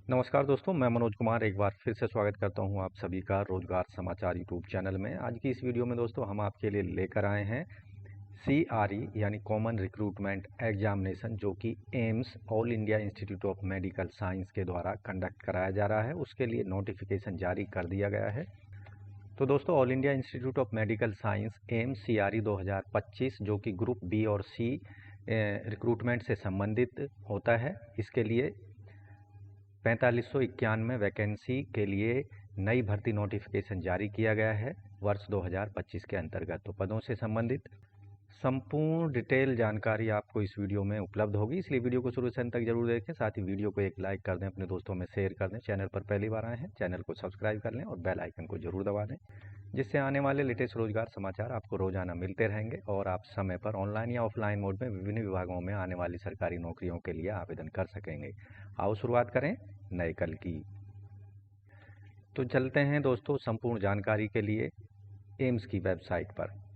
नमस्कार दोस्तों, मैं मनोज कुमार एक बार फिर से स्वागत करता हूं आप सभी का रोजगार समाचार यूट्यूब चैनल में। आज की इस वीडियो में दोस्तों हम आपके लिए लेकर आए हैं CRE यानी कॉमन रिक्रूटमेंट एग्जामिनेशन, जो कि AIIMS all India institute of medical science के द्वारा कंडक्ट कराया जा रहा है। उसके लिए नोटिफिकेशन जारी कर दिया गया है। तो दोस्तों, all India institute of medical science AIIMS CRE 2025 जो कि ग्रुप बी और सी रिक्रूटमेंट से संबंधित होता है, इसके लिए 4591 वैकेंसी के लिए नई भर्ती नोटिफिकेशन जारी किया गया है वर्ष 2025 के अंतर्गत। तो पदों से संबंधित संपूर्ण डिटेल जानकारी आपको इस वीडियो में उपलब्ध होगी, इसलिए वीडियो को शुरू से अंत तक जरूर देखें। साथ ही वीडियो को एक लाइक कर दें, अपने दोस्तों में शेयर कर दें। चैनल पर पहली बार आए हैं, चैनल को सब्सक्राइब कर लें और बेल आइकन को जरूर दबा दें, जिससे आने वाले लेटेस्ट रोजगार समाचार आपको रोजाना मिलते रहेंगे और आप समय पर ऑनलाइन या ऑफलाइन मोड में विभिन्न विभागों में आने वाली सरकारी नौकरियों के लिए आवेदन कर सकेंगे। आओ शुरुआत करें नए कल की। तो चलते हैं दोस्तों संपूर्ण जानकारी के लिए एम्स की वेबसाइट पर।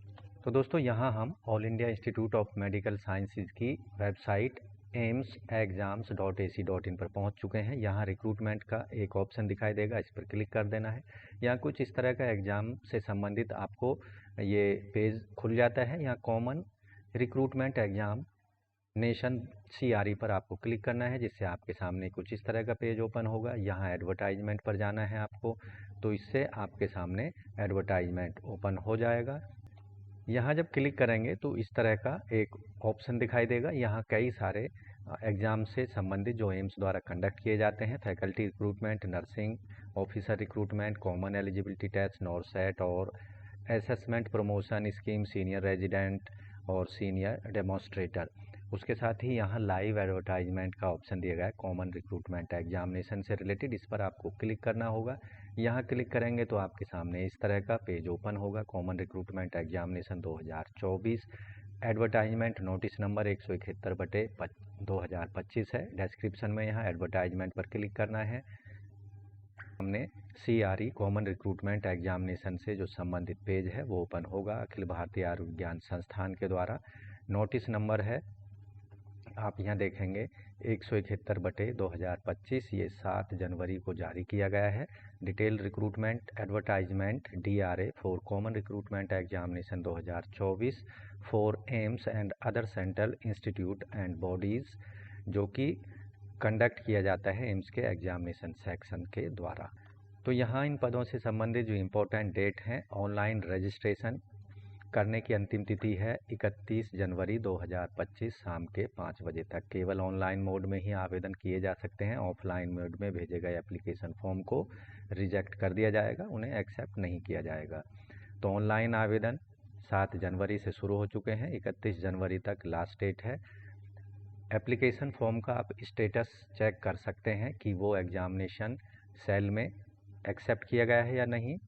तो दोस्तों, यहाँ हम all India institute of medical sciences की वेबसाइट amsexams.ac.in पर पहुँच चुके हैं। यहाँ रिक्रूटमेंट का एक ऑप्शन दिखाई देगा, इस पर क्लिक कर देना है। यहाँ कुछ इस तरह का एग्ज़ाम से संबंधित आपको ये पेज खुल जाता है। यहाँ common recruitment exam nation CRE पर आपको क्लिक करना है, जिससे आपके सामने कुछ इस तरह का पेज ओपन होगा। यहाँ एडवर्टाइजमेंट पर जाना है आपको, तो इससे आपके सामने एडवर्टाइजमेंट ओपन हो जाएगा। यहाँ जब क्लिक करेंगे तो इस तरह का एक ऑप्शन दिखाई देगा। यहाँ कई सारे एग्ज़ाम से संबंधित जो एम्स द्वारा कंडक्ट किए जाते हैं, faculty recruitment, nursing officer recruitment, common eligibility test, NORCET और assessment promotion scheme, senior resident और सीनियर डेमोन्स्ट्रेटर। उसके साथ ही यहाँ लाइव एडवर्टाइजमेंट का ऑप्शन दिया गया है कॉमन रिक्रूटमेंट एग्जामिनेशन से रिलेटेड, इस पर आपको क्लिक करना होगा। यहाँ क्लिक करेंगे तो आपके सामने इस तरह का पेज ओपन होगा। Common recruitment examination 2024 advertisement notice number 171/2025 है। डिस्क्रिप्शन में यहाँ एडवर्टाइजमेंट पर क्लिक करना है। हमने CRE कॉमन रिक्रूटमेंट एग्जामिनेशन से जो संबंधित पेज है वो ओपन होगा। अखिल भारतीय आयुर्विज्ञान संस्थान के द्वारा नोटिस नंबर है, आप यहाँ देखेंगे 171/2025, ये 7 जनवरी को जारी किया गया है। Detail recruitment advertisement DRA for common recruitment examination 2024 for AIIMS and other central institute and bodies, जो कि कंडक्ट किया जाता है एम्स के एग्जामिनेशन सेक्शन के द्वारा। तो यहाँ इन पदों से संबंधित जो इम्पोर्टेंट डेट हैं, ऑनलाइन रजिस्ट्रेशन करने की अंतिम तिथि है 31 जनवरी 2025 शाम के 5 बजे तक। केवल ऑनलाइन मोड में ही आवेदन किए जा सकते हैं। ऑफलाइन मोड में भेजे गए एप्लीकेशन फॉर्म को रिजेक्ट कर दिया जाएगा, उन्हें एक्सेप्ट नहीं किया जाएगा। तो ऑनलाइन आवेदन 7 जनवरी से शुरू हो चुके हैं, 31 जनवरी तक लास्ट डेट है। एप्लीकेशन फॉर्म का आप स्टेटस चेक कर सकते हैं कि वो एग्जामिनेशन सेल में एक्सेप्ट किया गया है या नहीं।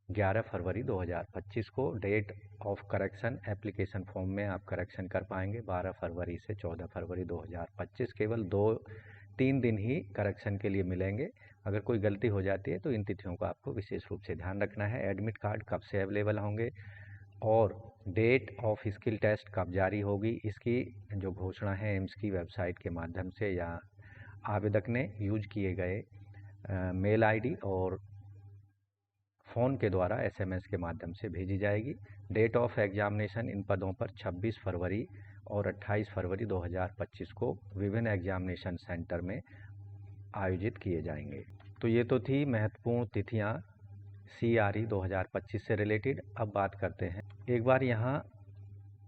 11 फरवरी 2025 को date of correction application form में आप करेक्शन कर पाएंगे। 12 फरवरी से 14 फरवरी 2025 केवल 2-3 दिन ही करेक्शन के लिए मिलेंगे। अगर कोई गलती हो जाती है तो इन तिथियों का आपको विशेष रूप से ध्यान रखना है। एडमिट कार्ड कब से अवेलेबल होंगे और डेट ऑफ स्किल टेस्ट कब जारी होगी, इसकी जो घोषणा है एम्स की वेबसाइट के माध्यम से या आवेदक ने यूज किए गए मेल ID और फ़ोन के द्वारा SMS के माध्यम से भेजी जाएगी। डेट ऑफ एग्जामिनेशन इन पदों पर 26 फरवरी और 28 फरवरी 2025 को विभिन्न एग्जामिनेशन सेंटर में आयोजित किए जाएंगे। तो ये तो थी महत्वपूर्ण तिथियां CRE 2025 से रिलेटेड। अब बात करते हैं, एक बार यहाँ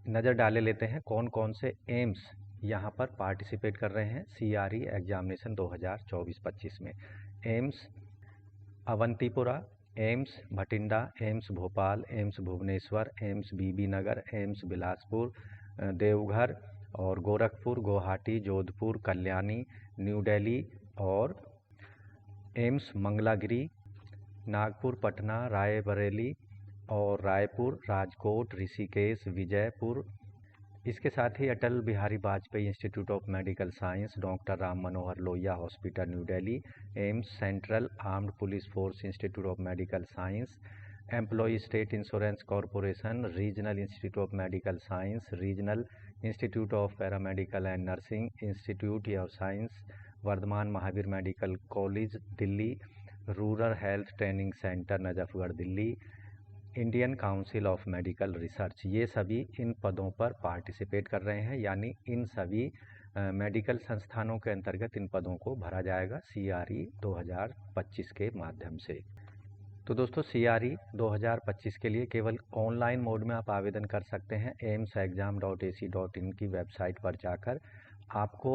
नज़र डाले लेते हैं कौन कौन से एम्स यहाँ पर पार्टिसिपेट कर रहे हैं CRE एग्जामिनेशन 2024-25 में। AIIMS Avantipura, AIIMS Bathinda, AIIMS Bhopal, AIIMS Bhubaneswar, AIIMS BB Nagar, AIIMS Bilaspur, Deoghar और गोरखपुर, गुवाहाटी, जोधपुर, कल्याणी, न्यू दिल्ली और एम्स मंगलागिरी, नागपुर, पटना, रायबरेली और रायपुर, राजकोट, ऋषिकेश, विजयपुर। इसके साथ ही Atal Bihari Vajpayee institute of medical science, doctor Ram Manohar Lohia hospital new Delhi, AIIMS central armed police force institute of medical science, employee state insurance corporation, regional institute of medical science, regional institute of paramedical and nursing institute of science, Vardhman Mahavir medical college Delhi, rural health training centre Najafgarh Delhi, Indian Council of Medical Research, ये सभी इन पदों पर participate कर रहे हैं। यानी इन सभी medical संस्थानों के अंतर्गत इन पदों को भरा जाएगा CRE 2025 के माध्यम से। तो दोस्तों CRE 2025 के लिए केवल ऑनलाइन मोड में आप आवेदन कर सकते हैं। aimsexam.ac.in की वेबसाइट पर जाकर आपको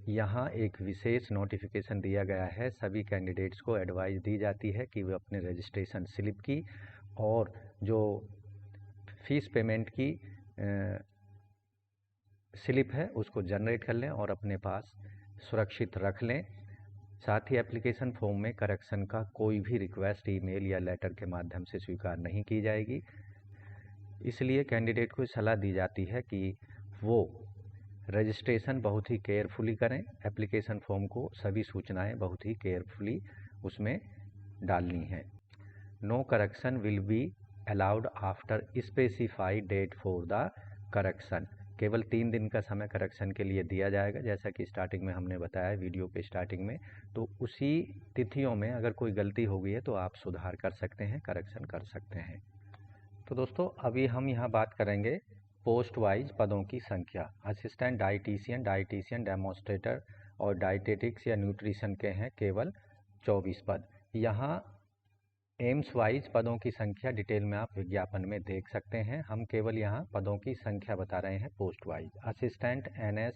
यहाँ एक विशेष नोटिफिकेशन दिया गया है। सभी कैंडिडेट्स को एडवाइस दी जाती है कि वे अपने रजिस्ट्रेशन स्लिप की और जो फीस पेमेंट की स्लिप है उसको जनरेट कर लें और अपने पास सुरक्षित रख लें। साथ ही एप्लीकेशन फॉर्म में करेक्शन का कोई भी रिक्वेस्ट ईमेल या लेटर के माध्यम से स्वीकार नहीं की जाएगी। इसलिए कैंडिडेट को सलाह दी जाती है कि वो रजिस्ट्रेशन बहुत ही केयरफुली करें। एप्लीकेशन फॉर्म को सभी सूचनाएं बहुत ही केयरफुली उसमें डालनी हैं। No correction will be allowed after specified date for the correction. केवल 3 दिन का समय करेक्शन के लिए दिया जाएगा, जैसा कि स्टार्टिंग में हमने बताया वीडियो के स्टार्टिंग में। तो उसी तिथियों में अगर कोई गलती हो गई है तो आप सुधार कर सकते हैं, करेक्शन कर सकते हैं। तो दोस्तों अभी हम यहाँ बात करेंगे पोस्ट वाइज पदों की संख्या। असिस्टेंट डाइटिशियन, डाइटिशियन डेमोन्स्ट्रेटर और डाइटेटिक्स या न्यूट्रिशन के हैं केवल 24 पद। यहाँ एम्स वाइज पदों की संख्या डिटेल में आप विज्ञापन में देख सकते हैं। हम केवल यहाँ पदों की संख्या बता रहे हैं post wise. Assistant NS,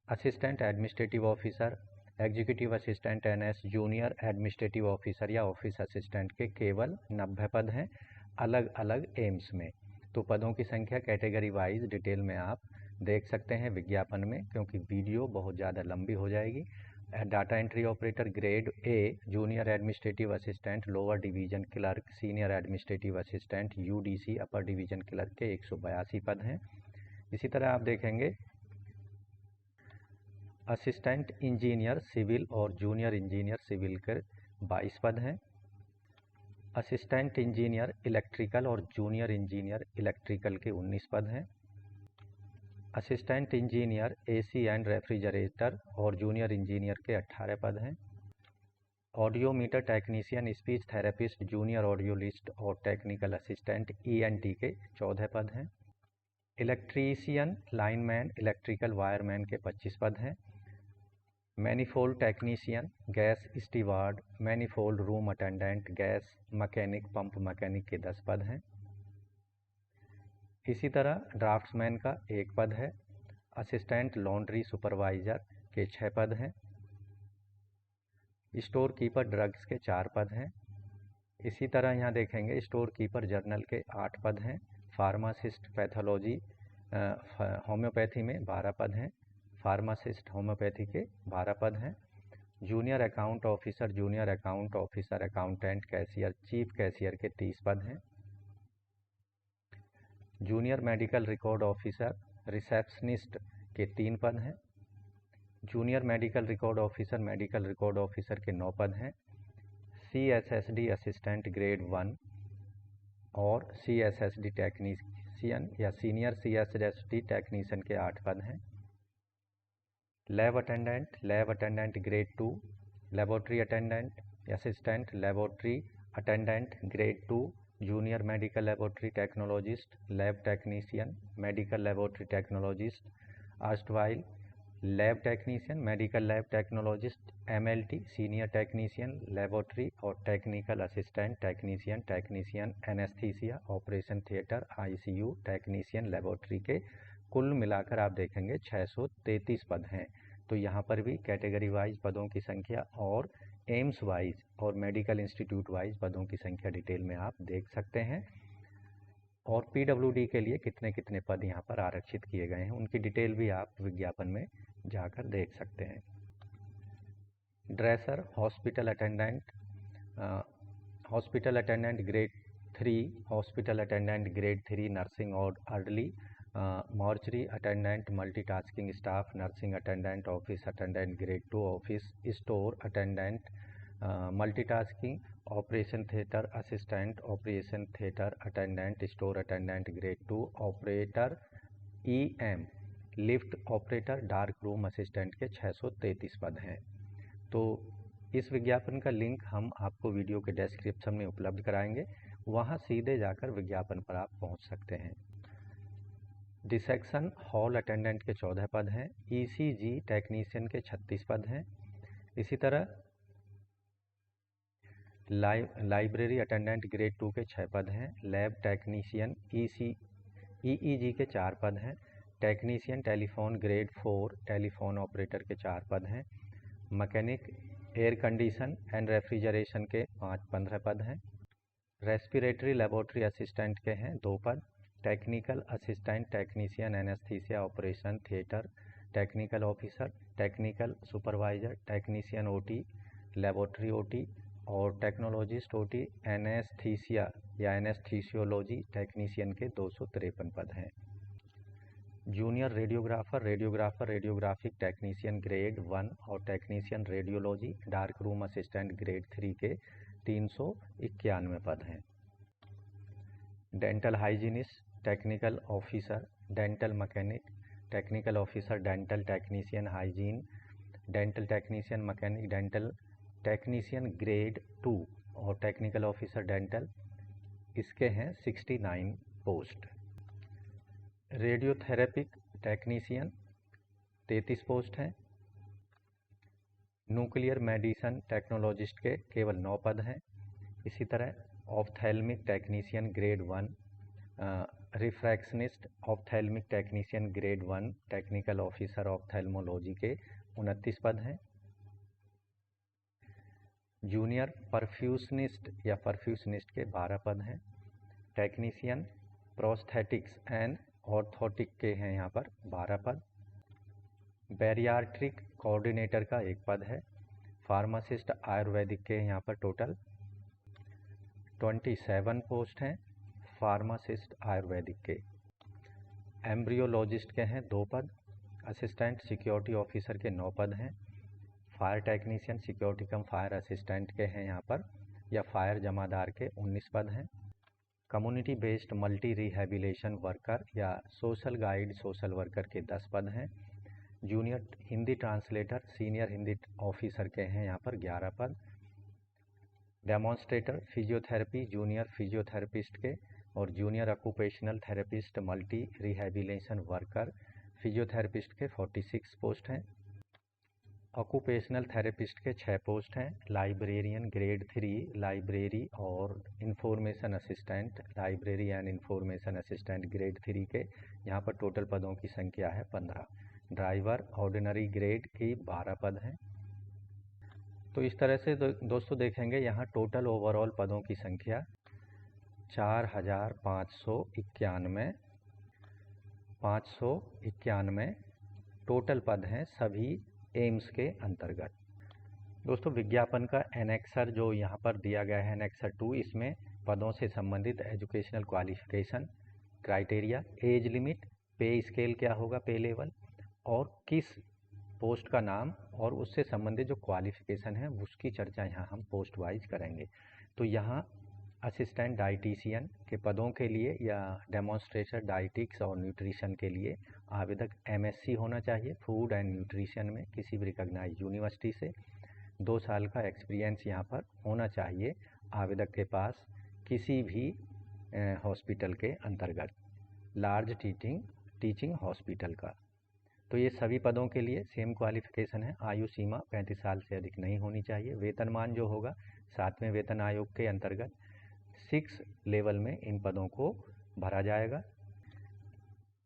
assistant administrative officer, executive assistant NS, junior administrative officer या ऑफिस असिस्टेंट के केवल 90 पद हैं अलग अलग एम्स में। तो पदों की संख्या कैटेगरी वाइज डिटेल में आप देख सकते हैं विज्ञापन में, क्योंकि वीडियो बहुत ज़्यादा लंबी हो जाएगी। Data entry operator grade A, junior administrative assistant, lower division clerk, senior administrative assistant, UDC upper division clerk के 182 पद हैं। इसी तरह आप देखेंगे असिस्टेंट इंजीनियर सिविल और जूनियर इंजीनियर सिविल के 22 पद हैं। असिस्टेंट इंजीनियर इलेक्ट्रिकल और जूनियर इंजीनियर इलेक्ट्रिकल के 19 पद हैं। Assistant engineer AC and refrigerator और जूनियर इंजीनियर के 18 पद हैं। Audiometer technician, speech therapist, junior ऑडियोलिस्ट और टेक्निकल असिस्टेंट ENT के 14 पद हैं। इलेक्ट्रीशियन, लाइनमैन, इलेक्ट्रिकल वायरमैन के 25 पद हैं। Manifold technician, gas steward, manifold room attendant, gas mechanic, pump mechanic के 10 पद हैं। इसी तरह ड्राफ्ट्समैन का 1 पद है। असिस्टेंट लॉन्ड्री सुपरवाइजर के 6 पद हैं। स्टोर कीपर ड्रग्स के 4 पद हैं। इसी तरह यहाँ देखेंगे स्टोर कीपर जर्नल के 8 पद हैं। फार्मासिस्ट पैथोलॉजी होम्योपैथी में 12 पद हैं। फार्मासिस्ट होम्योपैथी के 12 पद हैं। Junior account officer, junior account officer, accountant, cashier, chief cashier के 30 पद हैं। Junior medical record officer, receptionist के 3 पद हैं। Junior medical record officer, medical record officer के 9 पद हैं। CSSD असिस्टेंट ग्रेड 1 और CSSD टेक्नीशियन या सीनियर CSSD टेक्नीशियन के 8 पद हैं। Lab attendant grade 2, laboratory attendant, assistant laboratory attendant grade 2, junior medical laboratory technologist, lab technician, medical laboratory technologist, erstwhile lab technician, medical lab technologist, MLT senior technician laboratory और technical assistant technician, technician anaesthesia, operation theatre, ICU technician laboratory के कुल मिलाकर आप देखेंगे 633 पद हैं। तो यहाँ पर भी कैटेगरी वाइज पदों की संख्या और एम्स वाइज और मेडिकल इंस्टीट्यूट वाइज पदों की संख्या डिटेल में आप देख सकते हैं। और PWD के लिए कितने कितने पद यहाँ पर आरक्षित किए गए हैं उनकी डिटेल भी आप विज्ञापन में जाकर देख सकते हैं। Dresser, hospital attendant grade 3, hospital attendant grade 3 nursing और अर्ली, mortuary attendant, multitasking staff, nursing attendant, office attendant grade 2, office store attendant, multitasking, operation theatre assistant, operation theatre attendant, store attendant grade 2, operator EM lift operator, dark room assistant के 633 पद हैं। तो इस विज्ञापन का link हम आपको वीडियो के डिस्क्रिप्शन में उपलब्ध कराएंगे, वहां सीधे जाकर विज्ञापन पर आप पहुंच सकते हैं। डिसेक्शन हॉल अटेंडेंट के 14 पद हैं। ईसीजी टेक्नीशियन के 36 पद हैं। इसी तरह लाइब्रेरी अटेंडेंट ग्रेड 2 के 6 पद हैं। लैब टेक्नीशियन ईईजी के 4 पद हैं। Technician telephone grade 4 telephone operator के 4 पद हैं। Mechanic air condition and refrigeration के 15 पद हैं। रेस्पिरेटरी लेबोरेटरी असिस्टेंट के हैं 2 पद। Technical assistant technician anaesthesia operation theatre technical officer, technical supervisor, technician OT, laboratory OT और टेक्नोलॉजिस्ट ओटी एनेस्थीसिया या एनेस्थीसियोलॉजी टेक्नीशियन के 253 पद हैं। Junior radiographer radiographic technician grade 1 और technician radiology dark room assistant grade 3 के 391 पद हैं। Dental hygienist technical officer, dental mechanic, technical officer dental technician hygiene, dental technician mechanic, dental technician grade 2 और technical officer dental, इसके हैं 69 post. Radiotherapic technician 33 post हैं। Nuclear medicine technologist के केवल 9 पद हैं। इसी तरह ophthalmic technician grade 1, refractionist ophthalmic technician grade 1, technical officer ophthalmology के 29 पद हैं। जूनियर परफ्यूशनिस्ट या परफ्यूशनिस्ट के 12 पद हैं। टेक्नीशियन प्रोस्थेटिक्स एंड ऑर्थोटिक के हैं यहाँ पर 12 पद। बैरियाट्रिक कोऑर्डिनेटर का 1 पद है। फार्मासिस्ट आयुर्वेदिक के यहाँ पर टोटल 27 पोस्ट हैं फार्मासिस्ट आयुर्वेदिक के। एम्ब्रियोलॉजिस्ट के हैं 2 पद। असिस्टेंट सिक्योरिटी ऑफिसर के 9 पद हैं। Fire technician security cum fire assistant के हैं यहाँ पर या फायर जमादार के 19 पद हैं। Community based multi rehabilitation worker या सोशल गाइड सोशल वर्कर के 10 पद हैं। Junior Hindi translator senior Hindi officer के हैं यहाँ पर 11 पद। डेमोन्स्ट्रेटर फिजियोथेरेपी जूनियर फिजियोथेरेपिस्ट के और junior occupational therapist multi rehabilitation worker physiotherapist के 46 पोस्ट हैं। ऑक्यूपेशनल थेरेपिस्ट के 6 पोस्ट हैं। लाइब्रेरियन ग्रेड 3 लाइब्रेरी और information assistant library and information assistant grade 3 के यहाँ पर टोटल पदों की संख्या है 15। ड्राइवर ऑर्डिनरी ग्रेड की 12 पद हैं। तो इस तरह से दोस्तों देखेंगे यहाँ टोटल ओवरऑल पदों की संख्या 4591 टोटल पद हैं सभी एम्स के अंतर्गत। दोस्तों विज्ञापन का एनेक्सर जो यहाँ पर दिया गया है एनेक्सर 2, इसमें पदों से संबंधित educational qualification criteria, age limit, पे स्केल क्या होगा, पे लेवल और किस पोस्ट का नाम और उससे संबंधित जो क्वालिफिकेशन है उसकी चर्चा यहाँ हम पोस्ट वाइज करेंगे। तो यहाँ असिस्टेंट डाइटिशियन के पदों के लिए या डेमोन्स्ट्रेटर डाइटिक्स और न्यूट्रिशन के लिए आवेदक एमएससी होना चाहिए फूड एंड न्यूट्रिशन में किसी भी रिकॉग्नाइज्ड यूनिवर्सिटी से। 2 साल का एक्सपीरियंस यहाँ पर होना चाहिए आवेदक के पास किसी भी हॉस्पिटल के अंतर्गत, लार्ज टीचिंग हॉस्पिटल का। तो ये सभी पदों के लिए सेम क्वालिफिकेशन है। आयु सीमा 35 साल से अधिक नहीं होनी चाहिए। वेतनमान जो होगा 7वें वेतन आयोग के अंतर्गत 6 लेवल में इन पदों को भरा जाएगा।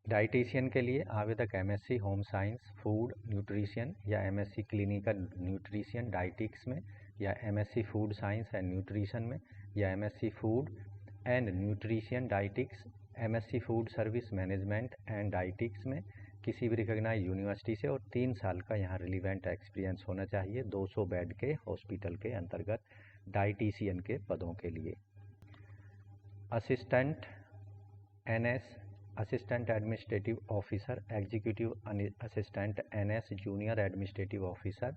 डाइटिशियन के लिए आवेदक MSc home science food nutrition या एमएससी क्लिनिकल न्यूट्रिशन डाइटिक्स में या MSc food science and nutrition में या MSc food and nutrition dietetics, MSc food service management and dietetics में किसी भी रिकॉग्नाइज्ड यूनिवर्सिटी से और 3 साल का यहाँ रिलीवेंट एक्सपीरियंस होना चाहिए 200 बेड के हॉस्पिटल के अंतर्गत डाइटिशियन के पदों के लिए। Assistant NS assistant administrative officer, executive assistant NS, junior administrative officer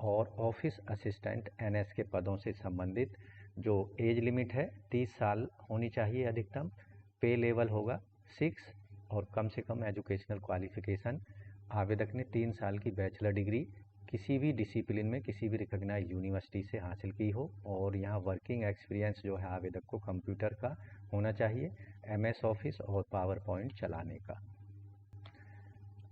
और ऑफिस असिस्टेंट एनएस के पदों से संबंधित जो एज लिमिट है 30 साल होनी चाहिए अधिकतम। पे लेवल होगा 6 और कम से कम एजुकेशनल क्वालिफिकेशन, आवेदक ने 3 साल की बैचलर डिग्री किसी भी डिसिप्लिन में किसी भी रिकॉग्नाइज यूनिवर्सिटी से हासिल की हो, और यहाँ वर्किंग एक्सपीरियंस जो है आवेदक को कंप्यूटर का होना चाहिए, MS ऑफिस और पावर पॉइंट चलाने का।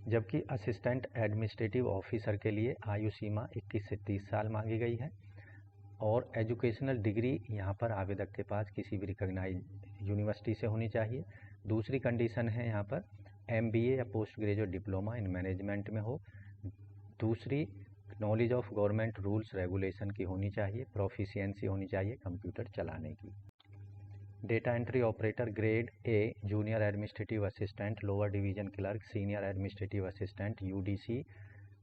जबकि असिस्टेंट एडमिनिस्ट्रेटिव ऑफिसर के लिए आयु सीमा 21 से 30 साल मांगी गई है, और एजुकेशनल डिग्री यहाँ पर आवेदक के पास किसी भी रिकॉग्नाइज यूनिवर्सिटी से होनी चाहिए। दूसरी कंडीशन है यहाँ पर MBA या post graduate diploma in management में हो। दूसरी, knowledge of government rules regulation की होनी चाहिए, प्रोफिशिएंसी होनी चाहिए कंप्यूटर चलाने की। Data entry operator grade A, junior administrative assistant, lower division clerk, senior administrative assistant UDC,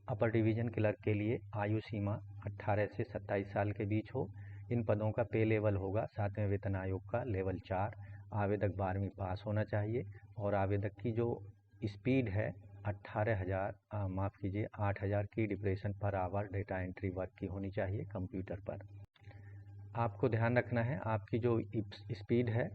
upper division clerk के लिए आयु सीमा 18 से 27 साल के बीच हो। इन पदों का पे लेवल होगा 7वें वेतन आयोग का लेवल 4। आवेदक 12वीं पास होना चाहिए, और आवेदक की जो स्पीड है 8,000 की depression per our data entry work की होनी चाहिए कंप्यूटर पर। आपको ध्यान रखना है, आपकी जो स्पीड है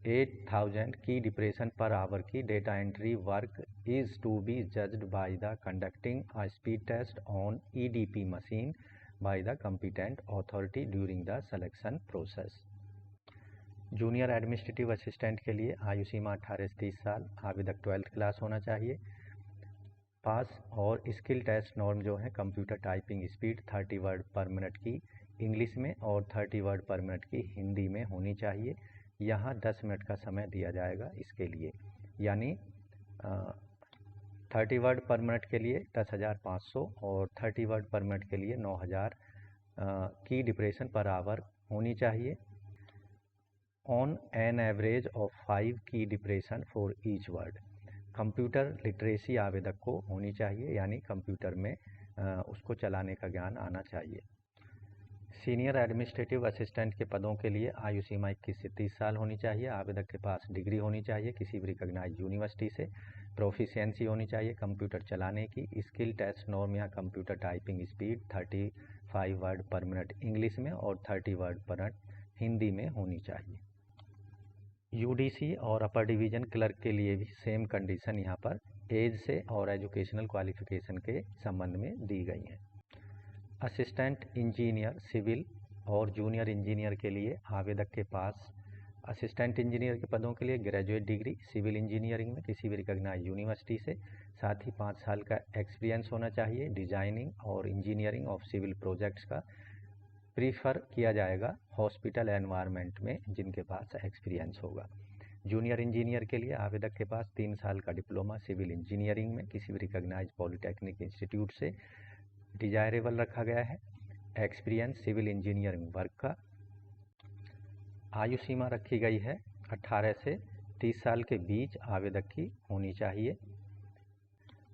8,000 की डिप्रेशन पर आवर की data entry work is to be judged by the conducting a speed test on EDP machine by the competent authority during the selection process. Junior administrative assistant के लिए आयु सीमा 18 से 30 साल, आवेदक 12th class होना चाहिए पास, और स्किल टेस्ट नॉर्म जो है computer typing speed 30 word per minute की इंग्लिश में और 30 वर्ड पर मिनट की हिंदी में होनी चाहिए। यहाँ 10 मिनट का समय दिया जाएगा इसके लिए, यानी 30 वर्ड पर मिनट के लिए 10,500 और 30 वर्ड पर मिनट के लिए 9,000 की डिप्रेशन पर आवर होनी चाहिए ऑन एन एवरेज ऑफ 5 की depression for each word. Computer literacy आवेदक को होनी चाहिए, यानी कंप्यूटर में उसको चलाने का ज्ञान आना चाहिए। सीनियर एडमिनिस्ट्रेटिव असिस्टेंट के पदों के लिए आयु सीमा 21 से 30 साल होनी चाहिए, आवेदक के पास डिग्री होनी चाहिए किसी भी रिकॉग्नाइज यूनिवर्सिटी से, प्रोफिशिएंसी होनी चाहिए कंप्यूटर चलाने की, स्किल टेस्ट नॉर्म या computer typing speed 35 word per minute English में और 30 वर्ड पर मिनट हिंदी में होनी चाहिए। UDC और अपर डिवीजन क्लर्क के लिए भी सेम कंडीशन यहाँ पर एज से और एजुकेशनल क्वालिफिकेशन के संबंध में दी गई हैं। असिस्टेंट इंजीनियर सिविल और जूनियर इंजीनियर के लिए आवेदक के पास असिस्टेंट इंजीनियर के पदों के लिए ग्रेजुएट डिग्री सिविल इंजीनियरिंग में किसी भी रिकॉग्नाइज यूनिवर्सिटी से, साथ ही 5 साल का एक्सपीरियंस होना चाहिए डिजाइनिंग और इंजीनियरिंग ऑफ सिविल प्रोजेक्ट्स का। प्रीफर किया जाएगा हॉस्पिटल एनवायरनमेंट में जिनके पास एक्सपीरियंस होगा। जूनियर इंजीनियर के लिए आवेदक के पास 3 साल का डिप्लोमा सिविल इंजीनियरिंग में किसी भी रिकॉग्नाइज पॉलिटेक्निक इंस्टीट्यूट से डिजायरेबल रखा गया है। एक्सपीरियंस सिविल इंजीनियरिंग वर्क का। आयु सीमा रखी गई है 18 से 30 साल के बीच आवेदक की होनी चाहिए।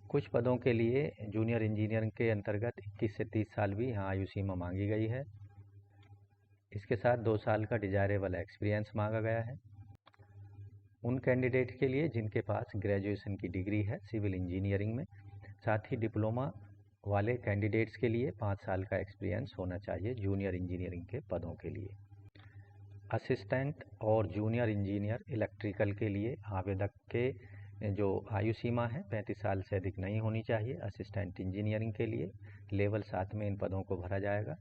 कुछ पदों के लिए जूनियर इंजीनियरिंग के अंतर्गत 21 से 30 साल भी यहाँ आयु सीमा मांगी गई है। इसके साथ 2 साल का डिजायरेबल एक्सपीरियंस मांगा गया है उन कैंडिडेट के लिए जिनके पास ग्रेजुएशन की डिग्री है सिविल इंजीनियरिंग में। साथ ही डिप्लोमा वाले कैंडिडेट्स के लिए 5 साल का एक्सपीरियंस होना चाहिए जूनियर इंजीनियरिंग के पदों के लिए। असिस्टेंट और जूनियर इंजीनियर इलेक्ट्रिकल के लिए आवेदक के जो आयु सीमा है 35 साल से अधिक नहीं होनी चाहिए। असिस्टेंट इंजीनियरिंग के लिए लेवल 7 में इन पदों को भरा जाएगा।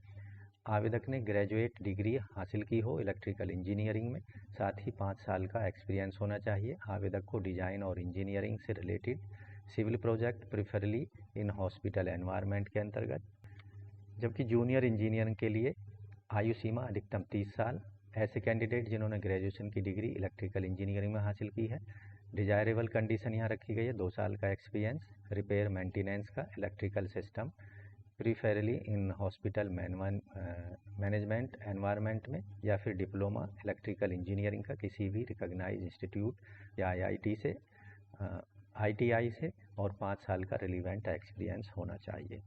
आवेदक ने ग्रेजुएट डिग्री हासिल की हो इलेक्ट्रिकल इंजीनियरिंग में, साथ ही 5 साल का एक्सपीरियंस होना चाहिए। आवेदक को डिजाइन और इंजीनियरिंग से related civil project preferably in hospital environment के अंतर्गत। जबकि जूनियर इंजीनियरिंग के लिए आयु सीमा अधिकतम 30 साल। ऐसे कैंडिडेट जिन्होंने ग्रेजुएशन की डिग्री इलेक्ट्रिकल इंजीनियरिंग में हासिल की है, डिजायरेबल कंडीशन यहाँ रखी गई है 2 साल का एक्सपीरियंस रिपेयर मेंटेनेंस का electrical system preferably in hospital management environment में, या फिर डिप्लोमा इलेक्ट्रिकल इंजीनियरिंग का किसी भी रिकॉग्नाइज इंस्टीट्यूट या ITI से और 5 साल का रिलीवेंट एक्सपीरियंस होना चाहिए।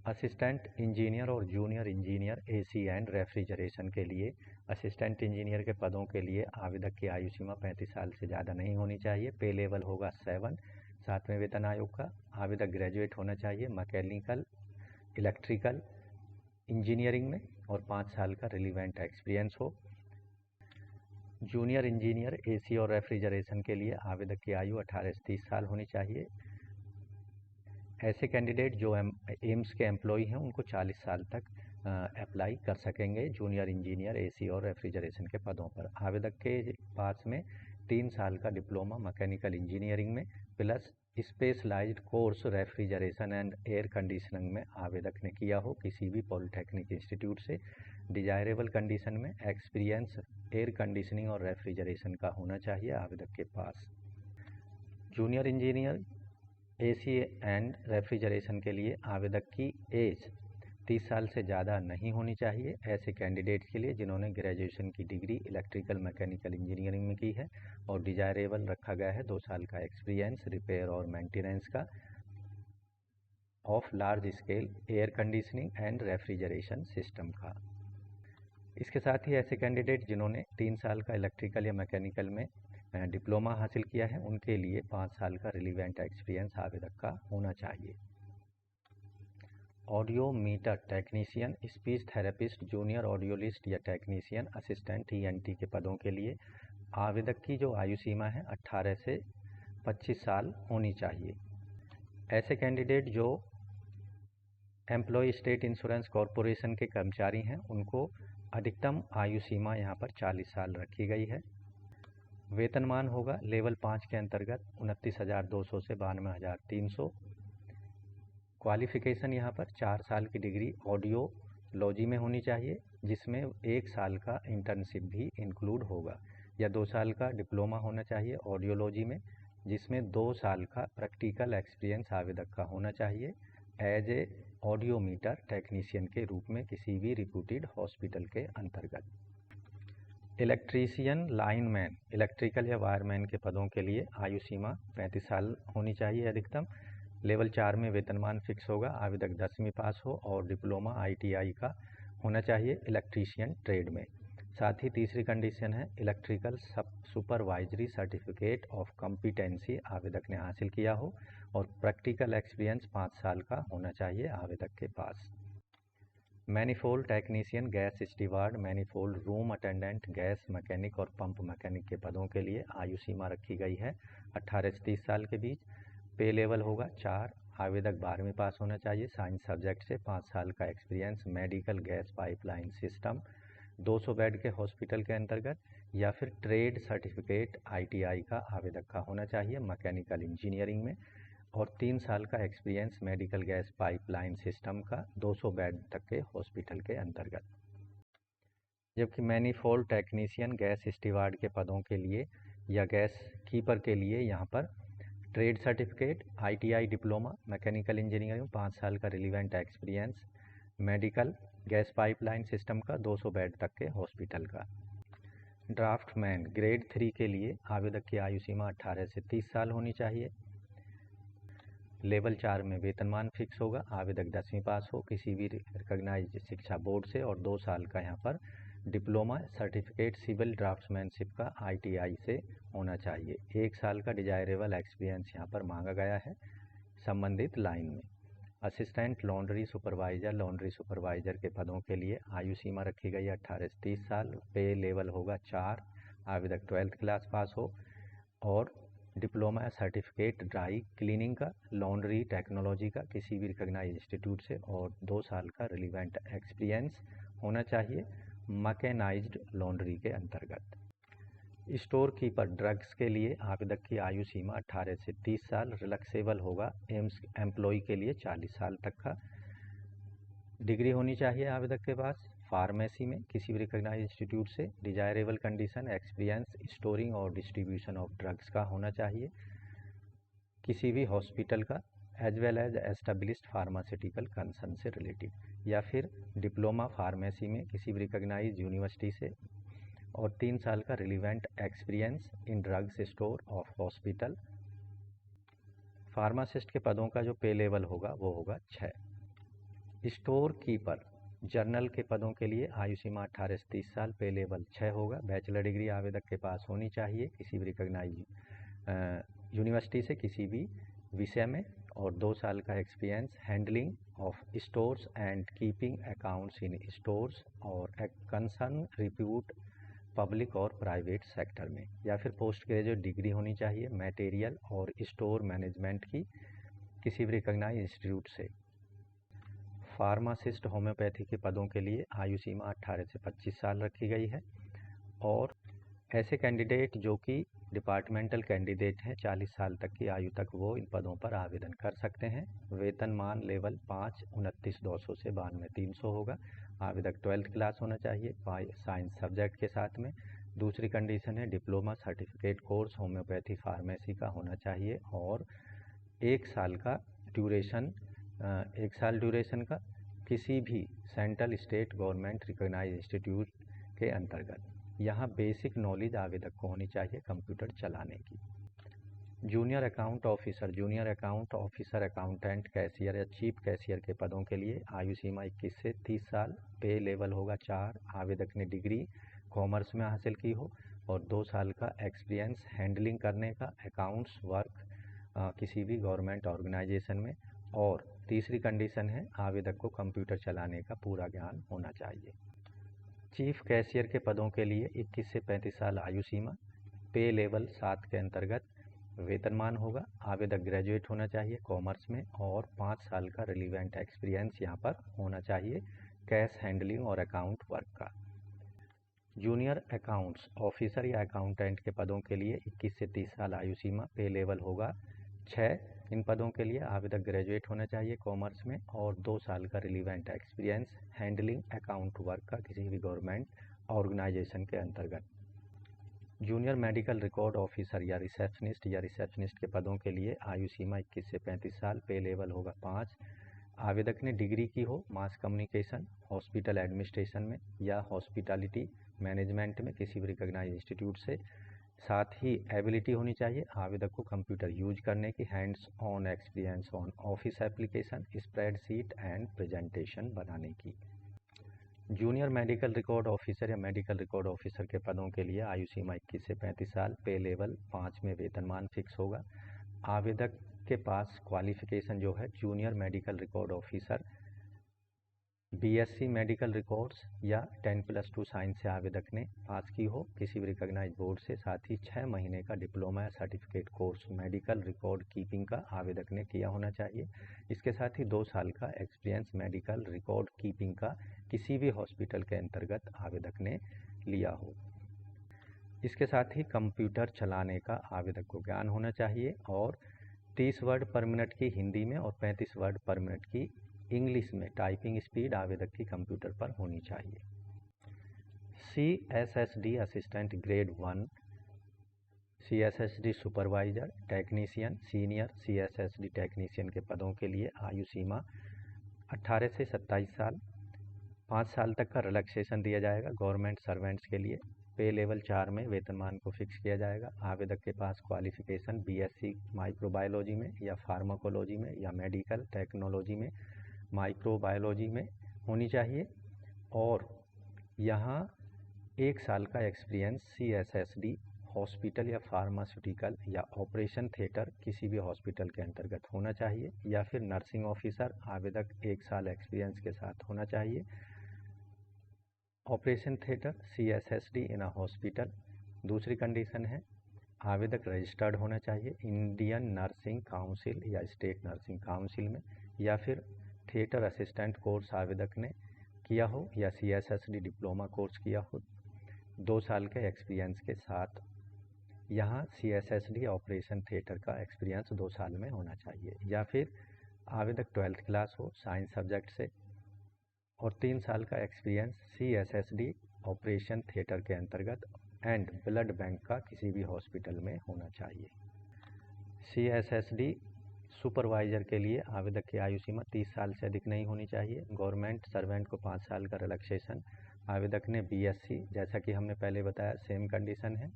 असिस्टेंट इंजीनियर और junior engineer AC and refrigeration के लिए असिस्टेंट इंजीनियर के पदों के लिए आवेदक की आयु सीमा 35 साल से ज़्यादा नहीं होनी चाहिए। पे लेवल होगा 7 7वें वेतन आयोग का। आवेदक ग्रेजुएट होना चाहिए मैकेनिकल इलेक्ट्रिकल इंजीनियरिंग में और 5 साल का रिलीवेंट एक्सपीरियंस हो। जूनियर इंजीनियर एसी और रेफ्रिजरेशन के लिए आवेदक की आयु 18 से 30 साल होनी चाहिए। ऐसे कैंडिडेट जो एम्स के एम्प्लॉय हैं उनको 40 साल तक अप्लाई कर सकेंगे जूनियर इंजीनियर एसी और रेफ्रिजरेशन के पदों पर। आवेदक के पास में 3 साल का डिप्लोमा मैकेनिकल इंजीनियरिंग में plus specialised course refrigeration and air conditioning में आवेदक ने किया हो किसी भी पॉलिटेक्निक इंस्टीट्यूट से। डिजायरेबल कंडीशन में एक्सपीरियंस एयर कंडीशनिंग और रेफ्रिजरेशन का होना चाहिए आवेदक के पास। Junior engineer AC and refrigeration के लिए आवेदक की एज 30 साल से ज़्यादा नहीं होनी चाहिए ऐसे कैंडिडेट के लिए जिन्होंने ग्रेजुएशन की डिग्री इलेक्ट्रिकल मैकेनिकल इंजीनियरिंग में की है और डिजायरेबल रखा गया है 2 साल का एक्सपीरियंस रिपेयर और मेंटेनेंस का of large scale air conditioning and refrigeration system का। इसके साथ ही ऐसे कैंडिडेट जिन्होंने 3 साल का इलेक्ट्रिकल या मैकेनिकल में डिप्लोमा हासिल किया है उनके लिए 5 साल का रिलीवेंट एक्सपीरियंस आवेदक का होना चाहिए। Audiometer technician, speech therapist, junior audiologist या टेक्नीशियन असिस्टेंट ईएनटी के पदों के लिए आवेदक की जो आयु सीमा है 18 से 25 साल होनी चाहिए। ऐसे कैंडिडेट जो एम्प्लॉय स्टेट इंश्योरेंस कॉरपोरेशन के कर्मचारी हैं उनको अधिकतम आयु सीमा यहाँ पर 40 साल रखी गई है। वेतनमान होगा लेवल 5 के अंतर्गत 29,200 से 92,300। क्वालिफिकेशन यहाँ पर 4 साल की डिग्री ऑडियोलॉजी में होनी चाहिए जिसमें 1 साल का इंटर्नशिप भी इंक्लूड होगा, या 2 साल का डिप्लोमा होना चाहिए ऑडियोलॉजी में जिसमें 2 साल का प्रैक्टिकल एक्सपीरियंस आवेदक का होना चाहिए एज ए ऑडियोमीटर टेक्नीशियन के रूप में किसी भी रिप्यूटेड हॉस्पिटल के अंतर्गत। इलेक्ट्रीशियन लाइनमैन, इलेक्ट्रिकल या वायरमैन के पदों के लिए आयु सीमा 35 साल होनी चाहिए अधिकतम। लेवल 4 में वेतनमान फिक्स होगा, आवेदक 10वीं पास हो और डिप्लोमा आईटीआई का होना चाहिए इलेक्ट्रीशियन ट्रेड में। साथ ही तीसरी कंडीशन है electrical supervisory certificate of competency आवेदक ने हासिल किया हो और प्रैक्टिकल एक्सपीरियंस 5 साल का होना चाहिए आवेदक के पास। Manifold technician, gas steward, manifold room attendant, gas mechanic और पंप मैकेनिक के पदों के लिए आयु सीमा रखी गई है 18 से 30 साल के बीच। पे लेवल होगा 4, आवेदक 12वीं पास होना चाहिए साइंस सब्जेक्ट से, 5 साल का experience medical gas pipeline system 200 bed के हॉस्पिटल के अंतर्गत, या फिर ट्रेड सर्टिफिकेट आईटीआई का आवेदक का होना चाहिए मैकेनिकल इंजीनियरिंग में, और 3 साल का experience medical gas pipeline system का 200 बेड तक के हॉस्पिटल के अंतर्गत। जबकि मैनिफोल्ड टेक्नीशियन, गैस स्टीवार्ड के पदों के लिए या गैस कीपर के लिए यहाँ पर trade certificate ITI diploma mechanical engineering 5 साल का relevant experience medical gas pipeline system का 200 बेड तक के हॉस्पिटल का। ड्राफ्टमैन ग्रेड 3 के लिए आवेदक की आयु सीमा 18 से 30 साल होनी चाहिए। लेवल 4 में वेतनमान फिक्स होगा, आवेदक 10वीं पास हो किसी भी रिकॉग्नाइज्ड शिक्षा बोर्ड से और 2 साल का यहाँ पर डिप्लोमा सर्टिफिकेट सिविल ड्राफ्ट्समैनशिप का आईटीआई से होना चाहिए। 1 साल का डिजायरेबल एक्सपीरियंस यहाँ पर मांगा गया है संबंधित लाइन में। असिस्टेंट लॉन्ड्री सुपरवाइजर के पदों के लिए आयु सीमा रखी गई है 18 से 30 साल। पे लेवल होगा 4, आवेदक 12th क्लास पास हो और डिप्लोमा सर्टिफिकेट ड्राई क्लीनिंग का, लॉन्ड्री टेक्नोलॉजी का किसी भी रिकॉग्नाइज्ड इंस्टीट्यूट से और 2 साल का रिलीवेंट एक्सपीरियंस होना चाहिए मैकेनाइज्ड लॉन्ड्री के अंतर्गत। स्टोर कीपर ड्रग्स के लिए आवेदक की आयु सीमा 18 से 30 साल, रिलैक्सेबल होगा एम्स एम्प्लॉय के लिए 40 साल तक का। डिग्री होनी चाहिए आवेदक के पास फार्मेसी में किसी भी रिकॉग्नाइज्ड इंस्टीट्यूट से। डिजायरेबल कंडीशन एक्सपीरियंस स्टोरिंग और डिस्ट्रीब्यूशन ऑफ ड्रग्स का होना चाहिए किसी भी हॉस्पिटल का, as well as established pharmaceutical concern से रिलेटेड, या फिर डिप्लोमा फार्मेसी में किसी भी रिकॉग्नाइज्ड यूनिवर्सिटी से, और 3 साल का relevant experience in drugs store of hospital. Pharmacist के पदों का जो पे लेवल होगा वो होगा 6। स्टोर कीपर जर्नल के पदों के लिए आयु सीमा 18 से 30 साल, पे लेवल 6 होगा। बैचलर डिग्री आवेदक के पास होनी चाहिए किसी भी रिकॉग्नाइज्ड यूनिवर्सिटी से किसी भी विषय में, और 2 साल का experience handling of stores and keeping accounts in stores और कंसर्न रिप्यूट पब्लिक और प्राइवेट सेक्टर में, या फिर पोस्ट ग्रेजुएट डिग्री होनी चाहिए मटेरियल और स्टोर मैनेजमेंट की किसी भी रिकॉग्नाइज इंस्टीट्यूट से। फार्मासिस्ट होम्योपैथी के पदों के लिए आयु सीमा 18 से 25 साल रखी गई है, और ऐसे कैंडिडेट जो कि डिपार्टमेंटल कैंडिडेट हैं 40 साल तक की आयु तक वो इन पदों पर आवेदन कर सकते हैं। वेतनमान लेवल 5 29,200 से 92,300 होगा। आवेदक 12th क्लास होना चाहिए साइंस सब्जेक्ट के साथ में। दूसरी कंडीशन है diploma certificate course homeopathy pharmacy का होना चाहिए, और 1 साल का ड्यूरेशन 1 साल ड्यूरेशन का किसी भी central state government recognise institute के अंतर्गत। यहाँ बेसिक नॉलेज आवेदक को होनी चाहिए कंप्यूटर चलाने की। Junior account officer, accountant, cashier या चीफ कैशियर के पदों के लिए आयु सीमा 21 से 30 साल, पे लेवल होगा 4। आवेदक ने डिग्री कॉमर्स में हासिल की हो और 2 साल का एक्सपीरियंस हैंडलिंग करने का अकाउंट्स वर्क किसी भी गवर्नमेंट ऑर्गेनाइजेशन में। और तीसरी कंडीशन है आवेदक को कंप्यूटर चलाने का पूरा ज्ञान होना चाहिए। चीफ कैशियर के पदों के लिए 21 से 35 साल आयु सीमा, पे लेवल 7 के अंतर्गत वेतनमान होगा। आवेदक ग्रेजुएट होना चाहिए कॉमर्स में और 5 साल का रिलीवेंट एक्सपीरियंस यहाँ पर होना चाहिए कैश हैंडलिंग और अकाउंट वर्क का। जूनियर अकाउंट्स ऑफिसर या अकाउंटेंट के पदों के लिए 21 से 30 साल आयु सीमा, पे लेवल होगा 6। इन पदों के लिए आवेदक ग्रेजुएट होना चाहिए कॉमर्स में और 2 साल का relevant experience handling account work का किसी भी गवर्नमेंट ऑर्गेनाइजेशन के अंतर्गत। जूनियर मेडिकल रिकॉर्ड ऑफिसर या रिसेप्शनिस्ट के पदों के लिए आयु सीमा 21 से 35 साल, पे लेवल होगा 5। आवेदक ने डिग्री की हो मास कम्युनिकेशन, हॉस्पिटल एडमिनिस्ट्रेशन में या हॉस्पिटैलिटी मैनेजमेंट में किसी भी रिकॉग्नाइज इंस्टीट्यूट से। साथ ही एबिलिटी होनी चाहिए आवेदक को कंप्यूटर यूज करने की, hands on experience on office application, spreadsheet and presentation बनाने की। जूनियर मेडिकल रिकॉर्ड ऑफिसर या मेडिकल रिकॉर्ड ऑफिसर के पदों के लिए आयु सीमा 21 से 35 साल, पे लेवल 5 में वेतनमान फिक्स होगा। आवेदक के पास क्वालिफिकेशन जो है junior medical record officer BSc medical records या 10+2 साइंस से आवेदक ने पास की हो किसी भी रिकॉग्नाइज बोर्ड से। साथ ही 6 महीने का डिप्लोमा या certificate course medical record keeping का आवेदक ने किया होना चाहिए। इसके साथ ही 2 साल का एक्सपीरियंस मेडिकल रिकॉर्ड कीपिंग का किसी भी हॉस्पिटल के अंतर्गत आवेदक ने लिया हो। इसके साथ ही कंप्यूटर चलाने का आवेदक को ज्ञान होना चाहिए और 30 वर्ड पर मिनट की हिंदी में और 35 वर्ड पर मिनट की इंग्लिश में टाइपिंग स्पीड आवेदक की कंप्यूटर पर होनी चाहिए। CSSD assistant grade 1, CSSD supervisor, technician, senior CSSD technician के पदों के लिए आयु सीमा 18 से 27 साल, 5 साल तक का रिलैक्सेशन दिया जाएगा गवर्नमेंट सर्वेंट्स के लिए। पे लेवल 4 में वेतनमान को फिक्स किया जाएगा। आवेदक के पास क्वालिफिकेशन BSc माइक्रोबायोलॉजी में या फार्माकोलॉजी में या मेडिकल टेक्नोलॉजी में माइक्रोबायोलॉजी में होनी चाहिए और यहाँ 1 साल का एक्सपीरियंस CSSD हॉस्पिटल या फार्मास्यूटिकल या ऑपरेशन थिएटर किसी भी हॉस्पिटल के अंतर्गत होना चाहिए, या फिर नर्सिंग ऑफिसर आवेदक 1 साल एक्सपीरियंस के साथ होना चाहिए। ऑपरेशन थिएटर CSSD इन अ हॉस्पिटल। दूसरी कंडीशन है आवेदक रजिस्टर्ड होना चाहिए इंडियन नर्सिंग काउंसिल या स्टेट नर्सिंग काउंसिल में, या फिर थिएटर असिस्टेंट कोर्स आवेदक ने किया हो या CSSD डिप्लोमा कोर्स किया हो 2 साल के एक्सपीरियंस के साथ। यहाँ CSSD ऑपरेशन थिएटर का एक्सपीरियंस 2 साल में होना चाहिए, या फिर आवेदक 12th क्लास हो साइंस सब्जेक्ट से और 3 साल का एक्सपीरियंस CSSD ऑपरेशन थिएटर के अंतर्गत एंड ब्लड बैंक का किसी भी हॉस्पिटल में होना चाहिए। CSSD सुपरवाइजर के लिए आवेदक की आयु सीमा 30 साल से अधिक नहीं होनी चाहिए। गवर्नमेंट सर्वेंट को 5 साल का रिलैक्सेशन। आवेदक ने BSc, जैसा कि हमने पहले बताया सेम कंडीशन है,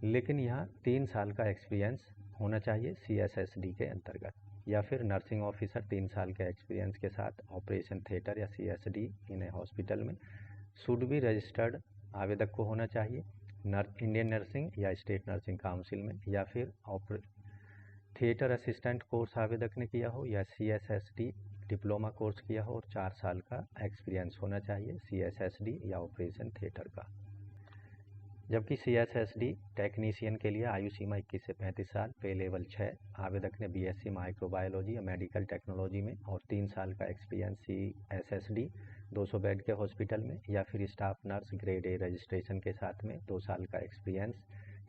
लेकिन यहाँ 3 साल का एक्सपीरियंस होना चाहिए CSSD के अंतर्गत, या फिर नर्सिंग ऑफिसर 3 साल के एक्सपीरियंस के साथ ऑपरेशन थिएटर या CSD इन ए हॉस्पिटल में। शुड बी रजिस्टर्ड आवेदक को होना चाहिए इंडियन नर्सिंग या स्टेट नर्सिंग काउंसिल में, या फिर थिएटर असिस्टेंट कोर्स आवेदक ने किया हो या CSSD डिप्लोमा कोर्स किया हो और 4 साल का एक्सपीरियंस होना चाहिए CSSD या ऑपरेशन थिएटर का। जबकि CSSD टेक्नीशियन के लिए आयु सीमा 21 से 35 साल, पे लेवल 6, आवेदक ने BSc माइक्रोबायोलॉजी या मेडिकल टेक्नोलॉजी में और 3 साल का एक्सपीरियंस CSSD 200 बेड के हॉस्पिटल में, या फिर staff nurse grade A registration के साथ में 2 साल का एक्सपीरियंस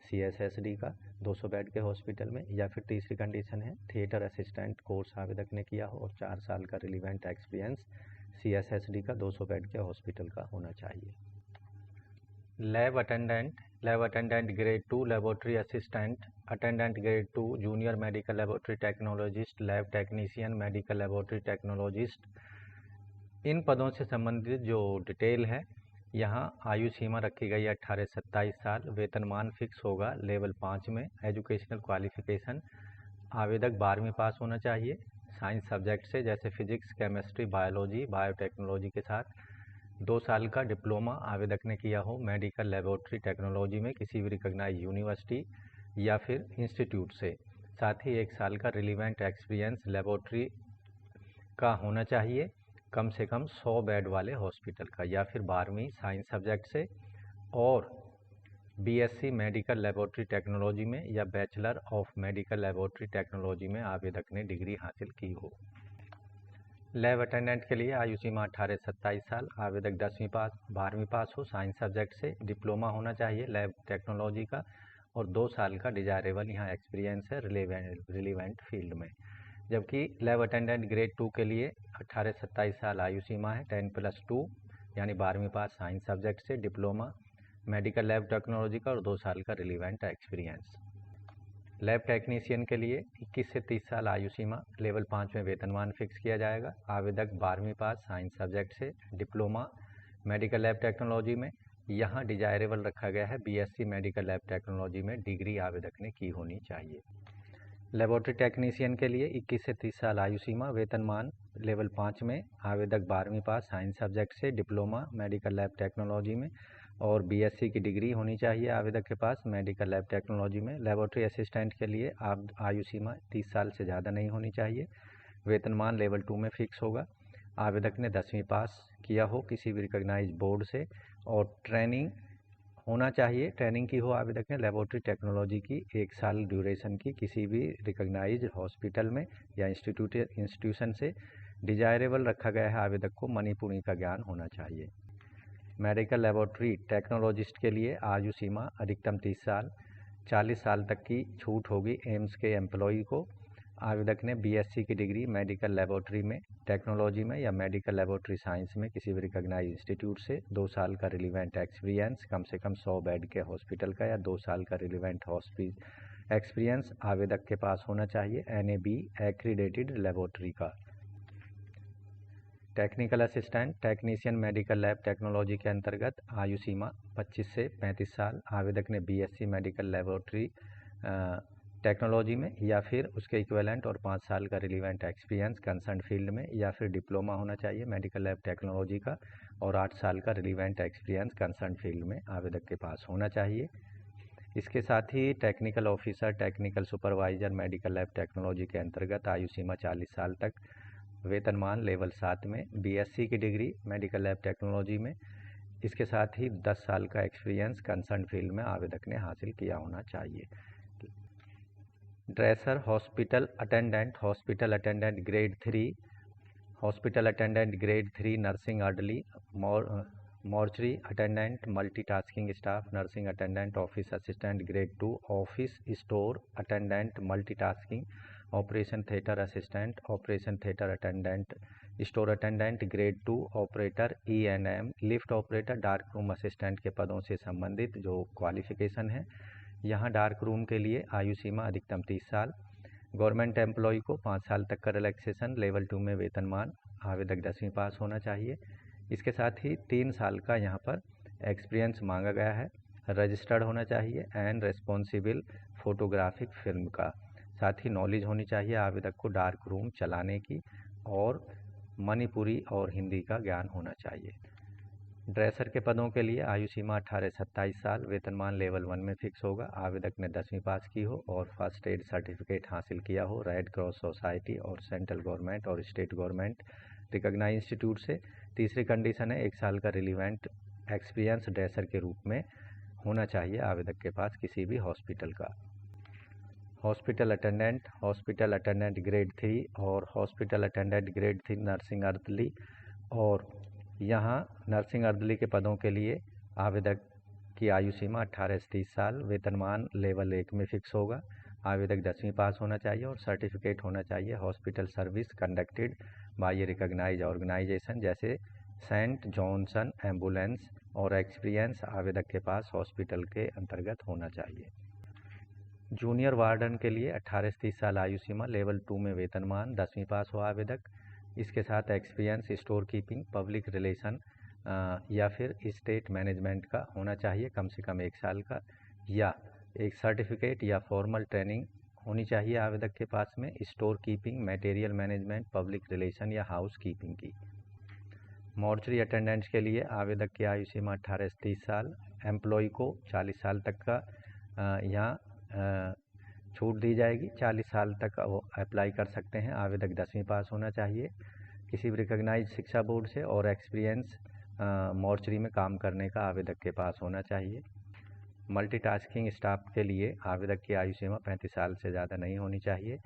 CSSD का 200 बेड के हॉस्पिटल में, या फिर तीसरी कंडीशन है थिएटर असिस्टेंट कोर्स आवेदक ने किया हो और 4 साल का रिलीवेंट एक्सपीरियंस CSSD का 200 बेड के हॉस्पिटल का होना चाहिए। Lab attendant grade 2, laboratory assistant, attendant grade 2, junior medical laboratory technologist, lab technician, medical laboratory technologist, इन पदों से संबंधित जो डिटेल है यहाँ आयु सीमा रखी गई है 18 से 27 साल। वेतनमान फिक्स होगा लेवल 5 में। एजुकेशनल क्वालिफिकेशन आवेदक 12वीं पास होना चाहिए साइंस सब्जेक्ट से, जैसे फिजिक्स, केमिस्ट्री, बायोलॉजी, बायोटेक्नोलॉजी के साथ 2 साल का डिप्लोमा आवेदक ने किया हो मेडिकल लेबोरेटरी टेक्नोलॉजी में किसी भी रिकॉग्नाइज्ड यूनिवर्सिटी या फिर इंस्टीट्यूट से। साथ ही 1 साल का रिलीवेंट एक्सपीरियंस लेबोरेटरी का होना चाहिए, कम से कम 100 बेड वाले हॉस्पिटल का, या फिर 12वीं साइंस सब्जेक्ट से और BSc मेडिकल लेबोरेटरी टेक्नोलॉजी में या bachelor of medical laboratory technology में आवेदक ने डिग्री हासिल की हो। लैब अटेंडेंट के लिए आयु सीमा 18 से 27 साल, आवेदक 12वीं पास हो साइंस सब्जेक्ट से, डिप्लोमा होना चाहिए लैब टेक्नोलॉजी का और 2 साल का डिजायरेबल यहाँ एक्सपीरियंस है रिलीवेंट फील्ड में। जबकि लैब अटेंडेंट ग्रेड 2 के लिए 18 से 27 साल आयु सीमा है, 10+2 यानी 12वीं पास साइंस सब्जेक्ट से, डिप्लोमा मेडिकल लैब टेक्नोलॉजी का और 2 साल का रिलीवेंट एक्सपीरियंस। लैब टेक्नीशियन के लिए 21 से 30 साल आयु सीमा, लेवल 5 में वेतनमान फिक्स किया जाएगा। आवेदक 12वीं पास साइंस सब्जेक्ट से, डिप्लोमा मेडिकल लैब टेक्नोलॉजी में, यहाँ डिजायरेबल रखा गया है BSc मेडिकल लैब टेक्नोलॉजी में डिग्री आवेदक ने की होनी चाहिए। लेबोरेटरी टेक्नीशियन के लिए 21 से 30 साल आयु सीमा, वेतनमान लेवल 5 में, आवेदक 12वीं पास साइंस सब्जेक्ट से, डिप्लोमा मेडिकल लैब टेक्नोलॉजी में और BSc की डिग्री होनी चाहिए आवेदक के पास मेडिकल लैब टेक्नोलॉजी में। लेबोरेटरी असिस्टेंट के लिए आयु सीमा 30 साल से ज़्यादा नहीं होनी चाहिए, वेतनमान लेवल 2 में फिक्स होगा। आवेदक ने 10वीं पास किया हो किसी भी रिकॉग्नाइज्ड बोर्ड से और ट्रेनिंग होना चाहिए, ट्रेनिंग की हो आवेदक ने लेबोरेटरी टेक्नोलॉजी की 1 साल ड्यूरेशन की किसी भी रिकॉग्नाइज्ड हॉस्पिटल में या इंस्टीट्यूशन से। डिजायरेबल रखा गया है आवेदक को मणिपुरी का ज्ञान होना चाहिए। मेडिकल लेबोरेटरी टेक्नोलॉजिस्ट के लिए आयु सीमा अधिकतम 30 साल, 40 साल तक की छूट होगी एम्स के एम्प्लॉई को। आवेदक ने BSc की डिग्री मेडिकल लेबोरेटरी में टेक्नोलॉजी में या मेडिकल लेबोरेटरी साइंस में किसी भी रिकॉग्नाइज्ड इंस्टीट्यूट से, 2 साल का रिलीवेंट एक्सपीरियंस कम से कम 100 बेड के हॉस्पिटल का या 2 साल का रिलीवेंट एक्सपीरियंस आवेदक के पास होना चाहिए NAB एक्रीडेटेड लेबोरेटरी का। Technical assistant technician medical lab technology के अंतर्गत आयु सीमा 25 से 35 साल, आवेदक ने BSc मेडिकल लेबोरेटरी टेक्नोलॉजी में या फिर उसके इक्विवेलेंट और 5 साल का रिलीवेंट एक्सपीरियंस कंसर्न फील्ड में या फिर डिप्लोमा होना चाहिए मेडिकल लैब टेक्नोलॉजी का और 8 साल का रिलीवेंट एक्सपीरियंस कंसर्न फील्ड में आवेदक के पास होना चाहिए। इसके साथ ही technical officer technical supervisor medical lab technology के अंतर्गत आयु सीमा 40 साल तक, वेतनमान लेवल 7 में, BSc की डिग्री मेडिकल लैब टेक्नोलॉजी में, इसके साथ ही 10 साल का एक्सपीरियंस कंसर्न फील्ड में आवेदक ने हासिल किया होना चाहिए। Dresser hospital attendant grade 3, hospital attendant grade 3 nursing orderly, mortuary attendant, multitasking staff nursing attendant, office assistant grade 2, office store attendant multitasking, operation theatre assistant, operation theatre attendant, store attendant grade 2, operator ENM, lift operator, dark room assistant के पदों से संबंधित जो qualification है। यहाँ dark room के लिए आयु सीमा अधिकतम 30 साल, गवर्नमेंट एम्प्लॉय को 5 साल तक का रिलैक्सेशन, लेवल 2 में वेतनमान, आवेदक 10वीं पास होना चाहिए। इसके साथ ही 3 साल का यहाँ पर एक्सपीरियंस मांगा गया है, रजिस्टर्ड होना चाहिए एंड रेस्पॉन्सिबल फोटोग्राफिक फिल्म का। साथ ही नॉलेज होनी चाहिए आवेदक को डार्क रूम चलाने की और मणिपुरी और हिंदी का ज्ञान होना चाहिए। ड्रेसर के पदों के लिए आयु सीमा 18 से 27 साल, वेतनमान लेवल 1 में फिक्स होगा। आवेदक ने 10वीं पास की हो और फर्स्ट एड सर्टिफिकेट हासिल किया हो रेड क्रॉस सोसाइटी और सेंट्रल गवर्नमेंट और स्टेट गवर्नमेंट रिकॉग्नाइज्ड इंस्टीट्यूट से। तीसरी कंडीशन है 1 साल का रिलीवेंट एक्सपीरियंस ड्रेसर के रूप में होना चाहिए आवेदक के पास किसी भी हॉस्पिटल का। हॉस्पिटल अटेंडेंट ग्रेड 3 और हॉस्पिटल अटेंडेंट ग्रेड 3 नर्सिंग अर्दली, और यहाँ नर्सिंग अर्दली के पदों के लिए आवेदक की आयु सीमा 18 से 30 साल, वेतनमान लेवल 1 में फिक्स होगा। आवेदक 10वीं पास होना चाहिए और सर्टिफिकेट होना चाहिए hospital service conducted by a recognised organisation जैसे सेंट जॉनसन एम्बुलेंस, और एक्सपीरियंस आवेदक के पास हॉस्पिटल के अंतर्गत होना चाहिए। जूनियर वार्डन के लिए 18 से 30 साल आयु सीमा, लेवल 2 में वेतनमान, 10वीं पास हो आवेदक। इसके साथ experience store keeping, public relation या फिर स्टेट मैनेजमेंट का होना चाहिए कम से कम 1 साल का, या एक सर्टिफिकेट या फॉर्मल ट्रेनिंग होनी चाहिए आवेदक के पास में store keeping, material management, public relation या हाउस कीपिंग की। मॉर्चरी अटेंडेंट्स के लिए आवेदक की आयु सीमा 18 से 30 साल, एम्प्लॉय को 40 साल तक का यहाँ छूट दी जाएगी, 40 साल तक वो अप्लाई कर सकते हैं। आवेदक 10वीं पास होना चाहिए किसी भी रिकॉग्नाइज शिक्षा बोर्ड से, और एक्सपीरियंस मॉर्चरी में काम करने का आवेदक के पास होना चाहिए। मल्टीटास्किंग स्टाफ के लिए आवेदक की आयु सीमा 35 साल से ज़्यादा नहीं होनी चाहिए।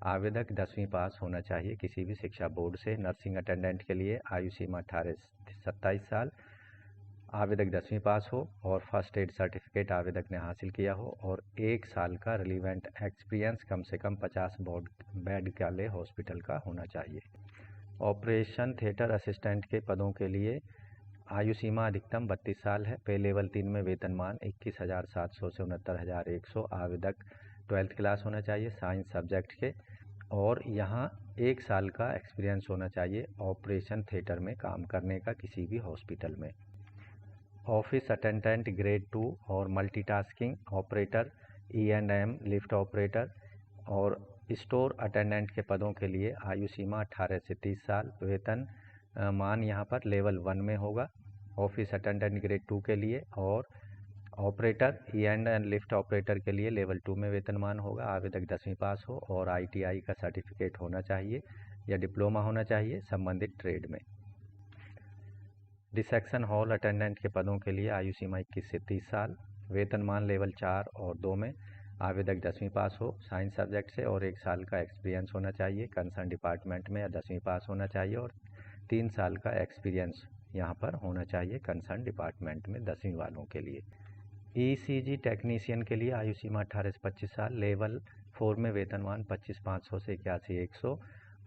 आवेदक 10वीं पास होना चाहिए किसी भी शिक्षा बोर्ड से। नर्सिंग अटेंडेंट के लिए आयु सीमा 18 से 27 साल, आवेदक 10वीं पास हो और फर्स्ट एड सर्टिफिकेट आवेदक ने हासिल किया हो, और 1 साल का रिलीवेंट एक्सपीरियंस कम से कम 50 बेड वाले हॉस्पिटल का होना चाहिए। ऑपरेशन थिएटर असिस्टेंट के पदों के लिए आयु सीमा अधिकतम 32 साल है। पे लेवल 3 में वेतनमान 21,700 से 69,100। आवेदक 12th क्लास होना चाहिए साइंस सब्जेक्ट के, और यहाँ 1 साल का एक्सपीरियंस होना चाहिए ऑपरेशन थिएटर में काम करने का किसी भी हॉस्पिटल में। ऑफिस अटेंडेंट ग्रेड 2 और multitasking operator, E&M lift operator और स्टोर अटेंडेंट के पदों के लिए आयु सीमा 18 से 30 साल, वेतन मान यहाँ पर लेवल 1 में होगा ऑफिस अटेंडेंट ग्रेड 2 के लिए, और ऑपरेटर E&M लिफ्ट ऑपरेटर के लिए लेवल 2 में वेतनमान होगा। आवेदक 10वीं पास हो और ITI का सर्टिफिकेट होना चाहिए या डिप्लोमा होना चाहिए संबंधित ट्रेड में। रिसेप्शन हॉल अटेंडेंट के पदों के लिए आयु सीमा 21 से 30 साल, वेतनमान लेवल 4 और 2 में। आवेदक 10वीं पास हो साइंस सब्जेक्ट से और 1 साल का एक्सपीरियंस होना चाहिए कंसर्न डिपार्टमेंट में, या 10वीं पास होना चाहिए और 3 साल का एक्सपीरियंस यहाँ पर होना चाहिए कंसर्न डिपार्टमेंट में 10वीं वालों के लिए। ECG टेक्नीशियन के लिए आयु सीमा 18 से 25 साल, लेवल 4 में वेतनमान 25,500 से 81,100,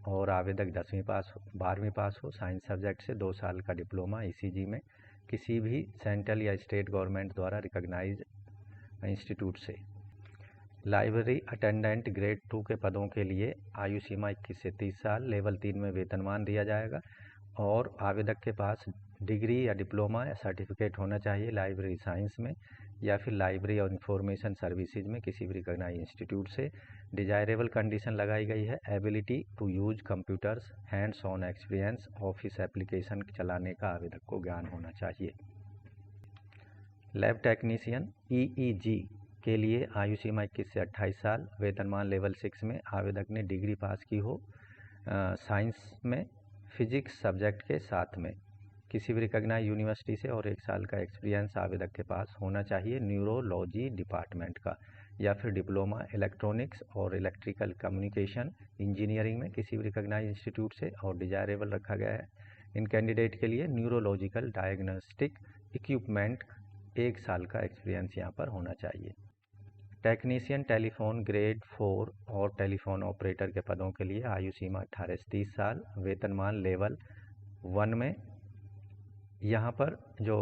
और आवेदक 12वीं पास हो साइंस सब्जेक्ट से, 2 साल का डिप्लोमा ECG में किसी भी सेंट्रल या स्टेट गवर्नमेंट द्वारा रिकॉग्नाइज इंस्टीट्यूट से। लाइब्रेरी अटेंडेंट ग्रेड 2 के पदों के लिए आयु सीमा 21 से 30 साल, लेवल 3 में वेतनमान दिया जाएगा, और आवेदक के पास डिग्री या डिप्लोमा या सर्टिफिकेट होना चाहिए लाइब्रेरी साइंस में, या फिर लाइब्रेरी और इंफॉर्मेशन सर्विसेज में किसी भी रिकॉग्नाइज इंस्टीट्यूट से। डिजायरेबल कंडीशन लगाई गई है ability to use computers, hands on experience, office application चलाने का आवेदक को ज्ञान होना चाहिए। लैब टेक्नीशियन EEG के लिए आयु सीमा 21 से 28 साल, वेतनमान लेवल 6 में। आवेदक ने डिग्री पास की हो साइंस में फिजिक्स सब्जेक्ट के साथ में किसी भी रिकॉग्नाइज यूनिवर्सिटी से, और 1 साल का एक्सपीरियंस आवेदक के पास होना चाहिए न्यूरोलॉजी डिपार्टमेंट का, या फिर डिप्लोमा इलेक्ट्रॉनिक्स और इलेक्ट्रिकल कम्युनिकेशन इंजीनियरिंग में किसी भी रिकॉग्नाइज इंस्टीट्यूट से, और डिजायरेबल रखा गया है इन कैंडिडेट के लिए न्यूरोलॉजिकल डायग्नोस्टिक इक्विपमेंट, 1 साल का एक्सपीरियंस यहाँ पर होना चाहिए। टेक्नीशियन टेलीफोन ग्रेड 4 और टेलीफोन ऑपरेटर के पदों के लिए आयु सीमा 18 से 30 साल, वेतनमान लेवल 1 में। यहाँ पर जो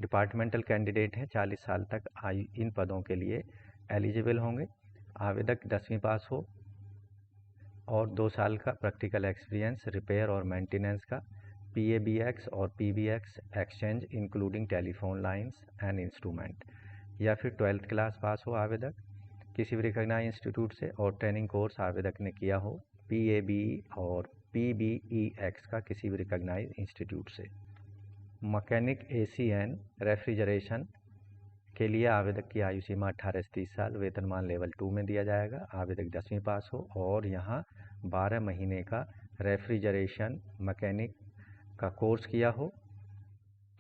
डिपार्टमेंटल कैंडिडेट हैं 40 साल तक आयु इन पदों के लिए एलिजिबल होंगे। आवेदक 10वीं पास हो और 2 साल का प्रैक्टिकल एक्सपीरियंस रिपेयर और मेंटेनेंस का, PABX और PBX exchange including telephone lines and instrument, या फिर 12th क्लास पास हो आवेदक किसी भी रिकॉग्नाइज इंस्टीट्यूट से, और ट्रेनिंग कोर्स आवेदक ने किया हो PABE और PBEX का किसी भी रिकॉग्नाइज इंस्टीट्यूट से। मैकेनिक ACN रेफ्रिजरेशन के लिए आवेदक की आयु सीमा 18 से 30 साल, वेतनमान लेवल 2 में दिया जाएगा। आवेदक 10वीं पास हो और यहाँ 12 महीने का रेफ्रिजरेशन मैकेनिक का कोर्स किया हो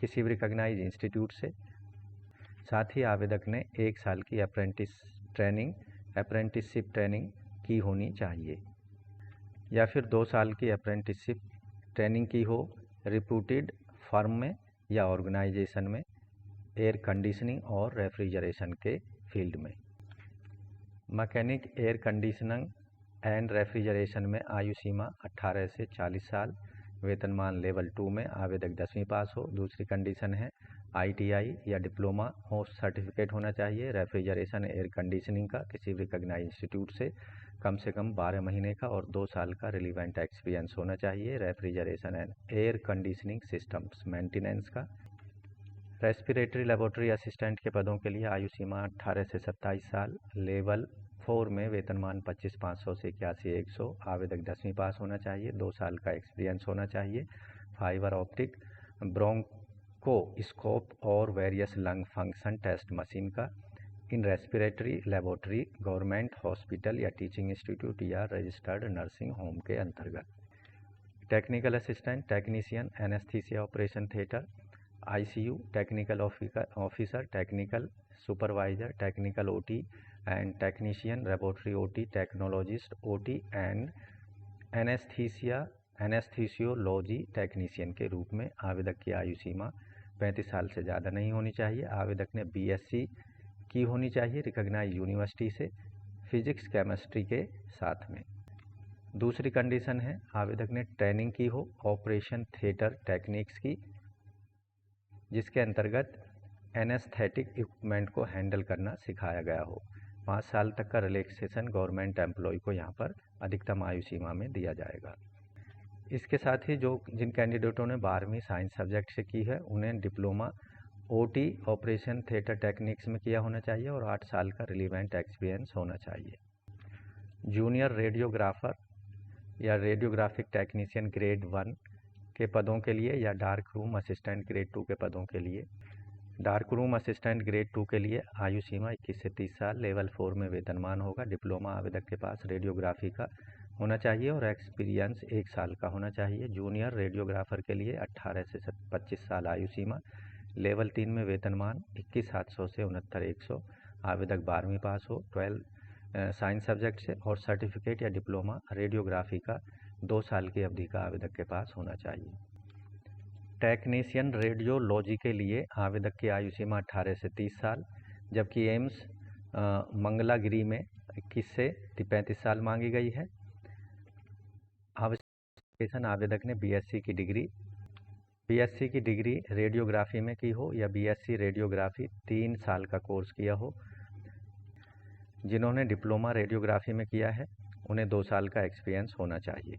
किसी भी रिकॉग्नाइज इंस्टीट्यूट से। साथ ही आवेदक ने 1 साल की अप्रेंटिसशिप ट्रेनिंग की होनी चाहिए, या फिर 2 साल की अप्रेंटिसशिप ट्रेनिंग की हो रिप्यूटेड फर्म में या ऑर्गेनाइजेशन में एयर कंडीशनिंग और रेफ्रिजरेशन के फील्ड में। Mechanic air conditioning and refrigeration में आयु सीमा 18 से 40 साल, वेतनमान लेवल 2 में आवेदक 10वीं पास हो। दूसरी कंडीशन है ITI या डिप्लोमा हो सर्टिफिकेट होना चाहिए रेफ्रिजरेशन एयर कंडीशनिंग का किसी रिकॉग्नाइज्ड इंस्टीट्यूट से कम 12 महीने का और 2 साल का रिलीवेंट एक्सपीरियंस होना चाहिए refrigeration and air conditioning systems maintenance का। रेस्पिरेटरी लेबोरेटरी असिस्टेंट के पदों के लिए आयु सीमा 18 से 27 साल, लेवल 4 में वेतनमान 25,500 से 81,100, आवेदक 10वीं पास होना चाहिए, 2 साल का एक्सपीरियंस होना चाहिए। फाइबर ऑप्टिक ब्रोंकोस्कोप और various lung function test machine का in respiratory laboratory government hospital या टीचिंग इंस्टीट्यूट या रजिस्टर्ड नर्सिंग होम के अंतर्गत। Technical assistant technician anaesthesia operation theatre ICU technical officer technical supervisor technical OT and technician laboratory OT technologist OT and anaesthesiology technician के रूप में आवेदक की आयु सीमा 35 साल से ज़्यादा नहीं होनी चाहिए। आवेदक ने BSc की होनी चाहिए रिकॉग्नाइज्ड यूनिवर्सिटी से फिजिक्स केमिस्ट्री के साथ में। दूसरी कंडीशन है आवेदक ने ट्रेनिंग की हो ऑपरेशन थिएटर टेक्निक्स की, जिसके अंतर्गत एनेस्थेटिक इक्विपमेंट को हैंडल करना सिखाया गया हो। 5 साल तक का रिलैक्सेशन गवर्नमेंट एम्प्लॉय को यहाँ पर अधिकतम आयु सीमा में दिया जाएगा। इसके साथ ही जिन कैंडिडेटों ने 12वीं साइंस सब्जेक्ट से की है उन्हें diploma OT operation theatre techniques में किया होना चाहिए और 8 साल का रिलीवेंट एक्सपीरियंस होना चाहिए। जूनियर रेडियोग्राफर या रेडियोग्राफिक टेक्नीशियन ग्रेड 1 के पदों के लिए या डार्क रूम असिस्टेंट ग्रेड 2 के पदों के लिए। डार्क रूम असिस्टेंट ग्रेड 2 के लिए आयु सीमा 21 से 30 साल, लेवल 4 में वेतनमान होगा। डिप्लोमा आवेदक के पास रेडियोग्राफी का होना चाहिए और एक्सपीरियंस 1 साल का होना चाहिए। जूनियर रेडियोग्राफर के लिए 18 से 25 साल आयु सीमा, लेवल 3 में वेतनमान 21,700 से 69,100, आवेदक 12वीं पास हो 12 साइंस सब्जेक्ट से और सर्टिफिकेट या डिप्लोमा रेडियोग्राफी का 2 साल की अवधि का आवेदक के पास होना चाहिए। टेक्नीशियन रेडियोलॉजी के लिए आवेदक की आयु सीमा 18 से 30 साल, जबकि एम्स मंगलागिरी में 21 से 35 साल मांगी गई है। आवश्यक आवेदक ने BSc की डिग्री रेडियोग्राफी में की हो या BSc रेडियोग्राफी 3 साल का कोर्स किया हो। जिन्होंने डिप्लोमा रेडियोग्राफी में किया है उन्हें 2 साल का एक्सपीरियंस होना चाहिए।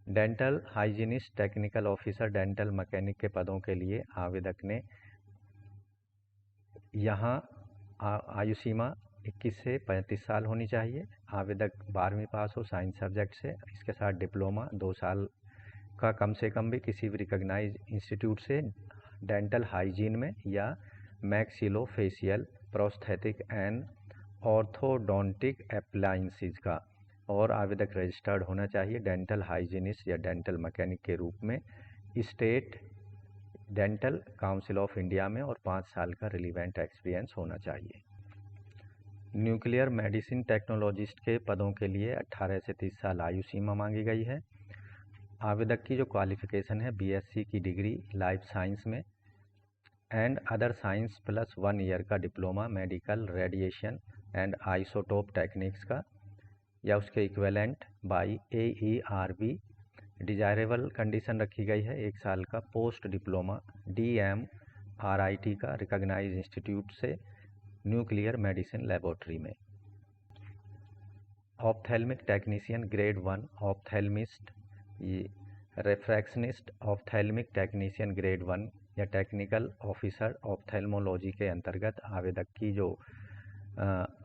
Dental hygienist technical officer dental mechanic के पदों के लिए आवेदक ने यहाँ आयु सीमा 21 से 35 साल होनी चाहिए। आवेदक 12वीं पास हो साइंस सब्जेक्ट से, इसके साथ डिप्लोमा 2 साल का कम से कम भी किसी भी रिकॉग्नाइज्ड इंस्टीट्यूट से डेंटल हाइजीन में या maxillofacial prosthetic and orthodontic appliances का, और आवेदक रजिस्टर्ड होना चाहिए डेंटल हाइजीनिस्ट या डेंटल मैकेनिक के रूप में state dental council of India में और 5 साल का रिलीवेंट एक्सपीरियंस होना चाहिए। न्यूक्लियर मेडिसिन टेक्नोलॉजिस्ट के पदों के लिए 18 से 30 साल आयु सीमा मांगी गई है। आवेदक की जो क्वालिफिकेशन है BSc की डिग्री लाइफ साइंस में and other science plus 1 year का diploma medical radiation and isotope techniques का या उसके equivalent by AERB। Desirable condition रखी गई है 1 साल का पोस्ट डिप्लोमा DMRIT का रिकॉग्नाइज्ड इंस्टीट्यूट से न्यूक्लियर मेडिसिन लेबोरेटरी में। Ophthalmic technician grade 1 ophthalmist refractionist ophthalmic technician grade 1 या टेक्निकल ऑफिसर ऑप्थेल्मोलॉजी के अंतर्गत आवेदक की जो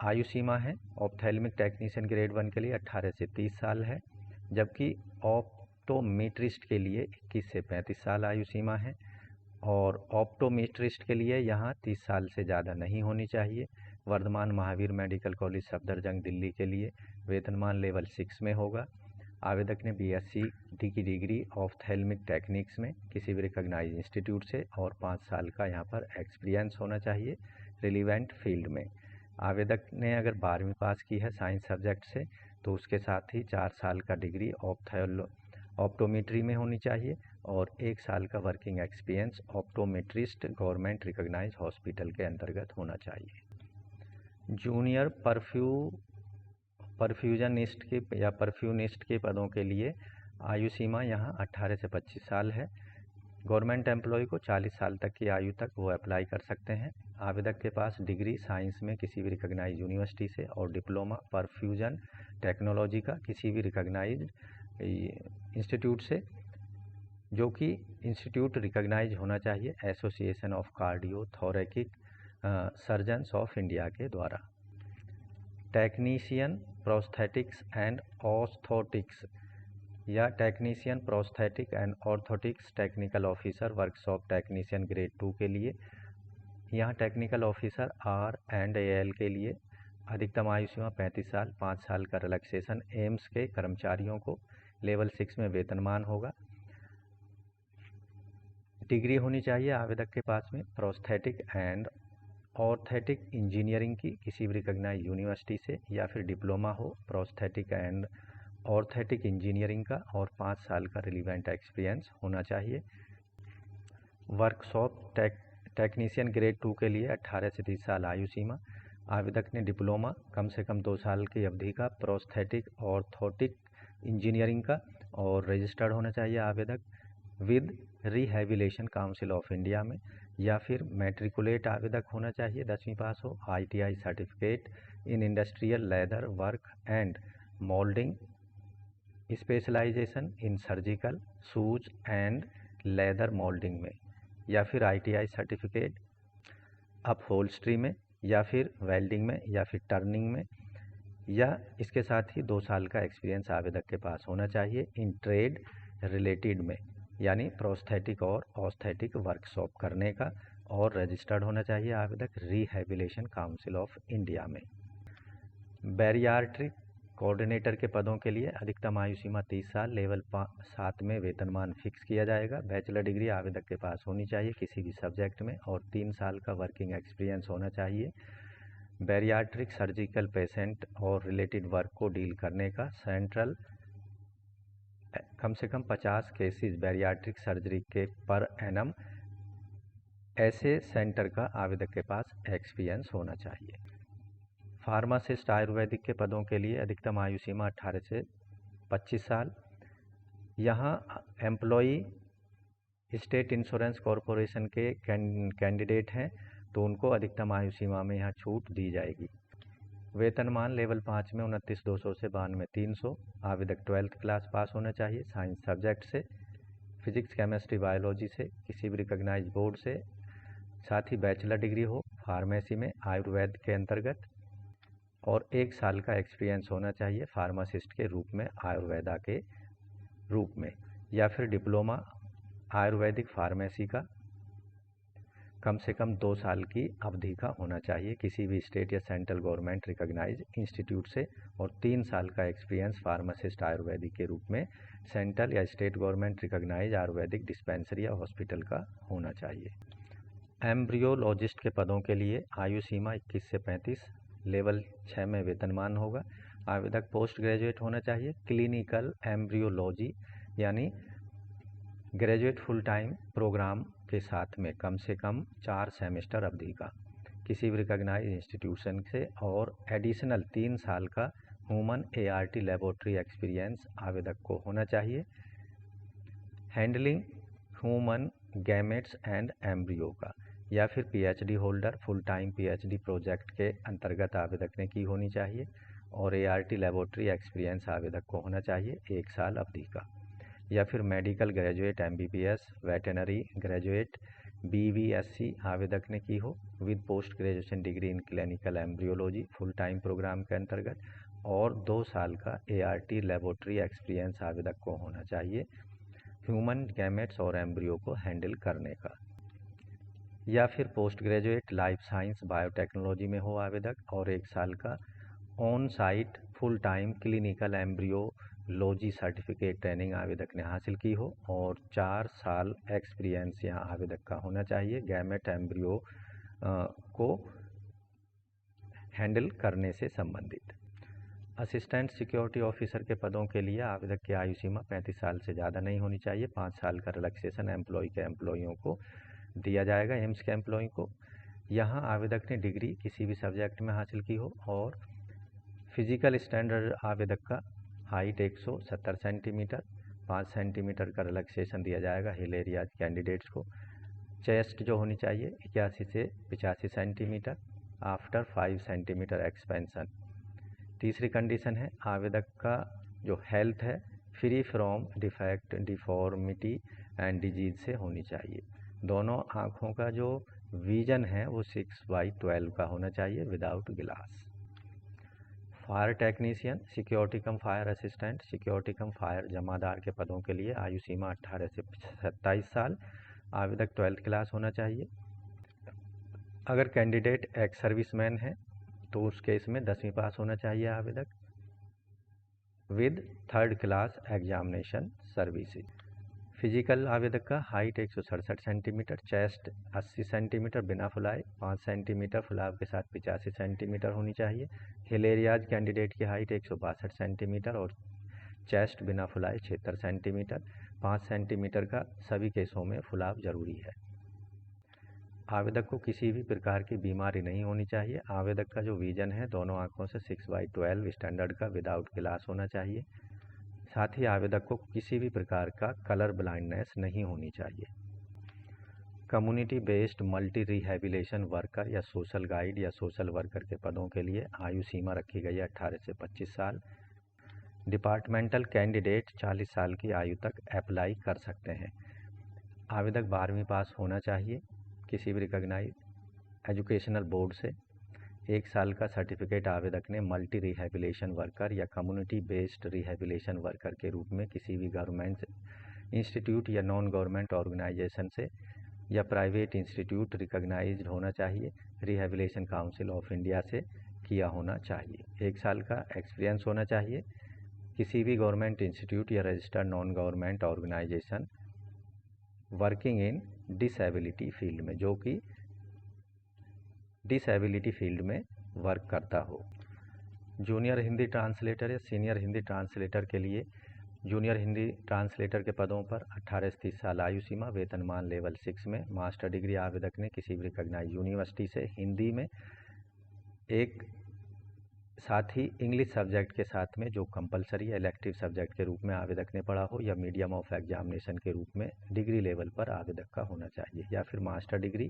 आयु सीमा है ऑप्थेल्मिक टेक्नीशियन ग्रेड 1 के लिए 18 से 30 साल है, जबकि ऑप्टोमेट्रिस्ट के लिए 21 से 35 साल आयु सीमा है और ऑप्टोमेट्रिस्ट के लिए यहाँ 30 साल से ज़्यादा नहीं होनी चाहिए। वर्धमान महावीर मेडिकल कॉलेज सफदरजंग दिल्ली के लिए वेतनमान लेवल 6 में होगा। आवेदक ने बीएससी की डिग्री ऑप्थेल्मिक टेक्निक्स में किसी भी रिकॉग्नाइज इंस्टीट्यूट से और 5 साल का यहाँ पर एक्सपीरियंस होना चाहिए रिलीवेंट फील्ड में। आवेदक ने अगर 12वीं पास की है साइंस सब्जेक्ट से तो उसके साथ ही 4 साल का डिग्री ऑप्टोमेट्री में होनी चाहिए और 1 साल का working experience optometrist government recognise hospital के अंतर्गत होना चाहिए। जूनियर परफ्यूजनिस्ट के या परफ्यूनिस्ट के पदों के लिए आयु सीमा यहाँ 18 से 25 साल है। गवर्नमेंट एम्प्लॉय को 40 साल तक की आयु तक वो अप्लाई कर सकते हैं। आवेदक के पास डिग्री साइंस में किसी भी रिकॉग्नाइज यूनिवर्सिटी से और डिप्लोमा परफ्यूजन टेक्नोलॉजी का किसी भी रिकॉग्नाइज इंस्टीट्यूट से, जो कि इंस्टीट्यूट रिकॉग्नाइज होना चाहिए association of cardiothoracic surgeons of India के द्वारा। टेक्नीशियन प्रोस्थेटिक्स एंड ऑर्थोटिक्स या technician prosthetic and orthotics technical officer workshop technician grade 2 के लिए, यहाँ टेक्निकल ऑफिसर R&AL के लिए अधिकतम आयु सीमा 35 साल, 5 साल का रिलैक्सेशन। एम्स के कर्मचारियों को लेवल 6 में वेतनमान होगा। डिग्री होनी चाहिए आवेदक के पास में प्रोस्थेटिक एंड ऑर्थेटिक इंजीनियरिंग की किसी भी रिकॉग्नाइज यूनिवर्सिटी से या फिर डिप्लोमा हो प्रोस्थेटिक एंड ऑर्थेटिक इंजीनियरिंग का और 5 साल का रिलीवेंट एक्सपीरियंस होना चाहिए। वर्कशॉप टेक्नीशियन ग्रेड 2 के लिए 18 से 30 साल आयु सीमा। आवेदक ने डिप्लोमा कम से कम 2 साल की अवधि का प्रोस्थेटिक ऑर्थोटिक इंजीनियरिंग का और रजिस्टर्ड होना चाहिए आवेदक with rehabilitation council of India में, या फिर मैट्रिकुलेट आवेदक होना चाहिए 10वीं पास हो। ITI certificate in industrial leather work and moulding, specialisation in surgical shoes and leather moulding में, या फिर ITI सर्टिफिकेट अपहोल्स्ट्री में, या फिर वेल्डिंग में, या फिर टर्निंग में, या इसके साथ ही 2 साल का एक्सपीरियंस आवेदक के पास होना चाहिए इन ट्रेड रिलेटेड में, यानी प्रोस्थेटिक और ऑस्थेटिक वर्कशॉप करने का, और रजिस्टर्ड होना चाहिए आवेदक रिहैबिलिटेशन काउंसिल ऑफ इंडिया में। बैरियाट्रिक कोऑर्डिनेटर के पदों के लिए अधिकतम आयु सीमा 30 साल, लेवल 7 में वेतनमान फिक्स किया जाएगा। बैचलर डिग्री आवेदक के पास होनी चाहिए किसी भी सब्जेक्ट में और 3 साल का वर्किंग एक्सपीरियंस होना चाहिए। बैरियाट्रिक सर्जिकल पेशेंट और रिलेटेड वर्क को डील करने का सेंट्रल कम से कम 50 केसेस बैरियाट्रिक सर्जरी के पर एनम ऐसे सेंटर का आवेदक के पास एक्सपीरियंस होना चाहिए। फार्मासिस्ट आयुर्वेदिक के पदों के लिए अधिकतम आयु सीमा 18 से 25 साल। यहाँ एम्प्लॉई स्टेट इंश्योरेंस कॉरपोरेशन के कैंडिडेट हैं तो उनको अधिकतम आयु सीमा में यहाँ छूट दी जाएगी। वेतनमान लेवल 5 में 29,200 से 92,300। आवेदक 12th क्लास पास होना चाहिए साइंस सब्जेक्ट से, फिजिक्स केमिस्ट्री बायोलॉजी से, किसी भी रिकॉग्नाइज बोर्ड से, साथ ही बैचलर डिग्री हो फार्मेसी में आयुर्वेद के अंतर्गत, और 1 साल का एक्सपीरियंस होना चाहिए फार्मासिस्ट के रूप में आयुर्वेदा के रूप में, या फिर डिप्लोमा आयुर्वेदिक फार्मेसी का कम से कम 2 साल की अवधि का होना चाहिए किसी भी स्टेट या सेंट्रल गवर्नमेंट रिकॉग्नाइज इंस्टीट्यूट से, और 3 साल का एक्सपीरियंस फार्मासिस्ट आयुर्वेदिक के रूप में सेंट्रल या state government recognise Ayurvedic dispensary या हॉस्पिटल का होना चाहिए। एम्ब्रियोलॉजिस्ट के पदों के लिए आयु सीमा 21 से 35, लेवल 6 में वेतनमान होगा। आवेदक पोस्ट ग्रेजुएट होना चाहिए क्लिनिकल एम्ब्रियोलॉजी यानी ग्रेजुएट फुल टाइम प्रोग्राम के साथ में कम से कम 4 सेमेस्टर अवधि का किसी भी रिकॉग्नाइज इंस्टीट्यूशन से, और एडिशनल 3 साल का ह्यूमन ART लेबोरेटरी एक्सपीरियंस आवेदक को होना चाहिए। Handling human gametes and embryo का, या फिर PhD holder full time PhD project के अंतर्गत आवेदक ने की होनी चाहिए, और ART लेबोरेटरी एक्सपीरियंस आवेदक को होना चाहिए 1 साल अवधि का, या फिर medical graduate MBBS veterinary graduate BVSC आवेदक ने की हो with post graduation degree in clinical embryology full time programme के अंतर्गत, और 2 साल का ART लेबोरेटरी एक्सपीरियंस आवेदक को होना चाहिए ह्यूमन गैमेट्स और एम्ब्रियो को हैंडल करने का, या फिर post graduate life science biotechnology में हो आवेदक, और 1 साल का on site full time clinical embryo logy certificate training आवेदक ने हासिल की हो और 4 साल एक्सपीरियंस यहाँ आवेदक का होना चाहिए गैमेट एम्ब्रियो को हैंडल करने से संबंधित। असिस्टेंट सिक्योरिटी ऑफिसर के पदों के लिए आवेदक की आयु सीमा 35 साल से ज़्यादा नहीं होनी चाहिए। 5 साल का रिलैक्सेशन एम्प्लॉइयों को दिया जाएगा, एम्स के एम्प्लॉय को। यहाँ आवेदक ने डिग्री किसी भी सब्जेक्ट में हासिल की हो और फिजिकल स्टैंडर्ड आवेदक का हाइट 170 सेंटीमीटर, 5 सेंटीमीटर का रिलैक्सेशन दिया जाएगा हिल एरियाज कैंडिडेट्स को। चेस्ट जो होनी चाहिए 81 से 85 सेंटीमीटर आफ्टर 5 सेंटीमीटर एक्सपेंशन। तीसरी कंडीशन है आवेदक का जो हेल्थ है free from defect, deformity and disease से होनी चाहिए। दोनों आँखों का जो विजन है वो 6/12 का होना चाहिए without glass. Fire technician, security cum fire assistant, security cum fire जमादार के पदों के लिए आयु सीमा 18 से 27 साल, आवेदक 12th क्लास होना चाहिए। अगर कैंडिडेट एक्स सर्विसमैन है तो उस केस में 10वीं पास होना चाहिए आवेदक with 3rd class examination services. Physical आवेदक का हाइट 167 सेंटीमीटर, चेस्ट 80 सेंटीमीटर बिना फुलाए, 5 सेंटीमीटर फुलाव के साथ 85 सेंटीमीटर होनी चाहिए। हिल एरियाज कैंडिडेट की हाइट 162 सेंटीमीटर और चेस्ट बिना फुलाए 76 सेंटीमीटर, 5 सेंटीमीटर का सभी केसों में फुलाव जरूरी है। आवेदक को किसी भी प्रकार की बीमारी नहीं होनी चाहिए। आवेदक का जो विजन है दोनों आँखों से 6/12 स्टैंडर्ड का विदाउट ग्लास होना चाहिए। साथ ही आवेदक को किसी भी प्रकार का कलर ब्लाइंडनेस नहीं होनी चाहिए। Community based multi rehabilitation worker या सोशल गाइड या सोशल वर्कर के पदों के लिए आयु सीमा रखी गई है 18 से 25 साल। डिपार्टमेंटल कैंडिडेट 40 साल की आयु तक अप्लाई कर सकते हैं। आवेदक 12वीं पास होना चाहिए किसी भी रिकॉग्नाइज एजुकेशनल बोर्ड से। 1 साल का सर्टिफिकेट आवेदक ने मल्टी रिहैबिलिटेशन वर्कर या कम्युनिटी बेस्ड रिहैबिलिटेशन वर्कर के रूप में किसी भी गवर्नमेंट इंस्टीट्यूट या नॉन गवर्नमेंट ऑर्गेनाइजेशन से या प्राइवेट इंस्टीट्यूट रिकॉग्नाइज्ड होना चाहिए। रिहैबिलिटेशन काउंसिल ऑफ इंडिया से किया होना चाहिए। 1 साल का एक्सपीरियंस होना चाहिए किसी भी गवर्नमेंट इंस्टीट्यूट या registered non government organisation working in disability field में, जो कि डिसेबिलिटी फील्ड में वर्क करता हो। जूनियर हिंदी ट्रांसलेटर या सीनियर हिंदी ट्रांसलेटर के लिए जूनियर हिंदी ट्रांसलेटर के पदों पर 18 से 30 साल आयु सीमा, वेतनमान लेवल 6 में। मास्टर डिग्री आवेदक ने किसी भी रिकॉग्नाइज्ड यूनिवर्सिटी से हिंदी में एक साथ ही इंग्लिश सब्जेक्ट के साथ में जो कंपलसरी इलेक्टिव सब्जेक्ट के रूप में आवेदक ने पढ़ा हो या मीडियम ऑफ एग्जामिनेशन के रूप में डिग्री लेवल पर आवेदक का होना चाहिए। या फिर मास्टर डिग्री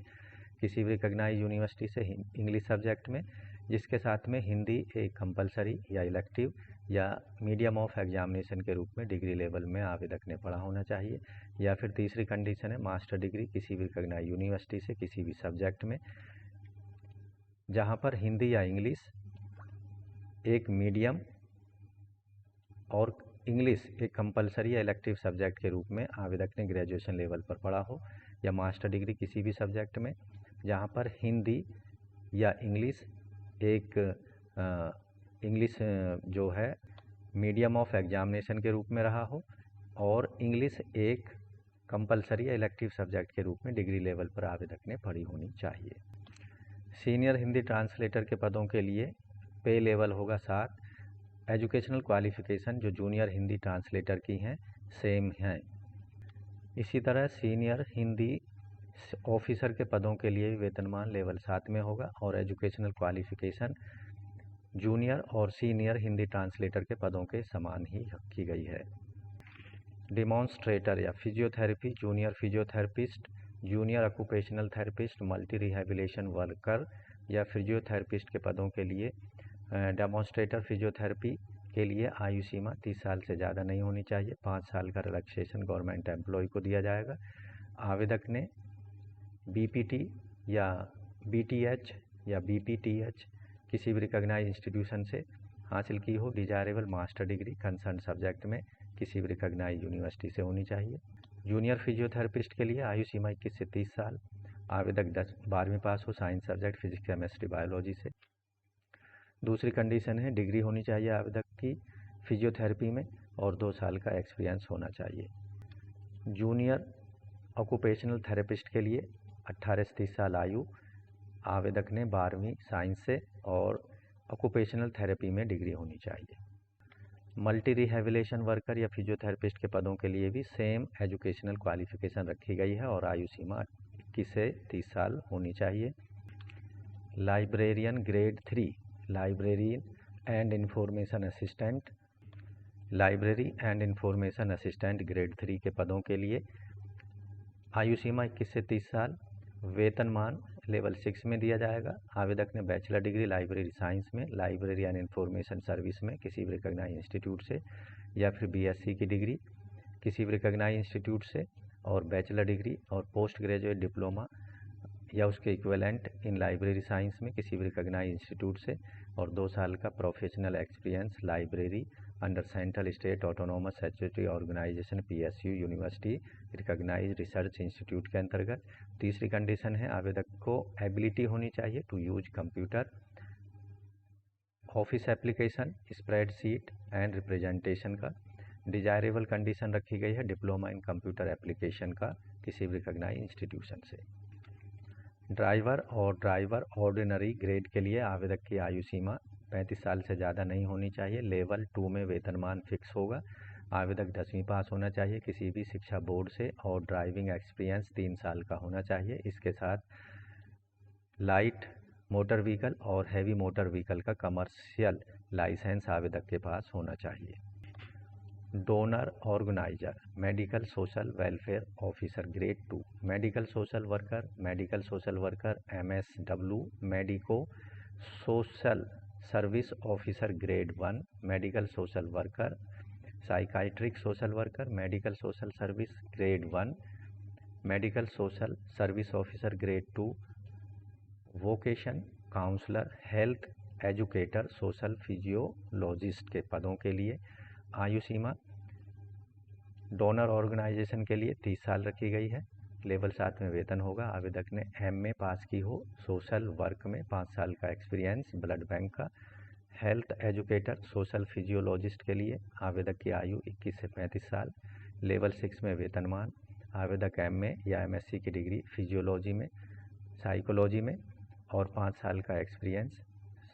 किसी भी रिकॉग्नाइज्ड यूनिवर्सिटी से इंग्लिश सब्जेक्ट में जिसके साथ में हिंदी एक कंपलसरी या इलेक्टिव या मीडियम ऑफ एग्जामिनेशन के रूप में डिग्री लेवल में आवेदक ने पढ़ा होना चाहिए। या फिर तीसरी कंडीशन है मास्टर डिग्री किसी भी रिकॉग्नाइज्ड यूनिवर्सिटी से किसी भी सब्जेक्ट में जहां पर हिंदी या इंग्लिश एक मीडियम और इंग्लिश एक कंपलसरी या इलेक्टिव सब्जेक्ट के रूप में आवेदक ने ग्रेजुएशन लेवल पर पढ़ा हो। या मास्टर डिग्री किसी भी सब्जेक्ट में जहां पर हिंदी या इंग्लिश एक इंग्लिश जो है मीडियम ऑफ एग्जामिनेशन के रूप में रहा हो और इंग्लिश एक कंपलसरी या इलेक्टिव सब्जेक्ट के रूप में डिग्री लेवल पर आवेदक ने पढ़ी होनी चाहिए। सीनियर हिंदी ट्रांसलेटर के पदों के लिए पे लेवल होगा 7। एजुकेशनल क्वालिफिकेशन जो जूनियर हिंदी ट्रांसलेटर की हैं सेम हैं। इसी तरह सीनियर हिंदी ऑफिसर के पदों के लिए वेतनमान लेवल 7 में होगा और एजुकेशनल क्वालिफिकेशन जूनियर और सीनियर हिंदी ट्रांसलेटर के पदों के समान ही रखी गई है। डिमॉन्स्ट्रेटर या physiotherapy, junior physiotherapist, junior occupational therapist, multi rehabilitation worker या फिजियोथेरेपिस्ट के पदों के लिए डेमोन्स्ट्रेटर फिजियोथेरेपी के लिए आयु सीमा 30 साल से ज़्यादा नहीं होनी चाहिए। 5 साल का रिलैक्सेशन गवर्नमेंट एम्प्लॉय को दिया जाएगा। आवेदक ने बीपीटी या बीटीएच या बीपीटीएच किसी भी रिकॉग्नाइज इंस्टीट्यूशन से हासिल की हो। Desirable master degree concern subject में किसी भी रिकॉग्नाइज यूनिवर्सिटी से होनी चाहिए। जूनियर फिजियोथेरेपिस्ट के लिए आयु सीमा 21 से 30 साल। आवेदक 12वीं पास हो science subject physics chemistry biology से। दूसरी कंडीशन है डिग्री होनी चाहिए आवेदक की फिजियोथेरेपी में और 2 साल का एक्सपीरियंस होना चाहिए। जूनियर ऑक्यूपेशनल थेरेपिस्ट के लिए 18 से 30 साल आयु, आवेदक ने 12वीं साइंस से और ऑक्यूपेशनल थेरेपी में डिग्री होनी चाहिए। मल्टी रिहेबिलिटेशन वर्कर या फिजियोथेरेपिस्ट के पदों के लिए भी सेम एजुकेशनल क्वालिफिकेशन रखी गई है और आयु सीमा 21 से 30 साल होनी चाहिए। Librarian grade 3, librarian and information assistant, library and information assistant grade 3 के पदों के लिए आयु सीमा 21 से 30 साल, वेतनमान लेवल 6 में दिया जाएगा। आवेदक ने बैचलर डिग्री लाइब्रेरी साइंस में, लाइब्रेरी एंड इंफॉर्मेशन सर्विस में किसी भी रिकॉग्नाइज्ड इंस्टीट्यूट से, या फिर बीएससी की डिग्री किसी भी रिकॉग्नाइज्ड इंस्टीट्यूट से, और बैचलर डिग्री और पोस्ट ग्रेजुएट डिप्लोमा या उसके इक्विवेलेंट इन लाइब्रेरी साइंस में किसी भी रिकॉग्नाइज्ड इंस्टीट्यूट से, और 2 साल का professional experience library under central state autonomous statutory organisation PSU university recognised research institute के अंतर्गत। तीसरी कंडीशन है आवेदक को एबिलिटी होनी चाहिए to use computer, office application, spreadsheet and representation का। डिजायरेबल कंडीशन रखी गई है डिप्लोमा इन कंप्यूटर एप्लीकेशन का किसी भी रिकॉग्नाइज्ड इंस्टीट्यूशन से। ड्राइवर और ड्राइवर ऑर्डिनरी ग्रेड के लिए आवेदक की आयु सीमा 35 साल से ज़्यादा नहीं होनी चाहिए। लेवल 2 में वेतनमान फिक्स होगा। आवेदक 10वीं पास होना चाहिए किसी भी शिक्षा बोर्ड से और ड्राइविंग एक्सपीरियंस 3 साल का होना चाहिए। इसके साथ लाइट मोटर व्हीकल और हैवी मोटर व्हीकल का कमर्शियल लाइसेंस आवेदक के पास होना चाहिए। Donor organiser medical social welfare officer grade 2, medical social worker MSW, medico social service officer grade 1, medical social worker, psychiatric social worker, medical social service grade 1, medical social service officer grade 2, vocation counsellor, health educator, social physiologist के पदों के लिए आयु सीमा donor organisation के लिए 30 साल रखी गई है। लेवल 7 में वेतन होगा। आवेदक ने MA पास की हो, सोशल वर्क में 5 साल का एक्सपीरियंस, ब्लड बैंक का। हेल्थ एजुकेटर सोशल फिजियोलॉजिस्ट के लिए आवेदक की आयु 21 से 35 साल, लेवल 6 में वेतनमान। आवेदक MA या MSc की डिग्री फिजियोलॉजी में, साइकोलॉजी में और 5 साल का एक्सपीरियंस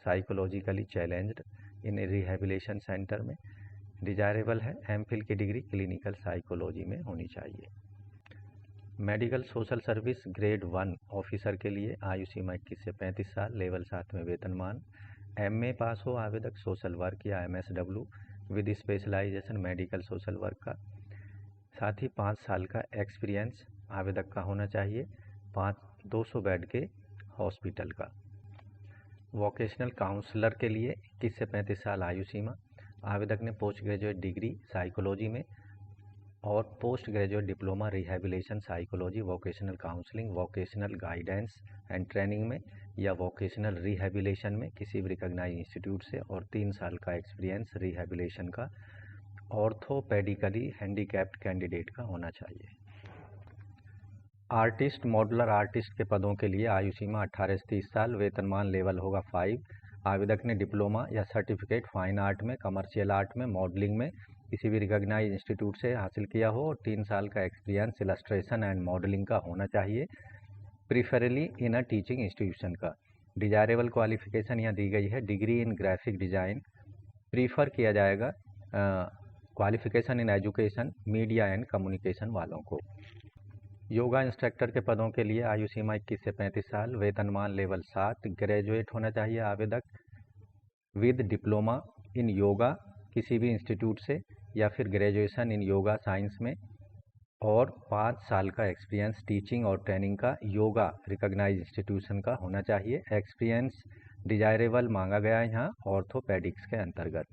साइकोलॉजिकली चैलेंज्ड इन रिहेबिलिटेशन सेंटर में। डिजायरेबल है MPhil की डिग्री क्लिनिकल साइकोलॉजी में होनी चाहिए। Medical social service grade 1 officer के लिए आयु सीमा 21 से 35 साल, लेवल 7 में वेतनमान। MA पास हो आवेदक सोशल वर्क या MSW with specialisation medical social work का। साथ ही 5 साल का एक्सपीरियंस आवेदक का होना चाहिए 200 बेड के हॉस्पिटल का। वोकेशनल काउंसलर के लिए 21 से 35 साल आयु सीमा। आवेदक ने पोस्ट ग्रेजुएट डिग्री साइकोलॉजी में और post graduate diploma rehabilitation psychology, vocational counselling, vocational guidance and training में या वोकेशनल रिहेबिलिटेशन में किसी भी रिकॉग्नाइज्ड इंस्टीट्यूट से और 3 साल का एक्सपीरियंस रिहेबिलिटेशन का। ऑर्थोपेडिकली हैंडीकैप्ड कैंडिडेट का होना चाहिए। आर्टिस्ट मॉडलर आर्टिस्ट के पदों के लिए आयु सीमा 18 से 30 साल, वेतनमान लेवल होगा 5। आवेदक ने डिप्लोमा या सर्टिफिकेट फाइन आर्ट में, कमर्शियल आर्ट में, मॉडलिंग में किसी भी रिकॉग्नाइज्ड इंस्टीट्यूट से हासिल किया हो और 3 साल का एक्सपीरियंस इलस्ट्रेशन एंड मॉडलिंग का होना चाहिए, प्रीफरेबली इन अ टीचिंग इंस्टीट्यूशन का। डिजायरेबल क्वालिफिकेशन यहाँ दी गई है degree in graphic design, prefer किया जाएगा qualification in education, media and communication वालों को। योगा इंस्ट्रक्टर के पदों के लिए आयु सीमा 21 से 35 साल, वेतनमान लेवल 7, ग्रेजुएट होना चाहिए आवेदक विद डिप्लोमा इन योगा किसी भी इंस्टीट्यूट से या फिर ग्रेजुएशन इन योगा साइंस में और 5 साल का एक्सपीरियंस टीचिंग और ट्रेनिंग का योगा रिकॉग्नाइज्ड इंस्टीट्यूशन का होना चाहिए। एक्सपीरियंस डिजायरेबल मांगा गया है यहाँ ऑर्थोपेडिक्स के अंतर्गत।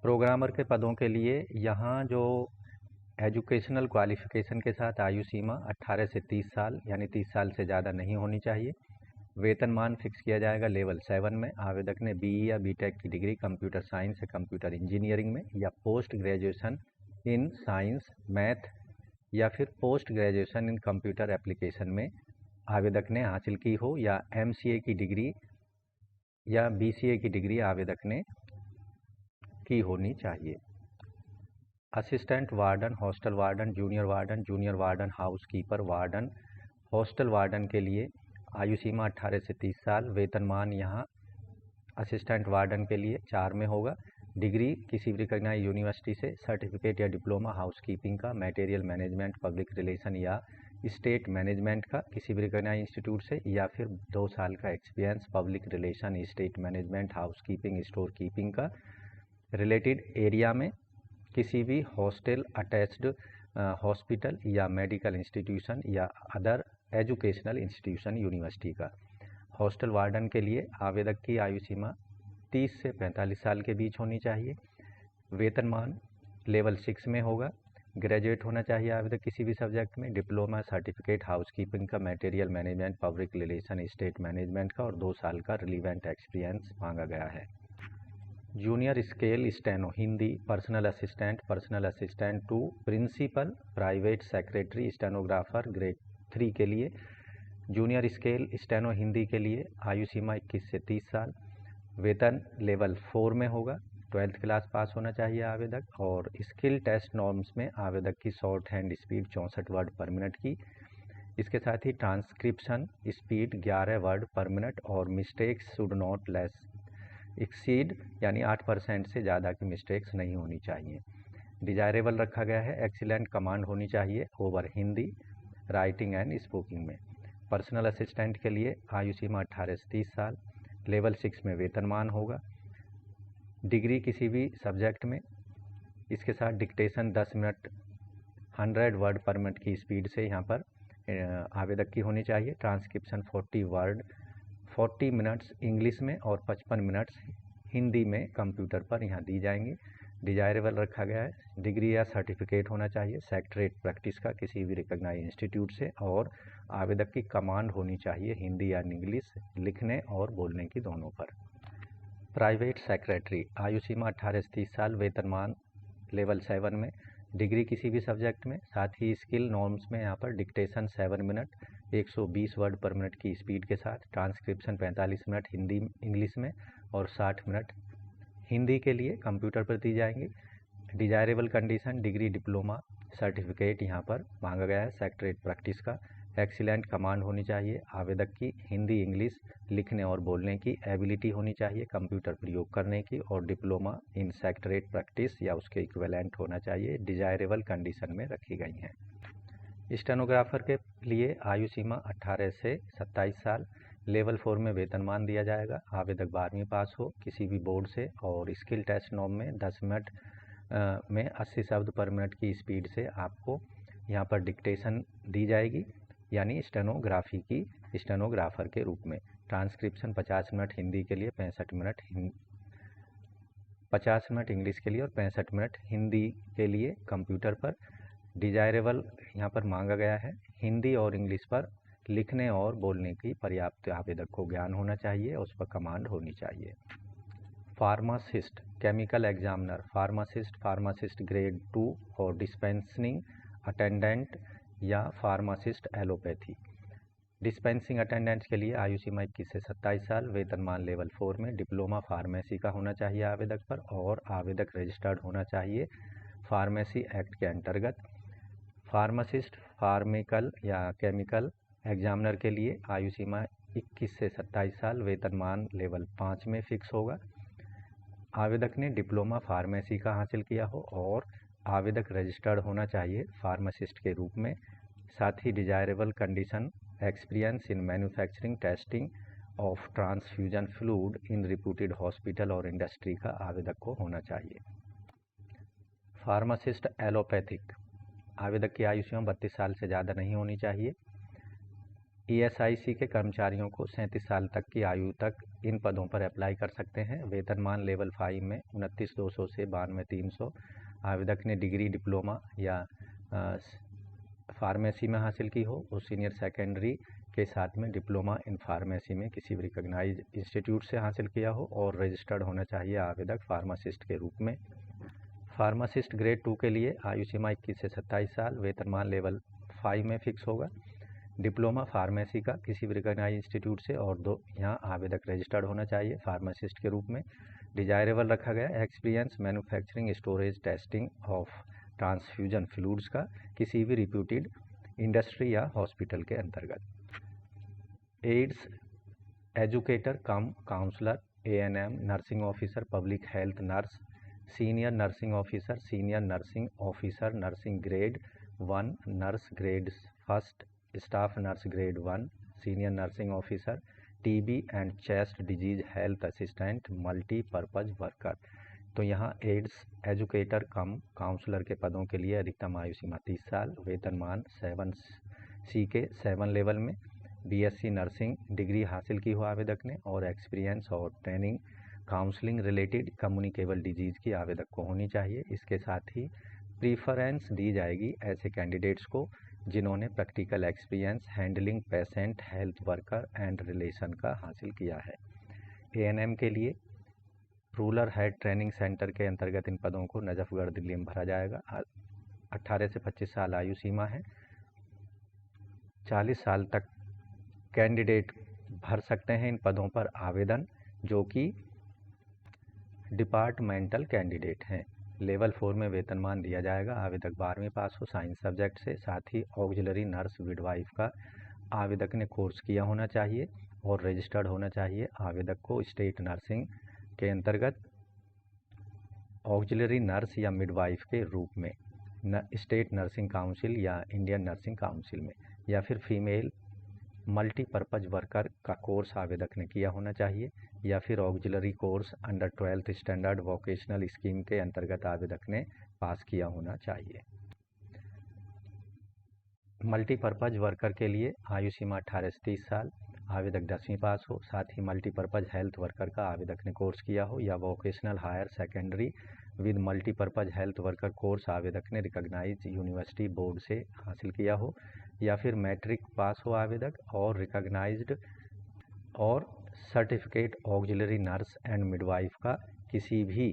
प्रोग्रामर के पदों के लिए यहाँ जो एजुकेशनल क्वालिफिकेशन के साथ आयु सीमा 18 से 30 साल यानी 30 साल से ज़्यादा नहीं होनी चाहिए। वेतनमान फिक्स किया जाएगा लेवल 7 में। आवेदक ने BE या BTech की डिग्री कंप्यूटर साइंस या कंप्यूटर इंजीनियरिंग में या post graduation in science math या फिर post graduation in computer application में आवेदक ने हासिल की हो या MCA की डिग्री या BCA की डिग्री आवेदक ने की होनी चाहिए। Assistant warden, hostel warden, junior warden, house keeper, warden, hostel warden के लिए आयु सीमा 18 से 30 साल। वेतनमान यहाँ असिस्टेंट वार्डन के लिए 4 में होगा। डिग्री किसी भी रिकॉग्नाइज्ड यूनिवर्सिटी से, सर्टिफिकेट या डिप्लोमा हाउस कीपिंग का, मटेरियल मैनेजमेंट, पब्लिक रिलेशन या स्टेट मैनेजमेंट का किसी भी रिकॉग्नाइज्ड इंस्टीट्यूट से, या फिर 2 साल का experience public relation, state management, house keeping, store keeping का रिलेटेड एरिया में किसी भी हॉस्टल अटैच्ड हॉस्पिटल या मेडिकल इंस्टीट्यूशन या अदर एजुकेशनल इंस्टीट्यूशन यूनिवर्सिटी का। हॉस्टल वार्डन के लिए आवेदक की आयु सीमा 30 से 45 साल के बीच होनी चाहिए। वेतनमान लेवल 6 में होगा। ग्रेजुएट होना चाहिए आवेदक किसी भी सब्जेक्ट में, डिप्लोमा, सर्टिफिकेट हाउस कीपिंग का, material management, public relation, state management का और 2 साल का रिलीवेंट एक्सपीरियंस मांगा गया है। Junior scale steno Hindi, personal assistant to principal, private secretary, stenographer grade 3 के लिए। जूनियर स्केल स्टेनो हिंदी के लिए आयु सीमा 21 से 30 साल। वेतन लेवल 4 में होगा। 12th क्लास पास होना चाहिए आवेदक। और स्किल टेस्ट नॉर्म्स में आवेदक की shorthand speed 64 word per minute की। इसके साथ ही transcription speed 11 word per minute और mistakes should not less exceed, यानी 8% से ज़्यादा की मिस्टेक्स नहीं होनी चाहिए। डिजायरेबल रखा गया है, एक्सीलेंट कमांड होनी चाहिए over Hindi, writing and speaking में। पर्सनल असिस्टेंट के लिए आयु सीमा 18 से 30 साल। लेवल 6 में वेतनमान होगा। डिग्री किसी भी सब्जेक्ट में। इसके साथ dictation 10 minute 100 word per minute की स्पीड से यहाँ पर आवेदक की होनी चाहिए। ट्रांसक्रिप्शन 40 मिनट्स इंग्लिश में और 55 मिनट्स हिंदी में कंप्यूटर पर यहाँ दी जाएंगी। डिजायरेबल रखा गया है, डिग्री या सर्टिफिकेट होना चाहिए सेक्रेटरी प्रैक्टिस का किसी भी रिकॉग्नाइज्ड इंस्टीट्यूट से, और आवेदक की कमांड होनी चाहिए हिंदी या इंग्लिश लिखने और बोलने की दोनों पर। प्राइवेट सेक्रेटरी आयु सीमा 18 से 30 साल। वेतनमान लेवल 7 में। डिग्री किसी भी सब्जेक्ट में। साथ ही स्किल नॉर्म्स में यहाँ पर dictation 7 minute 120 word per minute की स्पीड के साथ। ट्रांसक्रिप्शन 45 मिनट हिंदी इंग्लिश में और 60 मिनट हिंदी के लिए कंप्यूटर पर दी जाएंगी। Desirable condition degree, diploma, certificate यहाँ पर मांगा गया है सेक्रेटरी प्रैक्टिस का। एक्सीलेंट कमांड होनी चाहिए आवेदक की हिंदी इंग्लिश लिखने और बोलने की। एबिलिटी होनी चाहिए कंप्यूटर प्रयोग करने की, और डिप्लोमा इन सेक्रेटरी प्रैक्टिस या उसके इक्विवेलेंट होना चाहिए। डिजायरेबल कंडीशन में रखी गई हैं। स्टेनोग्राफर के लिए आयु सीमा 18 से 27 साल। लेवल 4 में वेतनमान दिया जाएगा। आवेदक 12वीं पास हो किसी भी बोर्ड से, और स्किल टेस्ट नॉर्म में 10 मिनट में 80 शब्द पर मिनट की स्पीड से आपको यहाँ पर डिक्टेशन दी जाएगी, यानी स्टेनोग्राफी की स्टेनोग्राफर के रूप में। ट्रांसक्रिप्शन 50 मिनट हिंदी के लिए, 65 मिनट इंग्लिश के लिए और 65 मिनट हिंदी के लिए कंप्यूटर पर। डिजायरेबल यहाँ पर मांगा गया है हिंदी और इंग्लिश पर लिखने और बोलने की पर्याप्त आवेदक को ज्ञान होना चाहिए, उस पर कमांड होनी चाहिए। Pharmacist chemical examiner, pharmacist grade 2 और डिस्पेंसिंग अटेंडेंट या फार्मासिस्ट एलोपैथी। डिस्पेंसिंग अटेंडेंट्स के लिए आयु सीमा 21 से 27 साल। वेतनमान लेवल 4 में। डिप्लोमा फार्मेसी का होना चाहिए आवेदक पर, और आवेदक रजिस्टर्ड होना चाहिए फार्मेसी एक्ट के अंतर्गत। फार्मासिस्ट फार्मिकल या केमिकल एग्जामिनर के लिए आयु सीमा 21 से 27 साल। वेतनमान लेवल 5 में फिक्स होगा। आवेदक ने डिप्लोमा फार्मेसी का हासिल किया हो, और आवेदक रजिस्टर्ड होना चाहिए फार्मासिस्ट के रूप में। साथ ही desirable condition experience in manufacturing testing of transfusion fluid in reputed hospital और इंडस्ट्री का आवेदक को होना चाहिए। फार्मासिस्ट एलोपैथिक आवेदक की आयु सीमा 32 साल से ज़्यादा नहीं होनी चाहिए। ESIC के कर्मचारियों को 37 साल तक की आयु तक इन पदों पर अप्लाई कर सकते हैं। वेतनमान लेवल 5 में 29,200 से 92,300। आवेदक ने डिग्री, डिप्लोमा या फार्मेसी में हासिल की हो, उस सीनियर सेकेंडरी के साथ में डिप्लोमा इन फार्मेसी में किसी भी रिकॉग्नाइज्ड इंस्टीट्यूट से हासिल किया हो, और रजिस्टर्ड होना चाहिए आवेदक फार्मासिस्ट के रूप में। फार्मासिस्ट ग्रेड 2 के लिए आयु सीमा 21 से 27 साल। वेतनमान लेवल 5 में फिक्स होगा। डिप्लोमा फार्मेसी का किसी भी रिकॉग्नाइज्ड इंस्टीट्यूट से, और यहाँ आवेदक रजिस्टर्ड होना चाहिए फार्मासिस्ट के रूप में। डिजायरेबल रखा गया experience manufacturing, storage, testing of transfusion fluids का किसी भी रिप्यूटेड इंडस्ट्री या हॉस्पिटल के अंतर्गत। AIDS educator cum counsellor, ANM, nursing officer, public health nurse, senior nursing officer, senior nursing officer, nursing grade 1, nurse grade 1, staff nurse grade 1, senior nursing officer, TB and chest disease health assistant, multipurpose worker. तो यहाँ ads educator cum counsellor के पदों के लिए अधिकतम आयु सीमा 30 साल, वेतनमान 7C के 7 लेवल में, BSc नर्सिंग डिग्री हासिल की हो आवेदक ने और एक्सपीरियंस और training counselling related communicable disease की आवेदक को होनी चाहिए। इसके साथ ही प्रीफरेंस दी जाएगी ऐसे कैंडिडेट्स को जिन्होंने practical experience handling patient, health worker and relation का हासिल किया है। ANM के लिए रूरल हेल्थ ट्रेनिंग सेंटर के अंतर्गत इन पदों को नजफगढ़ दिल्ली में भरा जाएगा। 18 से 25 साल आयु सीमा है। 40 साल तक कैंडिडेट भर सकते हैं इन पदों पर आवेदन, जो कि डिपार्टमेंटल कैंडिडेट हैं। लेवल 4 में वेतनमान दिया जाएगा। आवेदक 12वीं पास हो साइंस सब्जेक्ट से। साथ ही ऑक्सिलरी नर्स मिडवाइफ का आवेदक ने कोर्स किया होना चाहिए और रजिस्टर्ड होना चाहिए। आवेदक को स्टेट नर्सिंग के अंतर्गत ऑक्सिलरी नर्स या मिडवाइफ के रूप में स्टेट नर्सिंग काउंसिल या इंडियन नर्सिंग काउंसिल में, या फिर फीमेल मल्टीपर्पज वर्कर का कोर्स आवेदक ने किया होना चाहिए, या फिर auxiliary course under 12th standard vocational scheme के अंतर्गत आवेदक ने पास किया होना चाहिए। मल्टीपर्पज वर्कर के लिए आयु सीमा 18 से 30 साल, आवेदक 10वीं पास हो। साथ ही मल्टीपर्पज हेल्थ वर्कर का आवेदक ने कोर्स किया हो या vocational higher secondary with multipurpose health worker course आवेदक ने रिकॉग्नाइज यूनिवर्सिटी बोर्ड से हासिल किया हो, या फिर मैट्रिक पास हो आवेदक और रिकॉग्नाइज्ड और certificate auxiliary nurse and midwife का किसी भी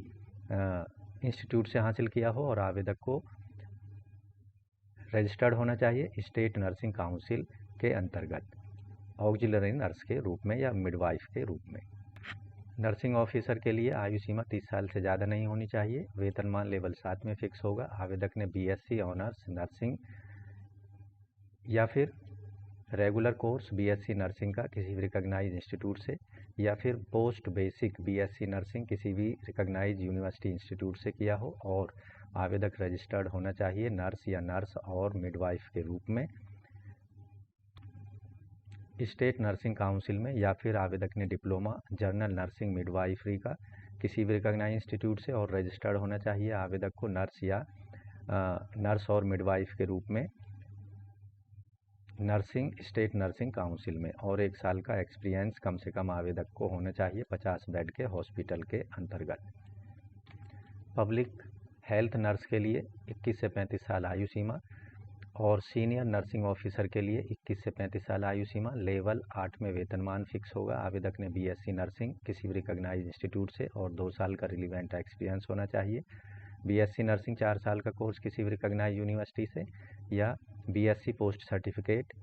इंस्टीट्यूट से हासिल किया हो और आवेदक को रजिस्टर्ड होना चाहिए स्टेट नर्सिंग काउंसिल के अंतर्गत ऑक्सिलरी नर्स के रूप में या मिडवाइफ के रूप में। नर्सिंग ऑफिसर के लिए आयु सीमा 30 साल से ज़्यादा नहीं होनी चाहिए। वेतनमान लेवल 7 में फिक्स होगा। आवेदक ने BSc ऑनर्स नर्सिंग या फिर रेगुलर कोर्स BSc नर्सिंग का किसी भी रिकॉग्नाइज इंस्टीट्यूट से, या फिर पोस्ट बेसिक BSc नर्सिंग किसी भी रिकॉग्नाइज यूनिवर्सिटी इंस्टीट्यूट से किया हो और आवेदक रजिस्टर्ड होना चाहिए नर्स या नर्स और मिडवाइफ के रूप में स्टेट नर्सिंग काउंसिल में, या फिर आवेदक ने डिप्लोमा जनरल नर्सिंग मिडवाइफरी का किसी भी रिकॉग्नाइज इंस्टीट्यूट से और रजिस्टर्ड होना चाहिए। आवेदक को नर्स या नर्स और मिडवाइफ के रूप में नर्सिंग स्टेट नर्सिंग काउंसिल में, और 1 साल का एक्सपीरियंस कम से कम आवेदक को होना चाहिए 50 बेड के हॉस्पिटल के अंतर्गत। पब्लिक हेल्थ नर्स के लिए 21 से 35 साल आयु सीमा और सीनियर नर्सिंग ऑफिसर के लिए 21 से 35 साल आयु सीमा। लेवल 8 में वेतनमान फिक्स होगा। आवेदक ने BSc नर्सिंग किसी भी रिकॉग्नाइज इंस्टीट्यूट से और 2 साल का रिलीवेंट एक्सपीरियंस होना चाहिए। BSc नर्सिंग 4 साल का कोर्स किसी भी रिकॉग्नाइज यूनिवर्सिटी से, या BSc पोस्ट सर्टिफिकेट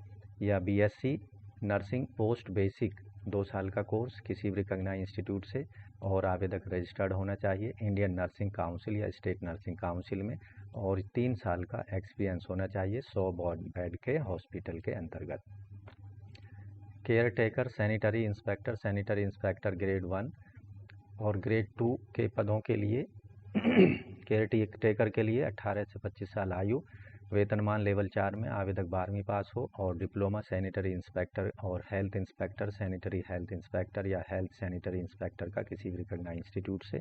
या BSc नर्सिंग पोस्ट बेसिक 2 साल का कोर्स किसी भी रिकॉग्नाइज इंस्टीट्यूट से, और आवेदक रजिस्टर्ड होना चाहिए इंडियन नर्सिंग काउंसिल या स्टेट नर्सिंग काउंसिल में, और 3 साल का एक्सपीरियंस होना चाहिए 100 बेड के हॉस्पिटल के अंतर्गत। Care taker sanitary inspector grade 1 और ग्रेड 2 के पदों के लिए केयर टेकर के लिए 18 से 25 साल आयु। वेतनमान लेवल 4 में आवेदक 12वीं पास हो और डिप्लोमा सैनिटरी इंस्पेक्टर और health inspector, sanitary health inspector या हेल्थ सैनिटरी इंस्पेक्टर का किसी भी रिकॉग्नाइज इंस्टीट्यूट से।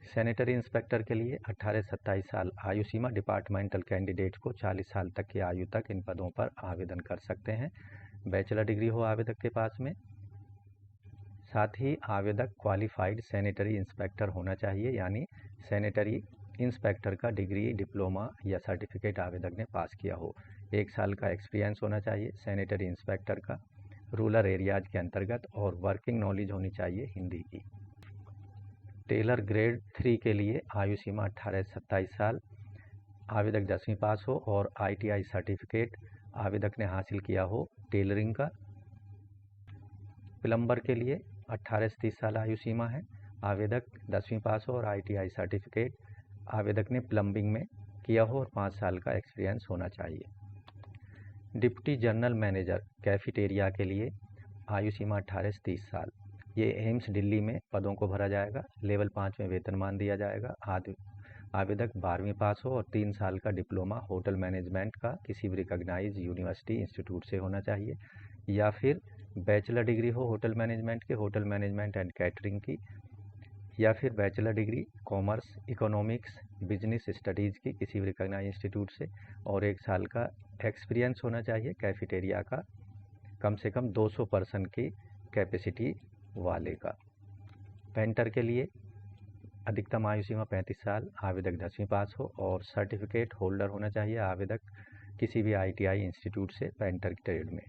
सैनिटरी इंस्पेक्टर के लिए 18 से 27 साल आयु सीमा। डिपार्टमेंटल कैंडिडेट को 40 साल तक की आयु तक इन पदों पर आवेदन कर सकते हैं। बैचलर डिग्री हो आवेदक के पास में। साथ ही आवेदक क्वालिफाइड सैनिटरी इंस्पेक्टर होना चाहिए, यानी सैनिटरी इंस्पेक्टर का डिग्री, डिप्लोमा या सर्टिफिकेट आवेदक ने पास किया हो। 1 साल का एक्सपीरियंस होना चाहिए सैनिटरी इंस्पेक्टर का रूरल एरियाज के अंतर्गत, और वर्किंग नॉलेज होनी चाहिए हिंदी की। टेलर ग्रेड 3 के लिए आयु सीमा 18 से 27 साल। आवेदक 10वीं पास हो और ITI सर्टिफिकेट आवेदक ने हासिल किया हो टेलरिंग का। प्लम्बर के लिए 18 से 30 साल आयु सीमा है। आवेदक 10वीं पास हो और ITI सर्टिफिकेट आवेदक ने प्लम्बिंग में किया हो और 5 साल का एक्सपीरियंस होना चाहिए। डिप्टी जनरल मैनेजर कैफेटेरिया के लिए आयु सीमा 18 से 30 साल। ये एम्स दिल्ली में पदों को भरा जाएगा। लेवल 5 में वेतनमान दिया जाएगा। आवेदक 12वीं पास हो और 3 साल का डिप्लोमा होटल मैनेजमेंट का किसी भी रिकॉग्नाइज यूनिवर्सिटी इंस्टीट्यूट से होना चाहिए, या फिर बैचलर डिग्री हो होटल मैनेजमेंट के, होटल मैनेजमेंट एंड कैटरिंग की, या फिर bachelor degree commerce, economics, business studies की किसी भी रिकॉग्नाइज इंस्टीट्यूट से, और 1 साल का एक्सपीरियंस होना चाहिए कैफेटेरिया का, कम से कम 200 पर्सन की कैपेसिटी वाले का। पेंटर के लिए अधिकतम आयु सीमा 35 साल, आवेदक 10वीं पास हो और सर्टिफिकेट होल्डर होना चाहिए, आवेदक किसी भी ITI इंस्टीट्यूट से पेंटर की ट्रेड में।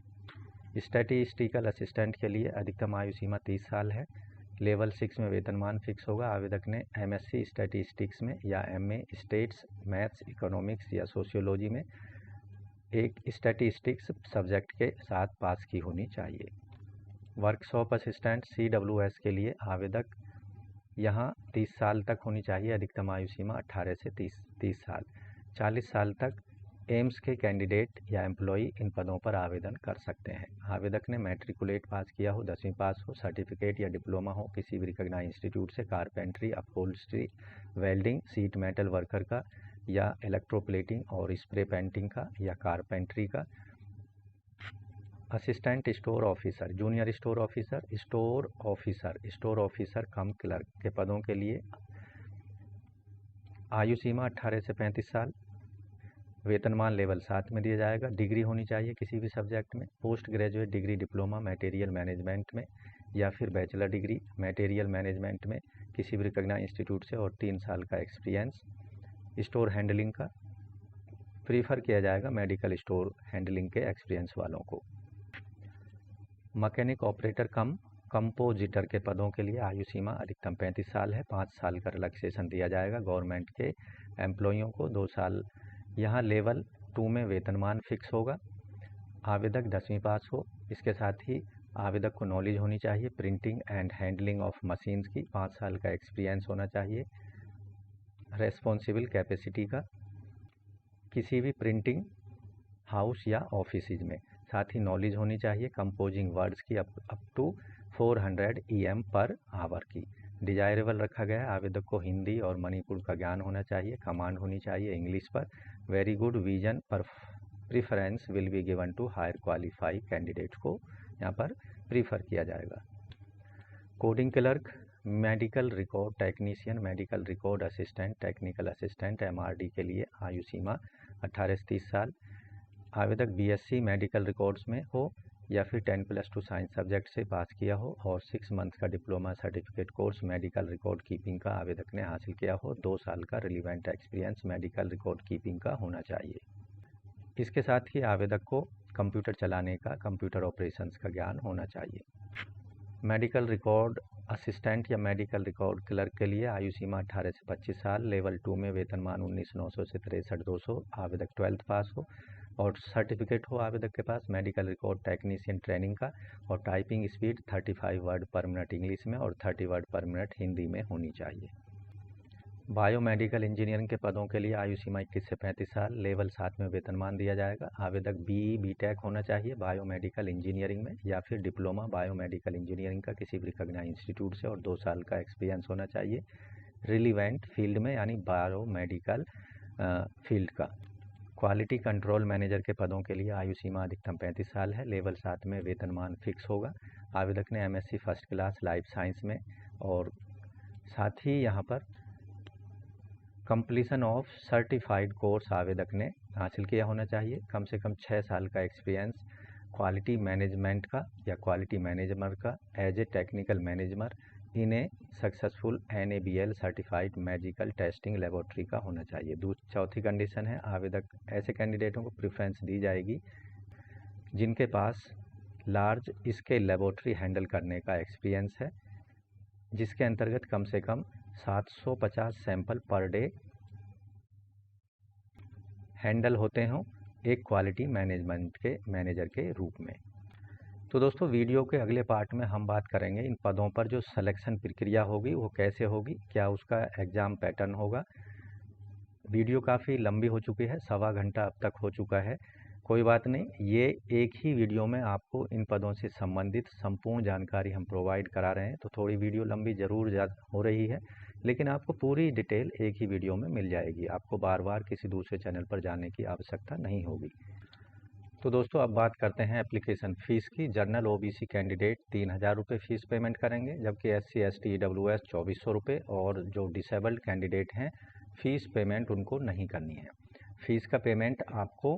स्टैटिस्टिकल असिस्टेंट के लिए अधिकतम आयु सीमा 30 साल है। लेवल 6 में वेतनमान फिक्स होगा। आवेदक ने MSc स्टैटिस्टिक्स में या MA स्टेट्स, मैथ्स, इकोनॉमिक्स या सोशियोलॉजी में एक स्टैटिस्टिक्स सब्जेक्ट के साथ पास की होनी चाहिए। वर्कशॉप असिस्टेंट CWS के लिए आवेदक यहाँ 30 साल तक होनी चाहिए। अधिकतम आयु सीमा 18 से 30 साल। 40 साल तक एम्स के कैंडिडेट या एम्प्लॉई इन पदों पर आवेदन कर सकते हैं। आवेदक ने मैट्रिकुलेट पास किया हो, 10वीं पास हो, सर्टिफिकेट या डिप्लोमा हो किसी भी रिकॉग्नाइज इंस्टीट्यूट से carpentry, upholstery, welding, seat metal worker का या इलेक्ट्रोप्लेटिंग और स्प्रे पेंटिंग का या कारपेंट्री का। Assistant store officer, junior store officer, store officer cum clerk के पदों के लिए आयु सीमा 18 से 35 साल। वेतनमान लेवल 7 में दिया जाएगा। डिग्री होनी चाहिए किसी भी सब्जेक्ट में। Post graduate degree diploma material management में या फिर बैचलर डिग्री मटेरियल मैनेजमेंट में किसी भी रिकॉग्नाइज इंस्टीट्यूट से और 3 साल का एक्सपीरियंस। स्टोर हैंडलिंग का प्रीफर किया जाएगा, मेडिकल स्टोर हैंडलिंग के एक्सपीरियंस वालों को। मैकेनिक ऑपरेटर कम कंपोजिटर के पदों के लिए आयु सीमा अधिकतम 35 साल है। 5 साल का रिलैक्सेशन दिया जाएगा गवर्नमेंट के एम्प्लॉइयों को। 2 साल यहाँ लेवल 2 में वेतनमान फिक्स होगा। आवेदक 10वीं पास हो। इसके साथ ही आवेदक को नॉलेज होनी चाहिए printing and handling of machines की। 5 साल का एक्सपीरियंस होना चाहिए। रेस्पॉन्सिबल कैपेसिटी का किसी भी प्रिंटिंग हाउस या ऑफिस में। साथ ही नॉलेज होनी चाहिए कंपोजिंग वर्ड्स की up to 400 EM per hour की। डिजायरेबल रखा गया है आवेदक को हिंदी और मणिपुर का ज्ञान होना चाहिए। कमांड होनी चाहिए इंग्लिश पर। वेरी गुड विजन पर preference will be given to higher qualify candidates को यहाँ पर प्रीफर किया जाएगा। Coding clerk, medical record technician, medical record assistant, technical assistant MRD के लिए आयु सीमा 18 से 30 साल। आवेदक BSc मेडिकल रिकॉर्ड्स में हो या फिर 10+2 साइंस सब्जेक्ट से पास किया हो और 6 मंथ का diploma certificate course medical record keeping का आवेदक ने हासिल किया हो। 2 साल का relevant experience medical record keeping का होना चाहिए। इसके साथ ही आवेदक को कंप्यूटर चलाने का, कंप्यूटर ऑपरेशंस का ज्ञान होना चाहिए। मेडिकल रिकॉर्ड असिस्टेंट या मेडिकल रिकॉर्ड क्लर्क के लिए आयु सीमा 18 से 25 साल। लेवल 2 में वेतनमान 19,900 से 63,200। आवेदक 12th पास हो और सर्टिफिकेट हो आवेदक के पास मेडिकल रिकॉर्ड टेक्नीशियन ट्रेनिंग का, और typing speed 35 word per minute English में और 30 वर्ड पर मिनट हिंदी में होनी चाहिए। बायोमेडिकल इंजीनियरिंग के पदों के लिए आयु सीमा 21 से 35 साल। लेवल 7 में वेतनमान दिया जाएगा। आवेदक BE BTech होना चाहिए बायोमेडिकल इंजीनियरिंग में या फिर डिप्लोमा बायोमेडिकल इंजीनियरिंग का किसी भी रिकॉग्नाइज्ड इंस्टीट्यूट से और 2 साल का एक्सपीरियंस होना चाहिए रिलीवेंट फील्ड में, यानी बायोमेडिकल फील्ड का। क्वालिटी कंट्रोल मैनेजर के पदों के लिए आयु सीमा अधिकतम 35 साल है। लेवल 7 में वेतनमान फिक्स होगा। आवेदक ने MSc first class life science में और साथ ही यहाँ पर कंप्लीशन ऑफ सर्टिफाइड कोर्स आवेदक ने हासिल किया होना चाहिए। कम से कम 6 साल का एक्सपीरियंस क्वालिटी मैनेजमेंट का या क्वालिटी मैनेजर का as a technical manager in a successful NABL certified medical testing laboratory का होना चाहिए। चौथी कंडीशन है आवेदक ऐसे कैंडिडेटों को प्रेफरेंस दी जाएगी जिनके पास लार्ज स्केल लेबोरेटरी हैंडल करने का एक्सपीरियंस है, जिसके अंतर्गत कम से कम 750 सैंपल पर डे हैंडल होते हों एक क्वालिटी मैनेजमेंट के मैनेजर के रूप में। तो दोस्तों वीडियो के अगले पार्ट में हम बात करेंगे इन पदों पर जो सिलेक्शन प्रक्रिया होगी वो कैसे होगी, क्या उसका एग्ज़ाम पैटर्न होगा, वीडियो काफ़ी लंबी हो चुकी है, 1.25 घंटा अब तक हो चुका है। कोई बात नहीं, ये एक ही वीडियो में आपको इन पदों से संबंधित संपूर्ण जानकारी हम प्रोवाइड करा रहे हैं, तो थोड़ी वीडियो लंबी ज़रूर हो रही है, लेकिन आपको पूरी डिटेल एक ही वीडियो में मिल जाएगी। आपको बार बार किसी दूसरे चैनल पर जाने की आवश्यकता नहीं होगी। तो दोस्तों अब बात करते हैं एप्लीकेशन फ़ीस की। जनरल ओबीसी कैंडिडेट 3000 रुपये फ़ीस पेमेंट करेंगे, जबकि SC ST EWS 2400 रुपये, और जो डिसेबल्ड कैंडिडेट हैं फ़ीस पेमेंट उनको नहीं करनी है। फ़ीस का पेमेंट आपको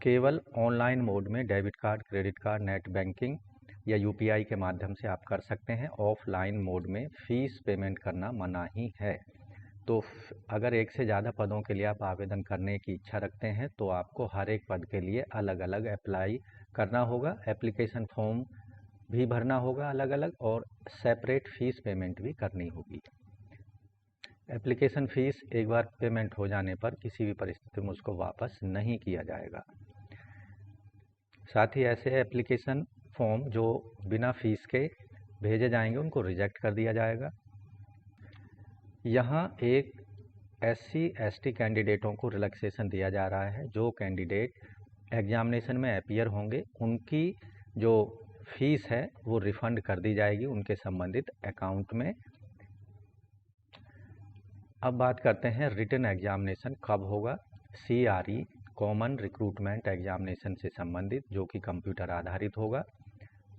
केवल ऑनलाइन मोड में debit card, credit card, net banking या UPI के माध्यम से आप कर सकते हैं। ऑफलाइन मोड में फ़ीस पेमेंट करना मनाही है। तो अगर एक से ज़्यादा पदों के लिए आप आवेदन करने की इच्छा रखते हैं तो आपको हर एक पद के लिए अलग अलग अप्लाई करना होगा, एप्लीकेशन फॉर्म भी भरना होगा अलग अलग, और सेपरेट फ़ीस पेमेंट भी करनी होगी। एप्लीकेशन फ़ीस एक बार पेमेंट हो जाने पर किसी भी परिस्थिति में उसको वापस नहीं किया जाएगा। साथ ही ऐसे एप्लीकेशन फॉर्म जो बिना फ़ीस के भेजे जाएंगे उनको रिजेक्ट कर दिया जाएगा। यहाँ एक SC ST कैंडिडेटों को रिलैक्सेशन दिया जा रहा है। जो कैंडिडेट एग्जामिनेशन में अपीयर होंगे उनकी जो फीस है वो रिफ़ंड कर दी जाएगी उनके संबंधित अकाउंट में। अब बात करते हैं रिटन एग्जामिनेशन कब होगा। CRE कॉमन रिक्रूटमेंट एग्जामिनेशन से संबंधित, जो कि कंप्यूटर आधारित होगा,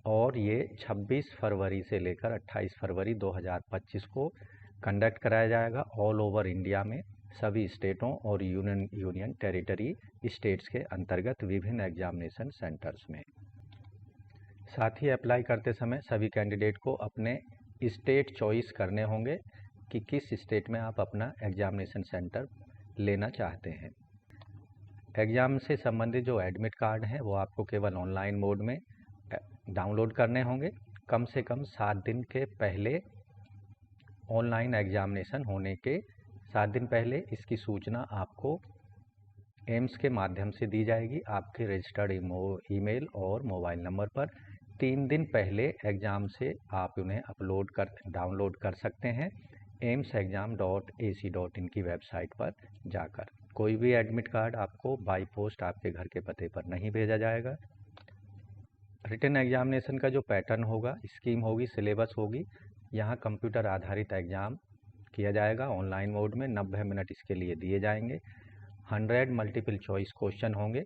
और ये 26 फरवरी से लेकर 28 फरवरी 2025 को कंडक्ट कराया जाएगा ऑल ओवर इंडिया में, सभी स्टेटों और यूनियन टेरिटरी स्टेट्स के अंतर्गत विभिन्न एग्जामिनेशन सेंटर्स में। साथ ही अप्लाई करते समय सभी कैंडिडेट को अपने स्टेट चॉइस करने होंगे कि किस स्टेट में आप अपना एग्जामिनेशन सेंटर लेना चाहते हैं। एग्ज़ाम से संबंधित जो एडमिट कार्ड हैं वो आपको केवल ऑनलाइन मोड में डाउनलोड करने होंगे। कम से कम 7 दिन के पहले, ऑनलाइन एग्जामिनेशन होने के 7 दिन पहले इसकी सूचना आपको एम्स के माध्यम से दी जाएगी आपके रजिस्टर्ड ईमेल और मोबाइल नंबर पर। 3 दिन पहले एग्ज़ाम से आप उन्हें डाउनलोड कर सकते हैं AIMSexam.ac.in की वेबसाइट पर जाकर। कोई भी एडमिट कार्ड आपको बाई पोस्ट आपके घर के पते पर नहीं भेजा जाएगा। रिटन एग्जामिनेशन का जो पैटर्न होगा, स्कीम होगी, सिलेबस होगी, यहाँ कंप्यूटर आधारित एग्ज़ाम किया जाएगा ऑनलाइन मोड में। 90 मिनट इसके लिए दिए जाएंगे। 100 मल्टीपल चॉइस क्वेश्चन होंगे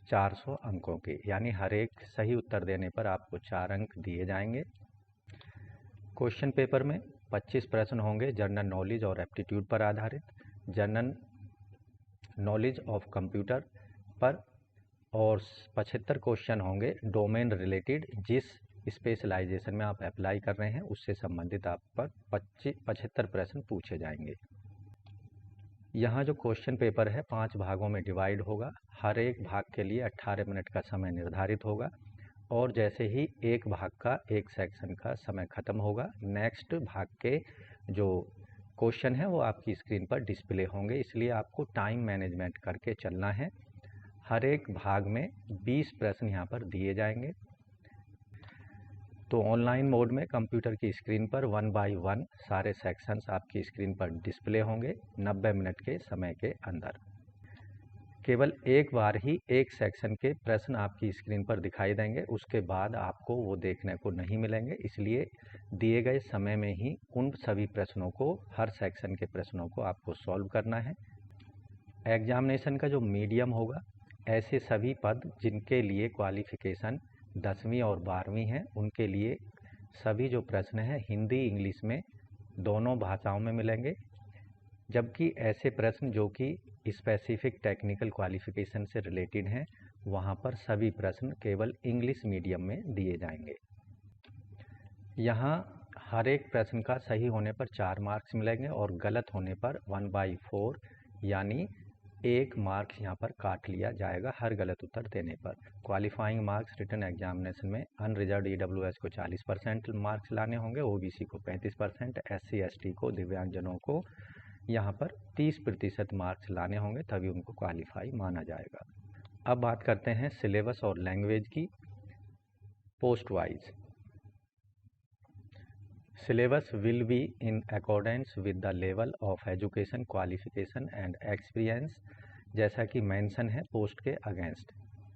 400 अंकों के, यानी हर एक सही उत्तर देने पर आपको 4 अंक दिए जाएंगे। क्वेश्चन पेपर में 25 प्रश्न होंगे जनरल नॉलेज और एप्टीट्यूड पर आधारित, जनरल नॉलेज ऑफ कंप्यूटर पर, और 75 क्वेश्चन होंगे डोमेन रिलेटेड, जिस स्पेशलाइजेशन में आप अप्लाई कर रहे हैं उससे संबंधित आप पर 75 प्रश्न पूछे जाएंगे। यहाँ जो क्वेश्चन पेपर है 5 भागों में डिवाइड होगा। हर एक भाग के लिए 18 मिनट का समय निर्धारित होगा, और जैसे ही एक भाग का, एक सेक्शन का समय खत्म होगा, नेक्स्ट भाग के जो क्वेश्चन है वो आपकी स्क्रीन पर डिस्प्ले होंगे। इसलिए आपको टाइम मैनेजमेंट करके चलना है। हर एक भाग में 20 प्रश्न यहाँ पर दिए जाएंगे। तो ऑनलाइन मोड में कंप्यूटर की स्क्रीन पर 1 बाय 1 सारे सेक्शंस आपकी स्क्रीन पर डिस्प्ले होंगे 90 मिनट के समय के अंदर। केवल एक बार ही एक सेक्शन के प्रश्न आपकी स्क्रीन पर दिखाई देंगे, उसके बाद आपको वो देखने को नहीं मिलेंगे। इसलिए दिए गए समय में ही उन सभी प्रश्नों को, हर सेक्शन के प्रश्नों को आपको सॉल्व करना है। एग्जामिनेशन का जो मीडियम होगा, ऐसे सभी पद जिनके लिए क्वालिफिकेशन 10वीं और 12वीं है, उनके लिए सभी जो प्रश्न हैं हिंदी इंग्लिश में दोनों भाषाओं में मिलेंगे। जबकि ऐसे प्रश्न जो कि स्पेसिफिक टेक्निकल क्वालिफिकेशन से रिलेटेड हैं, वहाँ पर सभी प्रश्न केवल इंग्लिश मीडियम में दिए जाएंगे। यहाँ हर एक प्रश्न का सही होने पर 4 मार्क्स मिलेंगे और गलत होने पर 1/4 यानी 1 मार्क्स यहाँ पर काट लिया जाएगा हर गलत उत्तर देने पर। क्वालिफाइंग मार्क्स रिटन एग्जामिनेशन में अनरिजर्व EWS को 40% मार्क्स लाने होंगे, OBC को 35%, SC ST को, दिव्यांगजनों को यहाँ पर 30% मार्क्स लाने होंगे, तभी उनको क्वालिफाई माना जाएगा। अब बात करते हैं सिलेबस और लैंग्वेज की post wise. Syllabus will be in accordance with the level of education qualification and experience, जैसा कि मेंशन है पोस्ट के अगेंस्ट,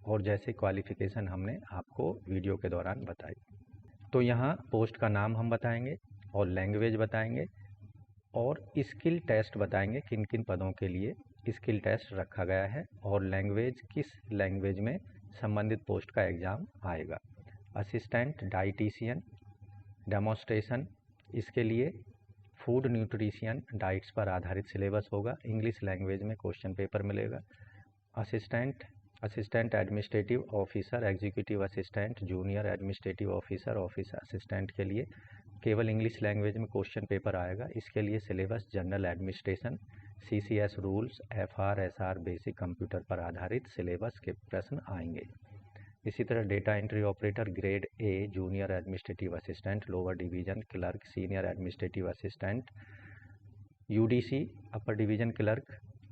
और जैसे क्वालिफिकेशन हमने आपको वीडियो के दौरान बताई। तो यहाँ पोस्ट का नाम हम बताएंगे और लैंग्वेज बताएंगे और स्किल टेस्ट बताएंगे, किन किन पदों के लिए स्किल टेस्ट रखा गया है और लैंग्वेज किस लैंग्वेज में संबंधित पोस्ट का एग्ज़ाम आएगा। असिस्टेंट डाइटिशियन डेमोस्ट्रेशन, इसके लिए फूड न्यूट्रिशियन डाइट्स पर आधारित सिलेबस होगा, इंग्लिश लैंग्वेज में क्वेश्चन पेपर मिलेगा। Assistant administrative officer, executive assistant, junior administrative officer, office assistant के लिए केवल इंग्लिश लैंग्वेज में क्वेश्चन पेपर आएगा। इसके लिए syllabus general administration, CCS rules, FR SR basic computer पर आधारित सिलेबस के प्रश्न आएंगे। इसी तरह data entry operator grade A, junior administrative assistant, lower division clerk, senior administrative assistant, UDC upper division clerk,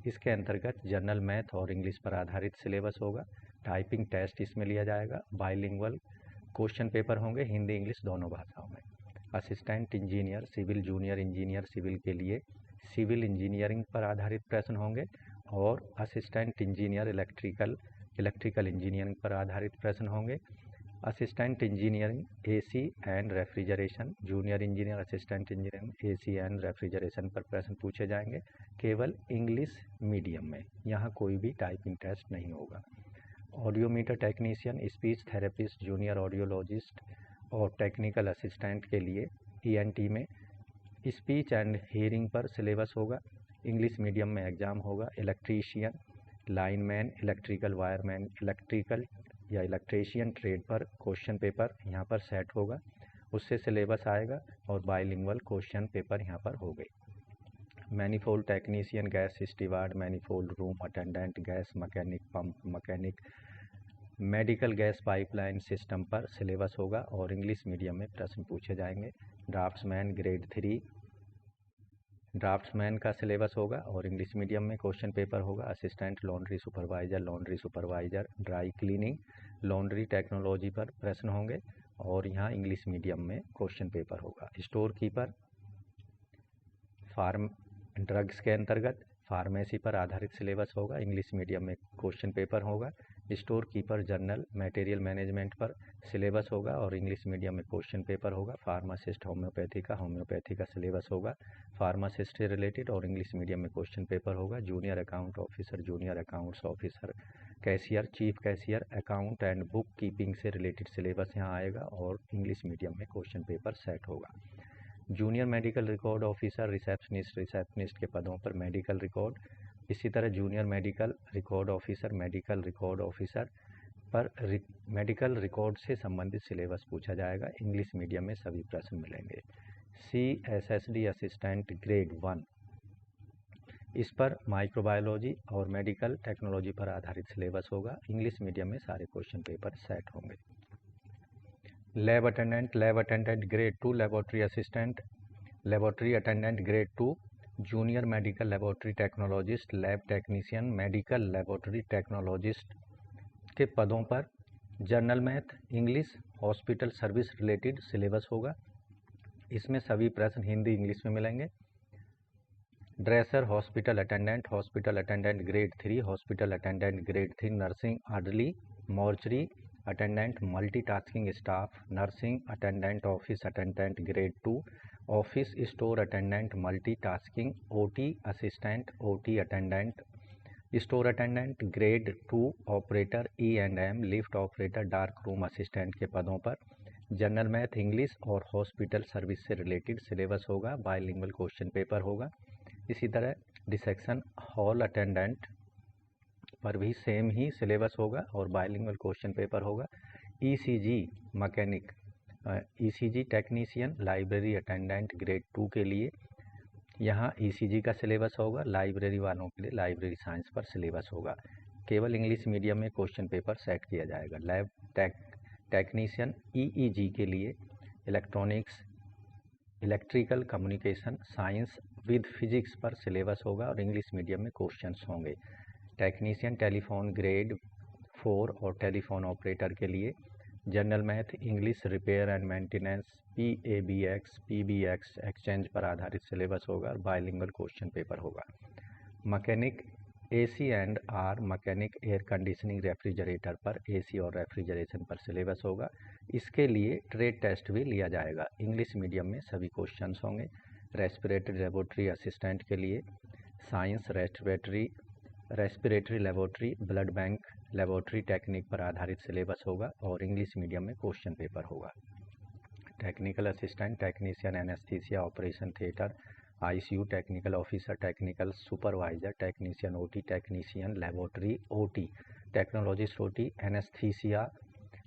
इसके अंतर्गत जनरल मैथ और इंग्लिश पर आधारित सिलेबस होगा। टाइपिंग टेस्ट इसमें लिया जाएगा। बाइलिंगुअल क्वेश्चन पेपर होंगे, हिंदी इंग्लिश दोनों भाषाओं में। Assistant engineer civil, junior engineer civil के लिए सिविल इंजीनियरिंग पर आधारित प्रश्न होंगे और असिस्टेंट इंजीनियर इलेक्ट्रिकल इंजीनियरिंग पर आधारित प्रश्न होंगे। Assistant engineering AC and refrigeration, junior engineer assistant engineering AC and refrigeration पर प्रश्न पूछे जाएंगे, केवल इंग्लिश मीडियम में, यहाँ कोई भी टाइपिंग टेस्ट नहीं होगा। Audiometer technician, speech therapist, junior audiologist और टेक्निकल असिस्टेंट के लिए ENT में स्पीच एंड हियरिंग पर सिलेबस होगा, इंग्लिश मीडियम में एग्ज़ाम होगा। Electrician, lineman, electrical wireman, electrical या इलेक्ट्रीशियन ट्रेड पर क्वेश्चन पेपर यहाँ पर सेट होगा, उससे सिलेबस आएगा और बाइलिंगुअल क्वेश्चन पेपर यहाँ पर हो गई। Manifold technician, gas steward, manifold room attendant, gas mechanic, pump mechanic, medical gas pipeline system पर सिलेबस होगा और इंग्लिश मीडियम में प्रश्न पूछे जाएंगे। ड्राफ्ट्समैन ग्रेड 3 ड्राफ्ट्समैन का सिलेबस होगा और इंग्लिश मीडियम में क्वेश्चन पेपर होगा। Assistant laundry supervisor, dry cleaning, laundry technology पर प्रश्न होंगे और यहाँ इंग्लिश मीडियम में क्वेश्चन पेपर होगा। स्टोर कीपर फार्म ड्रग्स के अंतर्गत फार्मेसी पर आधारित सिलेबस होगा, इंग्लिश मीडियम में क्वेश्चन पेपर होगा। Store keeper general material management पर सिलेबस होगा और इंग्लिश मीडियम में क्वेश्चन पेपर होगा। फार्मासिस्ट होम्योपैथी का सिलेबस होगा, फार्मासिस्ट से रिलेटेड और इंग्लिश मीडियम में क्वेश्चन पेपर होगा। Junior account officer, junior accounts officer, cashier, chief cashier, account and book keeping से रिलेटेड सिलेबस यहाँ आएगा और इंग्लिश मीडियम में क्वेश्चन पेपर सेट होगा। Junior medical record officer, receptionist के पदों पर मेडिकल रिकॉर्ड, इसी तरह जूनियर मेडिकल रिकॉर्ड ऑफिसर पर मेडिकल रिकॉर्ड से संबंधित सिलेबस पूछा जाएगा, इंग्लिश मीडियम में सभी प्रश्न मिलेंगे। CSSD असिस्टेंट ग्रेड 1, इस पर माइक्रोबायोलॉजी और मेडिकल टेक्नोलॉजी पर आधारित सिलेबस होगा, इंग्लिश मीडियम में सारे क्वेश्चन पेपर सेट होंगे। Lab attendant grade 2, laboratory assistant, laboratory attendant grade 2, junior medical laboratory technologist, lab technician, medical laboratory technologist के पदों पर general math, English, hospital service related syllabus होगा, इसमें सभी प्रश्न हिंदी इंग्लिश में मिलेंगे। Dresser hospital attendant grade 3, hospital attendant grade 3, nursing orderly, mortuary attendant, multitasking staff, nursing attendant, office attendant grade 2, office store attendant, multitasking, OT assistant, OT attendant, store attendant grade 2, operator E&M, lift operator, dark room assistant के पदों पर general math, English और hospital service से related syllabus होगा, bilingual question paper होगा। इसी तरह dissection hall attendant पर भी सेम ही सिलेबस होगा और बाइलिंगुअल क्वेश्चन पेपर होगा। ECG mechanic, ECG technician, library attendant grade 2 के लिए यहाँ ECG का सिलेबस होगा, लाइब्रेरी वालों के लिए लाइब्रेरी साइंस पर सिलेबस होगा, केवल इंग्लिश मीडियम में क्वेश्चन पेपर सेट किया जाएगा। लैब टेक्नीशियन EEG के लिए electronics, electrical communication, science with physics पर सिलेबस होगा और इंग्लिश मीडियम में क्वेश्चंस होंगे। टेक्नीशियन टेलीफोन ग्रेड 4 और टेलीफोन ऑपरेटर के लिए general math, English, repair and maintenance, PABX, PBX exchange पर आधारित सिलेबस होगा और बायलिंगुअल क्वेश्चन पेपर होगा। Mechanic AC and R mechanic air conditioning refrigerator पर AC और रेफ्रिजरेशन पर सिलेबस होगा। इसके लिए ट्रेड टेस्ट भी लिया जाएगा। इंग्लिश मीडियम में सभी क्वेश्चंस होंगे। रेस्पिरेटरी लेबोरेटरी असिस्टेंट के लिए science, respiratory laboratory, blood bank laboratory technique पर आधारित सिलेबस होगा और इंग्लिश मीडियम में क्वेश्चन पेपर होगा। Technical assistant, technician anaesthesia operation theatre, ICU technical officer, technical supervisor, technician OT, technician laboratory OT, technologist OT, anaesthesia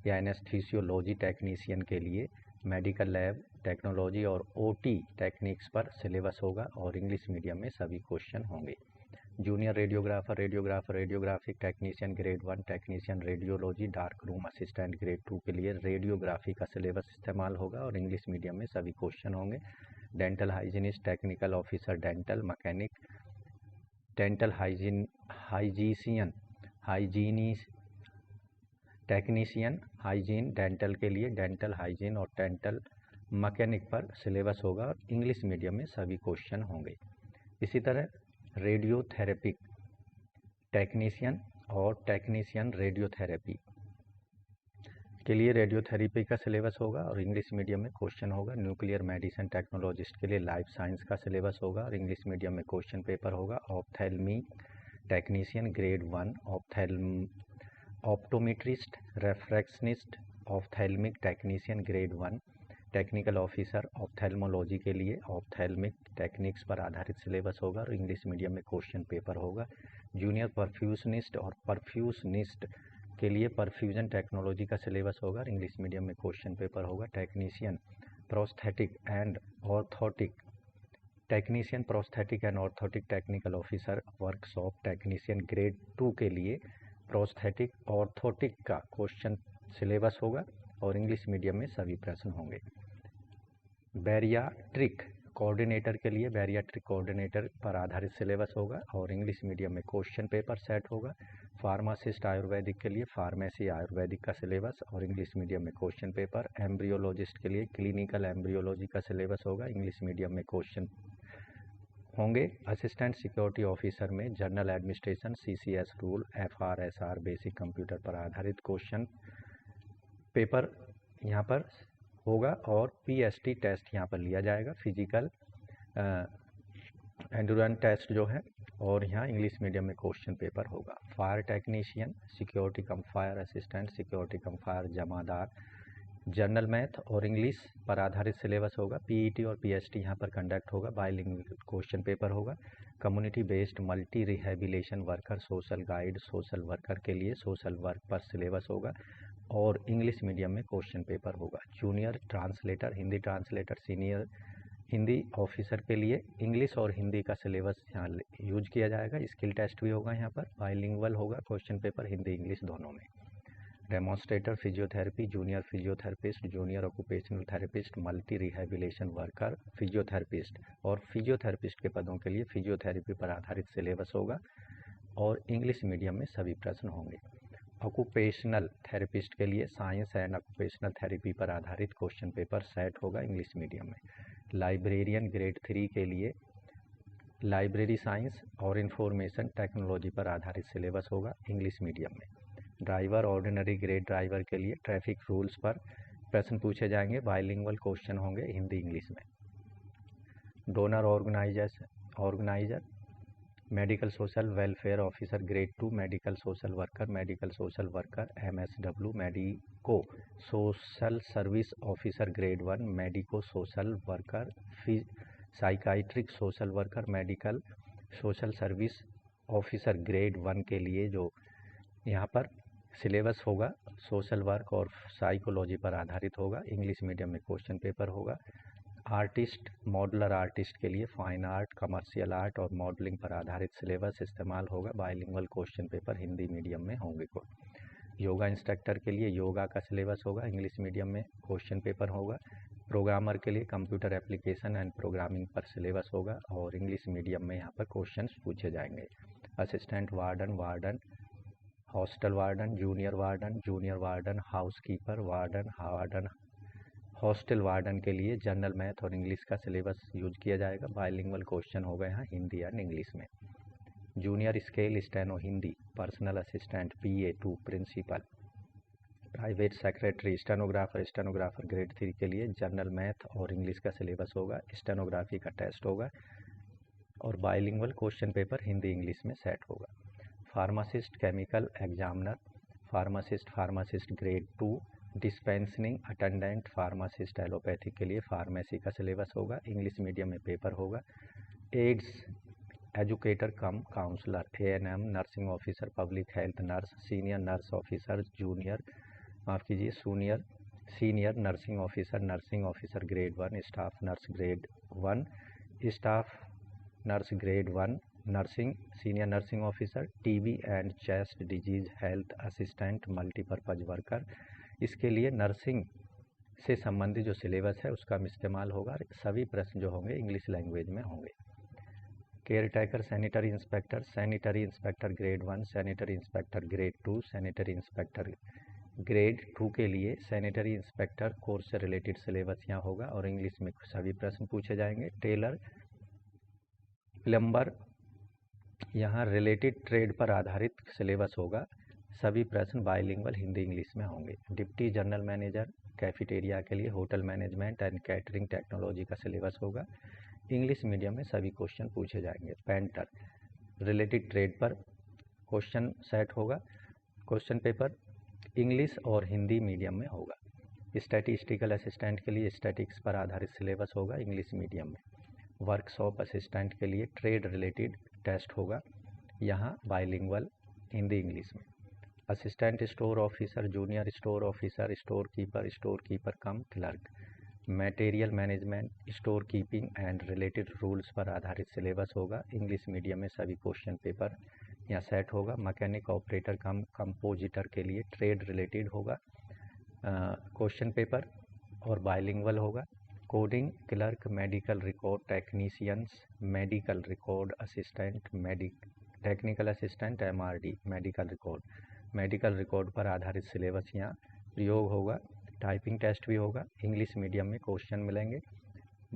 या anaesthesiology technician के लिए medical lab technology और OT टेक्निक्स पर syllabus होगा और English medium में सभी क्वेश्चन होंगे। Junior radiographer, radiographic technician grade 1, technician radiology, dark room assistant grade 2 के लिए रेडियोग्राफी का सिलेबस इस्तेमाल होगा और इंग्लिश मीडियम में सभी क्वेश्चन होंगे। Dental hygienist, technical officer dental, mechanic, dental hygienist, technician hygiene dental के लिए डेंटल हाइजीन और डेंटल मैकेनिक पर सिलेबस होगा और इंग्लिश मीडियम में सभी क्वेश्चन होंगे। इसी तरह रेडियोथेरेपी टेक्नीशियन और टेक्नीशियन रेडियोथेरेपी के लिए रेडियोथेरेपी का सिलेबस होगा और इंग्लिश मीडियम में क्वेश्चन होगा। न्यूक्लियर मेडिसिन टेक्नोलॉजिस्ट के लिए लाइफ साइंस का सिलेबस होगा और इंग्लिश मीडियम में क्वेश्चन पेपर होगा। Ophthalmic technician grade 1, optometrist, refractionist, ophthalmic technician grade 1, technical officer ophthalmology के लिए ऑप्थेल्मिक टेक्निक्स पर आधारित सिलेबस होगा और इंग्लिश मीडियम में क्वेश्चन पेपर होगा। जूनियर परफ्यूशनिस्ट और परफ्यूशनिस्ट के लिए परफ्यूजन टेक्नोलॉजी का सिलेबस होगा और इंग्लिश मीडियम में क्वेश्चन पेपर होगा। Technician prosthetic and orthotic technical officer workshop technician grade 2 के लिए प्रोस्थेटिक ऑर्थोटिक का क्वेश्चन सिलेबस होगा और इंग्लिश मीडियम में सभी प्रश्न होंगे। बैरियाट्रिक कोऑर्डिनेटर के लिए बैरियाट्रिक कोऑर्डिनेटर पर आधारित सिलेबस होगा और इंग्लिश मीडियम में क्वेश्चन पेपर सेट होगा। फार्मासिस्ट आयुर्वेदिक के लिए फार्मेसी आयुर्वेदिक का सिलेबस और इंग्लिश मीडियम में क्वेश्चन पेपर। एम्ब्रियोलॉजिस्ट के लिए क्लिनिकल एम्ब्रियोलॉजी का सिलेबस होगा, इंग्लिश मीडियम में क्वेश्चन होंगे। असिस्टेंट सिक्योरिटी ऑफिसर में general administration, CCS rule, FRSR basic computer पर आधारित क्वेश्चन पेपर यहाँ पर होगा और PST टेस्ट यहाँ पर लिया जाएगा, फिजिकल एंडुरेंस टेस्ट जो है, और यहाँ इंग्लिश मीडियम में क्वेश्चन पेपर होगा। Fire technician, security cum fire assistant, security cum fire जमादार, जनरल मैथ और इंग्लिश पर आधारित सिलेबस होगा। PET और PST यहाँ पर कंडक्ट होगा, बाइलिंगुअल क्वेश्चन पेपर होगा। Community based multi rehabilitation worker, social guide, social worker के लिए सोशल वर्क पर सिलेबस होगा और इंग्लिश मीडियम में क्वेश्चन पेपर होगा। Junior translator, Hindi translator, senior Hindi officer के लिए इंग्लिश और हिंदी का सिलेबस यहाँ यूज किया जाएगा। स्किल टेस्ट भी होगा यहाँ पर, बाइलिंगुअल होगा क्वेश्चन पेपर हिंदी इंग्लिश दोनों में। Demonstrator physiotherapy, junior physiotherapist, junior occupational therapist, multi rehabilitation worker, physiotherapist और फिजियोथेरेपिस्ट के पदों के लिए फिजियोथेरेपी पर आधारित सिलेबस होगा और इंग्लिश मीडियम में सभी प्रश्न होंगे। ऑक्यूपेशनल थेरेपिस्ट के लिए साइंस एंड ऑक्यूपेशनल थेरेपी पर आधारित क्वेश्चन पेपर सेट होगा इंग्लिश मीडियम में। लाइब्रेरियन ग्रेड 3 के लिए लाइब्रेरी साइंस और इंफॉर्मेशन टेक्नोलॉजी पर आधारित सिलेबस होगा इंग्लिश मीडियम में। ड्राइवर ऑर्डिनरी ग्रेड ड्राइवर के लिए ट्रैफिक रूल्स पर प्रश्न पूछे जाएंगे, बाइलिंगुअल क्वेश्चन होंगे हिंदी इंग्लिश में। Donor organiser medical social welfare officer grade 2, medical social worker MSW, medico social service officer grade 1, medico social worker, psychiatric social worker, medical social service officer grade 1 के लिए जो यहाँ पर सिलेबस होगा social work और psychology पर आधारित होगा, इंग्लिश मीडियम में क्वेश्चन पेपर होगा। आर्टिस्ट, मॉडलर आर्टिस्ट के लिए फाइन आर्ट, कमर्शियल आर्ट और मॉडलिंग पर आधारित सिलेबस इस्तेमाल होगा, bilingual question paper Hindi medium में होंगे। योगा इंस्ट्रक्टर के लिए योगा का सिलेबस होगा, इंग्लिश मीडियम में क्वेश्चन पेपर होगा। प्रोग्रामर के लिए कंप्यूटर एप्लीकेशन एंड प्रोग्रामिंग पर सिलेबस होगा और इंग्लिश मीडियम में यहाँ पर क्वेश्चन पूछे जाएंगे। Assistant warden hostel warden, junior warden, housekeeper, warden. Hostel warden के लिए जनरल मैथ और इंग्लिश का सिलेबस यूज किया जाएगा। बाइलिंगुअल क्वेश्चन हो गए हैं हिंदी एंड इंग्लिश में। Junior scale steno Hindi, personal assistant PA2 principal, private secretary, stenographer grade 3 के लिए जनरल मैथ और इंग्लिश का सिलेबस होगा। स्टेनोग्राफी का टेस्ट होगा और bilingual question paper Hindi English में सेट होगा। Pharmacist chemical examiner, pharmacist grade 2, dispensing attendant pharmacist allopathic के लिए फार्मेसी का सिलेबस होगा। इंग्लिश मीडियम में पेपर होगा। AIDS educator cum counsellor, ANM nursing officer, public health nurse, senior nurse officer, senior nursing officer grade 1, staff nurse grade 1, staff nurse grade 1 nursing, senior nursing officer, TB and chest disease health assistant, multipurpose worker. इसके लिए nursing से संबंधित जो syllabus है उसका इस्तेमाल होगा। सभी प्रश्न जो होंगे इंग्लिश लैंग्वेज में होंगे। Care taker sanitary inspector grade 1, sanitary inspector grade 2, sanitary inspector grade 2 के लिए सैनिटरी इंस्पेक्टर कोर्स से रिलेटेड सिलेबस यहाँ होगा और इंग्लिश में सभी प्रश्न पूछे जाएंगे। टेलर, प्लम्बर, यहाँ रिलेटेड ट्रेड पर आधारित सिलेबस होगा। सभी प्रश्न बाइलिंगुअल हिंदी इंग्लिश में होंगे। डिप्टी जनरल मैनेजर कैफेटेरिया के लिए hotel management and catering technology का सिलेबस होगा। इंग्लिश मीडियम में सभी क्वेश्चन पूछे जाएंगे। पेंटर, रिलेटेड ट्रेड पर क्वेश्चन सेट होगा। क्वेश्चन पेपर इंग्लिश और हिंदी मीडियम में होगा। स्टैटिस्टिकल असिस्टेंट के लिए स्टैटिक्स पर आधारित सिलेबस होगा इंग्लिश मीडियम में। वर्कशॉप असिस्टेंट के लिए ट्रेड रिलेटेड टेस्ट होगा, यहाँ बाइलिंगुअल हिंदी इंग्लिश में। Assistant store officer, junior store officer, store keeper come clerk, material management, store keeping and related rules पर आधारित सिलेबस होगा। इंग्लिश मीडियम में सभी क्वेश्चन पेपर यहाँ सेट होगा। मैकेनिक ऑपरेटर कम कंपोजिटर के लिए ट्रेड रिलेटेड होगा क्वेश्चन पेपर और बाइलिंगुअल होगा। Coding clerk, medical record technicians, medical record assistant, technical assistant, MRD medical record पर आधारित सिलेबस यहाँ प्रयोग होगा। टाइपिंग टेस्ट भी होगा। इंग्लिश मीडियम में क्वेश्चन मिलेंगे।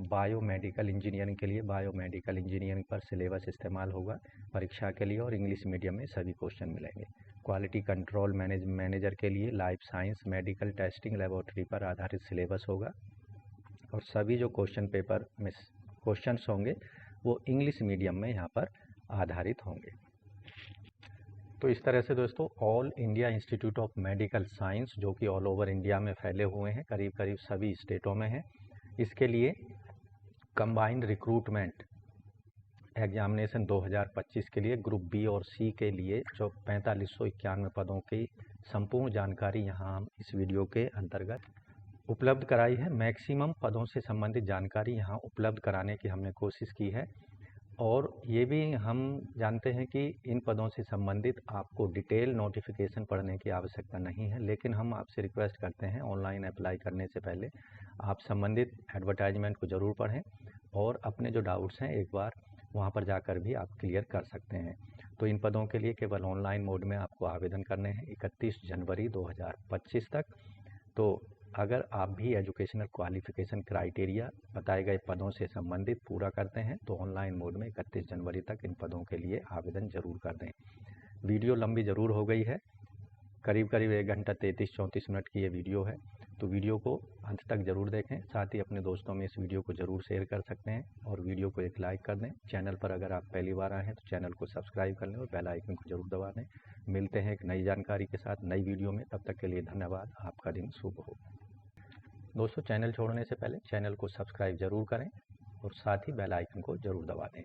बायोमेडिकल इंजीनियरिंग के लिए बायोमेडिकल इंजीनियरिंग पर सिलेबस इस्तेमाल होगा परीक्षा के लिए और इंग्लिश मीडियम में सभी क्वेश्चन मिलेंगे। क्वालिटी कंट्रोल मैनेजर के लिए life science medical testing laboratory पर आधारित सिलेबस होगा और सभी जो क्वेश्चन पेपर में क्वेश्चंस होंगे वो इंग्लिश मीडियम में यहाँ पर आधारित होंगे। तो इस तरह से दोस्तों all India institute of medical science जो कि ऑल ओवर इंडिया में फैले हुए हैं, करीब सभी स्टेटों में हैं, इसके लिए कंबाइंड रिक्रूटमेंट एग्जामिनेशन 2025 के लिए ग्रुप B और C के लिए जो 4591 पदों की संपूर्ण जानकारी यहाँ हम इस वीडियो के अंतर्गत उपलब्ध कराई है। मैक्सिमम पदों से संबंधित जानकारी यहाँ उपलब्ध कराने की हमने कोशिश की है और ये भी हम जानते हैं कि इन पदों से संबंधित आपको डिटेल नोटिफिकेशन पढ़ने की आवश्यकता नहीं है, लेकिन हम आपसे रिक्वेस्ट करते हैं ऑनलाइन अप्लाई करने से पहले आप संबंधित एडवर्टाइजमेंट को ज़रूर पढ़ें और अपने जो डाउट्स हैं एक बार वहाँ पर जाकर भी आप क्लियर कर सकते हैं। तो इन पदों के लिए केवल ऑनलाइन मोड में आपको आवेदन करने हैं 31 जनवरी 2025 तक। तो अगर आप भी एजुकेशनल क्वालिफिकेशन क्राइटेरिया बताए गए पदों से संबंधित पूरा करते हैं तो ऑनलाइन मोड में 31 जनवरी तक इन पदों के लिए आवेदन जरूर कर दें। वीडियो लंबी ज़रूर हो गई है, करीब 1 घंटा 33-34 मिनट की ये वीडियो है, तो वीडियो को अंत तक ज़रूर देखें। साथ ही अपने दोस्तों में इस वीडियो को ज़रूर शेयर कर सकते हैं और वीडियो को एक लाइक कर दें। चैनल पर अगर आप पहली बार आए हैं तो चैनल को सब्सक्राइब कर लें और बेल आइकन को ज़रूर दबा दें। मिलते हैं एक नई जानकारी के साथ नई वीडियो में, तब तक के लिए धन्यवाद। आपका दिन शुभ हो। दोस्तों चैनल छोड़ने से पहले चैनल को सब्सक्राइब ज़रूर करें और साथ ही बेल आइकन को ज़रूर दबा दें।